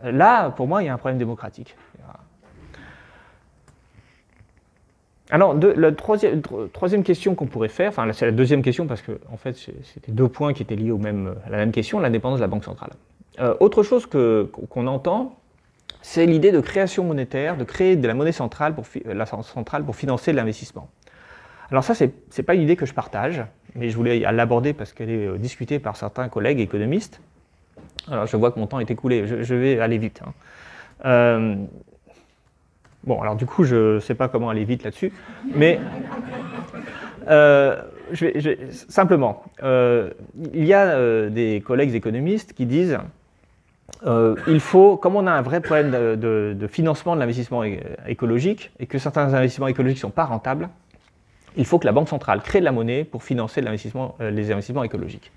Speaker 1: là, pour moi, il y a un problème démocratique. Alors, la troisième question qu'on pourrait faire, enfin c'est la deuxième question parce que en fait c'était deux points qui étaient liés à la même question, l'indépendance de la Banque centrale. Autre chose qu'on entend, c'est l'idée de création monétaire, de créer de la monnaie centrale pour financer l'investissement. Alors ça, c'est pas une idée que je partage, mais je voulais l'aborder parce qu'elle est discutée par certains collègues économistes. Alors je vois que mon temps est écoulé, je vais aller vite. Bon, alors du coup, je ne sais pas comment aller vite là-dessus, mais simplement, il y a des collègues économistes qui disent comme on a un vrai problème de financement de l'investissement écologique et que certains investissements écologiques ne sont pas rentables, il faut que la Banque centrale crée de la monnaie pour financer les investissements écologiques.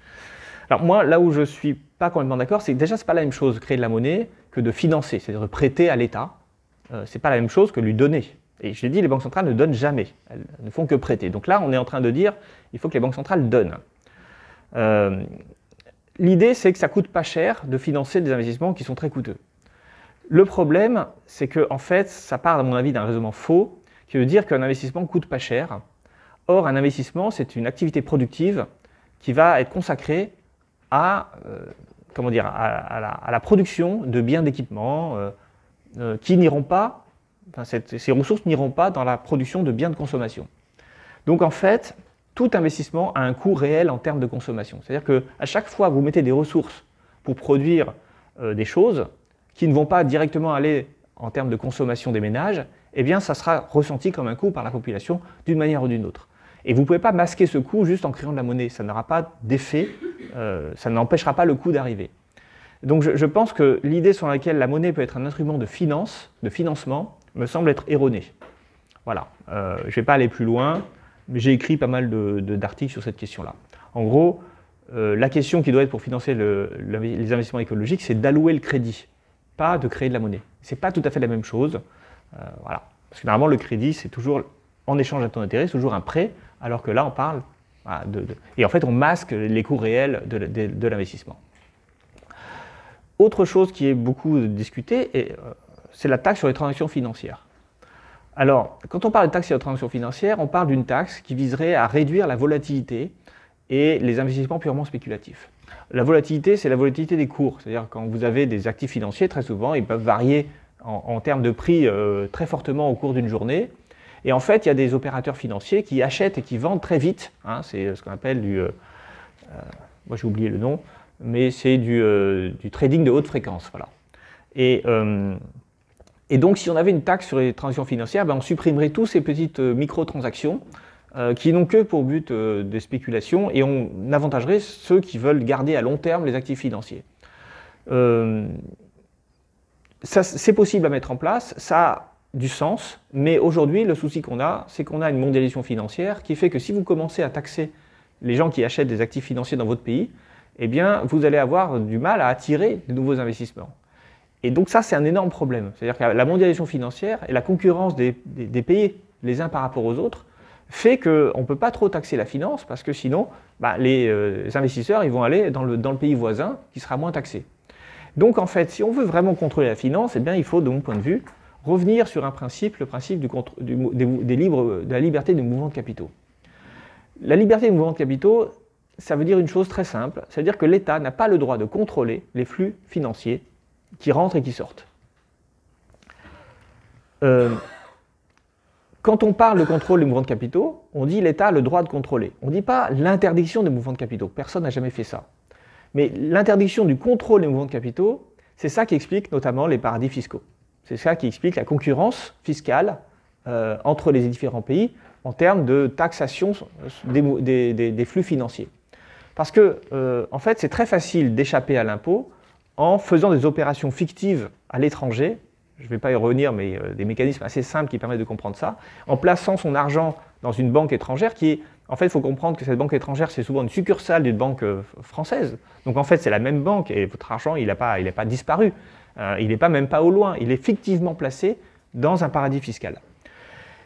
Speaker 1: Alors moi, là où je ne suis pas complètement d'accord, c'est que déjà, ce n'est pas la même chose de créer de la monnaie que de financer, c'est-à-dire de prêter à l'État. Ce n'est pas la même chose que lui donner. Et je l'ai dit, les banques centrales ne donnent jamais, elles ne font que prêter. Donc là, on est en train de dire il faut que les banques centrales donnent. L'idée, c'est que ça ne coûte pas cher de financer des investissements qui sont très coûteux. Le problème, c'est que en fait, ça part, à mon avis, d'un raisonnement faux, qui veut dire qu'un investissement ne coûte pas cher. Or, un investissement, c'est une activité productive qui va être consacrée à la production de biens d'équipement qui n'iront pas, ces ressources n'iront pas dans la production de biens de consommation. Donc en fait, tout investissement a un coût réel en termes de consommation. C'est-à-dire qu'à chaque fois que vous mettez des ressources pour produire des choses qui ne vont pas directement aller en termes de consommation des ménages, eh bien ça sera ressenti comme un coût par la population d'une manière ou d'une autre. Et vous ne pouvez pas masquer ce coût juste en créant de la monnaie. Ça n'aura pas d'effet, ça n'empêchera pas le coût d'arriver. Donc je pense que l'idée sur laquelle la monnaie peut être un instrument de financement, me semble être erronée. Voilà, je ne vais pas aller plus loin, mais j'ai écrit pas mal d'articles sur cette question-là. En gros, la question qui doit être pour financer les investissements écologiques, c'est d'allouer le crédit, pas de créer de la monnaie. Ce n'est pas tout à fait la même chose. Voilà. Parce que normalement, le crédit, c'est toujours en échange d'un taux d'intérêt, c'est toujours un prêt, alors que là, on parle et en fait, on masque les coûts réels de l'investissement. Autre chose qui est beaucoup discutée, c'est la taxe sur les transactions financières. Alors, quand on parle de taxe sur les transactions financières, on parle d'une taxe qui viserait à réduire la volatilité et les investissements purement spéculatifs. La volatilité, c'est la volatilité des cours. C'est-à-dire quand vous avez des actifs financiers, très souvent, ils peuvent varier en termes de prix très fortement au cours d'une journée. Et en fait, il y a des opérateurs financiers qui achètent et qui vendent très vite. Hein, c'est ce qu'on appelle moi j'ai oublié le nom, mais c'est du trading de haute fréquence. Voilà. Et donc, si on avait une taxe sur les transactions financières, on supprimerait tous ces petites micro-transactions qui n'ont que pour but des spéculations et on avantagerait ceux qui veulent garder à long terme les actifs financiers. C'est possible à mettre en place, ça a du sens, mais aujourd'hui, le souci qu'on a, c'est qu'on a une mondialisation financière qui fait que si vous commencez à taxer les gens qui achètent des actifs financiers dans votre pays, eh bien, vous allez avoir du mal à attirer de nouveaux investissements. Et donc ça, c'est un énorme problème. C'est-à-dire que la mondialisation financière et la concurrence des pays les uns par rapport aux autres fait qu'on ne peut pas trop taxer la finance parce que sinon, les investisseurs ils vont aller dans le pays voisin qui sera moins taxé. Donc en fait, si on veut vraiment contrôler la finance, eh bien, il faut, de mon point de vue, revenir sur un principe, le principe de la liberté de mouvement de capitaux. La liberté de mouvement de capitaux, ça veut dire une chose très simple, c'est-à-dire que l'État n'a pas le droit de contrôler les flux financiers qui rentrent et qui sortent. Quand on parle de contrôle des mouvements de capitaux, on dit l'État a le droit de contrôler. On ne dit pas l'interdiction des mouvements de capitaux, personne n'a jamais fait ça. Mais l'interdiction du contrôle des mouvements de capitaux, c'est ça qui explique notamment les paradis fiscaux. C'est ça qui explique la concurrence fiscale entre les différents pays en termes de taxation des flux financiers. Parce que, en fait, c'est très facile d'échapper à l'impôt en faisant des opérations fictives à l'étranger. Je ne vais pas y revenir, mais des mécanismes assez simples qui permettent de comprendre ça, en plaçant son argent dans une banque étrangère qui est, en fait, il faut comprendre que cette banque étrangère, c'est souvent une succursale d'une banque française. Donc, en fait, c'est la même banque et votre argent, il n'a pas disparu. Il n'est même pas au loin. Il est fictivement placé dans un paradis fiscal.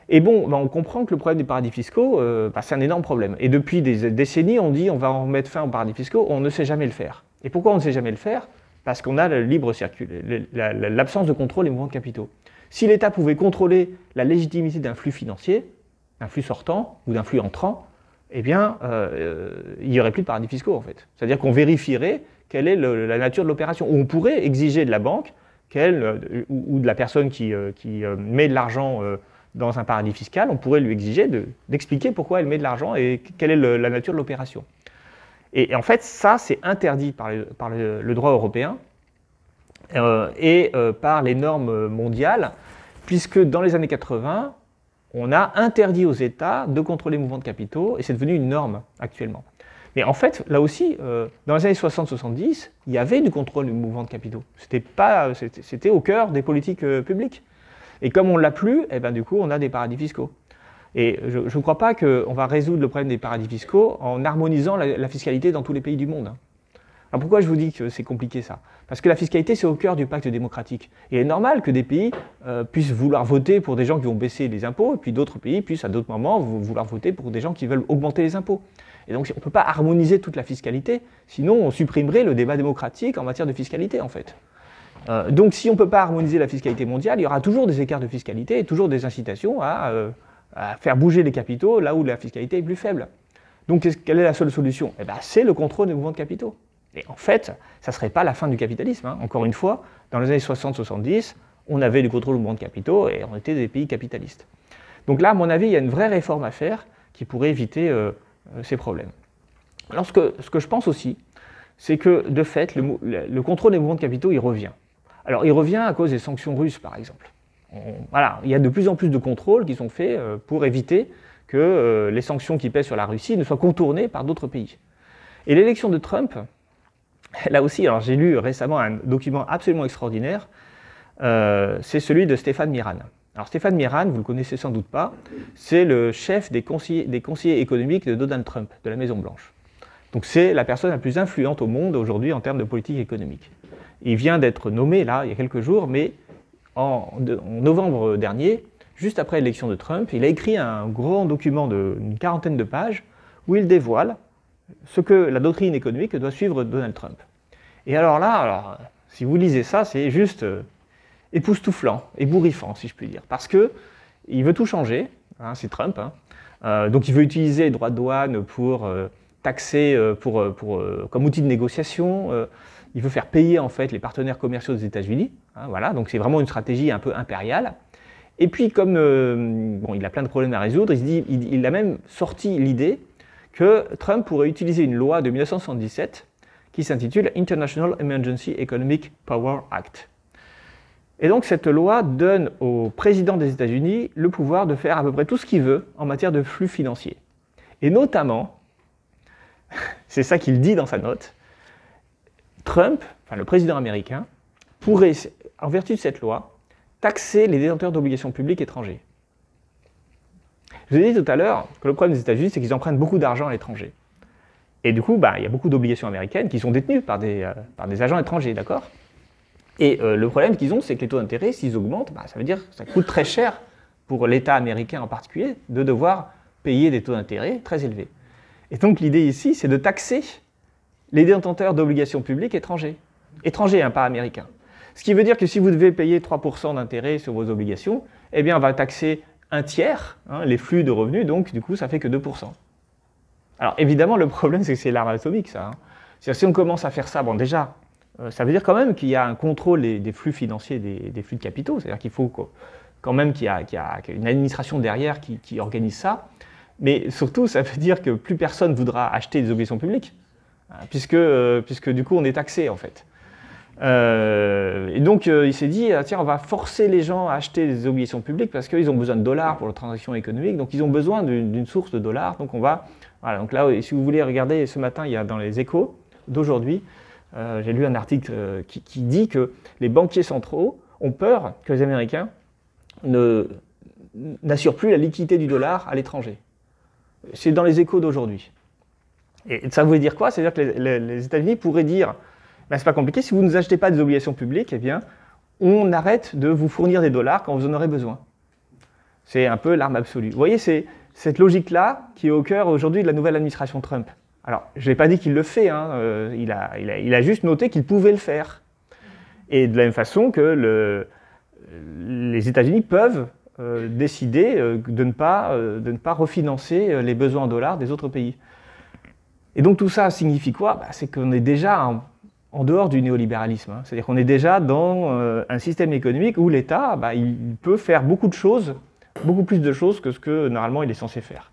Speaker 1: Et bon, on comprend que le problème des paradis fiscaux, c'est un énorme problème. Et depuis des décennies, on dit on va en mettre fin aux paradis fiscaux, on ne sait jamais le faire. Et pourquoi on ne sait jamais le faire? Parce qu'on a le libre circuit, l'absence de contrôle des mouvements de capitaux. Si l'État pouvait contrôler la légitimité d'un flux financier, d'un flux sortant ou d'un flux entrant, eh bien, il n'y aurait plus de paradis fiscaux en fait. C'est-à-dire qu'on vérifierait quelle est la nature de l'opération. Ou on pourrait exiger de la banque ou de la personne qui met de l'argent dans un paradis fiscal, on pourrait lui exiger d'expliquer pourquoi elle met de l'argent et quelle est la nature de l'opération. Et en fait, ça, c'est interdit par le droit européen et par les normes mondiales, puisque dans les années 80, on a interdit aux États de contrôler les mouvements de capitaux, et c'est devenu une norme actuellement. Mais en fait, là aussi, dans les années 60-70, il y avait du contrôle du mouvement de capitaux. C'était au cœur des politiques publiques. Et comme on ne l'a plus, eh ben, du coup, on a des paradis fiscaux. Et je ne crois pas qu'on va résoudre le problème des paradis fiscaux en harmonisant la fiscalité dans tous les pays du monde. Alors pourquoi je vous dis que c'est compliqué ça? Parce que la fiscalité, c'est au cœur du pacte démocratique. Et il est normal que des pays puissent vouloir voter pour des gens qui vont baisser les impôts, et puis d'autres pays puissent à d'autres moments vouloir voter pour des gens qui veulent augmenter les impôts. Et donc on ne peut pas harmoniser toute la fiscalité, sinon on supprimerait le débat démocratique en matière de fiscalité en fait. Donc si on ne peut pas harmoniser la fiscalité mondiale, il y aura toujours des écarts de fiscalité et toujours des incitations à faire bouger les capitaux là où la fiscalité est plus faible. Donc quelle est la seule solution? Eh ben, c'est le contrôle des mouvements de capitaux. Et en fait, ça ne serait pas la fin du capitalisme. Hein. Encore une fois, dans les années 60-70, on avait du contrôle des mouvements de capitaux et on était des pays capitalistes. Donc là, à mon avis, il y a une vraie réforme à faire qui pourrait éviter ces problèmes. Alors ce que je pense aussi, c'est que de fait, le contrôle des mouvements de capitaux, il revient. Alors il revient à cause des sanctions russes, par exemple. Voilà, il y a de plus en plus de contrôles qui sont faits pour éviter que les sanctions qui pèsent sur la Russie ne soient contournées par d'autres pays. Et l'élection de Trump, là aussi, alors j'ai lu récemment un document absolument extraordinaire, c'est celui de Stéphane Miran. Alors Stéphane Miran, vous ne le connaissez sans doute pas, c'est le chef des conseillers économiques de Donald Trump, de la Maison-Blanche. Donc c'est la personne la plus influente au monde aujourd'hui en termes de politique économique. Il vient d'être nommé là, il y a quelques jours, mais en novembre dernier, juste après l'élection de Trump, il a écrit un grand document d'une quarantaine de pages où il dévoile ce que la doctrine économique doit suivre Donald Trump. Et alors là, si vous lisez ça, c'est juste époustouflant, ébouriffant, si je puis dire, parce qu'il veut tout changer, hein, c'est Trump, hein, donc il veut utiliser les droits de douane pour taxer, comme outil de négociation, il veut faire payer en fait les partenaires commerciaux des États-Unis, hein, voilà, donc c'est vraiment une stratégie un peu impériale. Et puis comme bon, il a plein de problèmes à résoudre, il a même sorti l'idée que Trump pourrait utiliser une loi de 1977 qui s'intitule International Emergency Economic Power Act. Et donc cette loi donne au président des États-Unis le pouvoir de faire à peu près tout ce qu'il veut en matière de flux financiers. Et notamment, c'est ça qu'il dit dans sa note, Trump, enfin le président américain, pourrait, en vertu de cette loi, taxer les détenteurs d'obligations publiques étrangers. Je vous ai dit tout à l'heure que le problème des États-Unis, c'est qu'ils empruntent beaucoup d'argent à l'étranger. Et du coup, il y a beaucoup d'obligations américaines qui sont détenues par des agents étrangers, d'accord? Et le problème qu'ils ont, c'est que les taux d'intérêt, s'ils augmentent, ça veut dire que ça coûte très cher pour l'État américain en particulier de devoir payer des taux d'intérêt très élevés. Et donc l'idée ici, c'est de taxer les détenteurs d'obligations publiques étrangers. Étrangers, hein, pas américains. Ce qui veut dire que si vous devez payer 3% d'intérêt sur vos obligations, eh bien on va taxer un tiers, hein, les flux de revenus, donc du coup ça fait que 2%. Alors évidemment le problème c'est que c'est l'arme atomique ça. Hein. C'est-à-dire si on commence à faire ça, bon déjà, ça veut dire quand même qu'il y a un contrôle des flux financiers, des flux de capitaux, c'est-à-dire qu'il faut quand même qu'il y a une administration derrière qui organise ça, mais surtout ça veut dire que plus personne voudra acheter des obligations publiques, hein, puisque du coup on est taxé en fait. Et donc il s'est dit, tiens, on va forcer les gens à acheter des obligations publiques parce qu'ils ont besoin de dollars pour leurs transactions économiques, donc ils ont besoin d'une source de dollars, donc on va... Voilà, donc là, si vous voulez regarder, ce matin, il y a dans les Échos d'aujourd'hui, j'ai lu un article qui dit que les banquiers centraux ont peur que les Américains n'assurent plus la liquidité du dollar à l'étranger. C'est dans les Échos d'aujourd'hui. Et ça voulait dire quoi? C'est-à-dire que les États-Unis pourraient dire, c'est pas compliqué, si vous ne nous achetez pas des obligations publiques, eh bien, on arrête de vous fournir des dollars quand vous en aurez besoin. C'est un peu l'arme absolue. Vous voyez, c'est cette logique-là qui est au cœur aujourd'hui de la nouvelle administration Trump. Alors, je n'ai pas dit qu'il le fait, hein, il a juste noté qu'il pouvait le faire. Et de la même façon que les États-Unis peuvent décider de ne pas refinancer les besoins en dollars des autres pays. Et donc tout ça signifie quoi? C'est qu'on est déjà en dehors du néolibéralisme. Hein. C'est-à-dire qu'on est déjà dans un système économique où l'État il peut faire beaucoup de choses, beaucoup plus de choses que ce que normalement il est censé faire.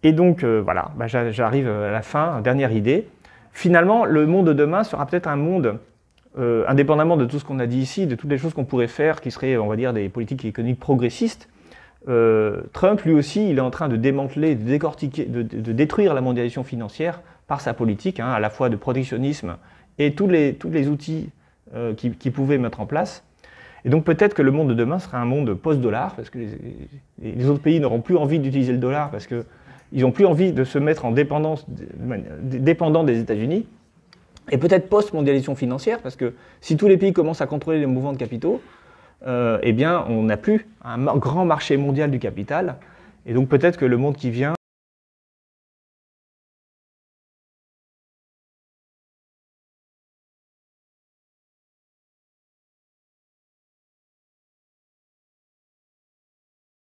Speaker 1: Et donc voilà, j'arrive à la fin, dernière idée. Finalement, le monde de demain sera peut-être un monde, indépendamment de tout ce qu'on a dit ici, de toutes les choses qu'on pourrait faire, qui seraient, on va dire, des politiques économiques progressistes, Trump, lui aussi, il est en train de démanteler, de décortiquer, de détruire la mondialisation financière par sa politique, à la fois de protectionnisme et tous les outils qu'il pouvait mettre en place. Et donc peut-être que le monde de demain sera un monde post-dollar, parce que les autres pays n'auront plus envie d'utiliser le dollar, parce qu'ils n'ont plus envie de se mettre en dépendant des États-Unis. Et peut-être post-mondialisation financière, parce que si tous les pays commencent à contrôler les mouvements de capitaux, eh bien, on n'a plus un grand marché mondial du capital. Et donc peut-être que le monde qui vient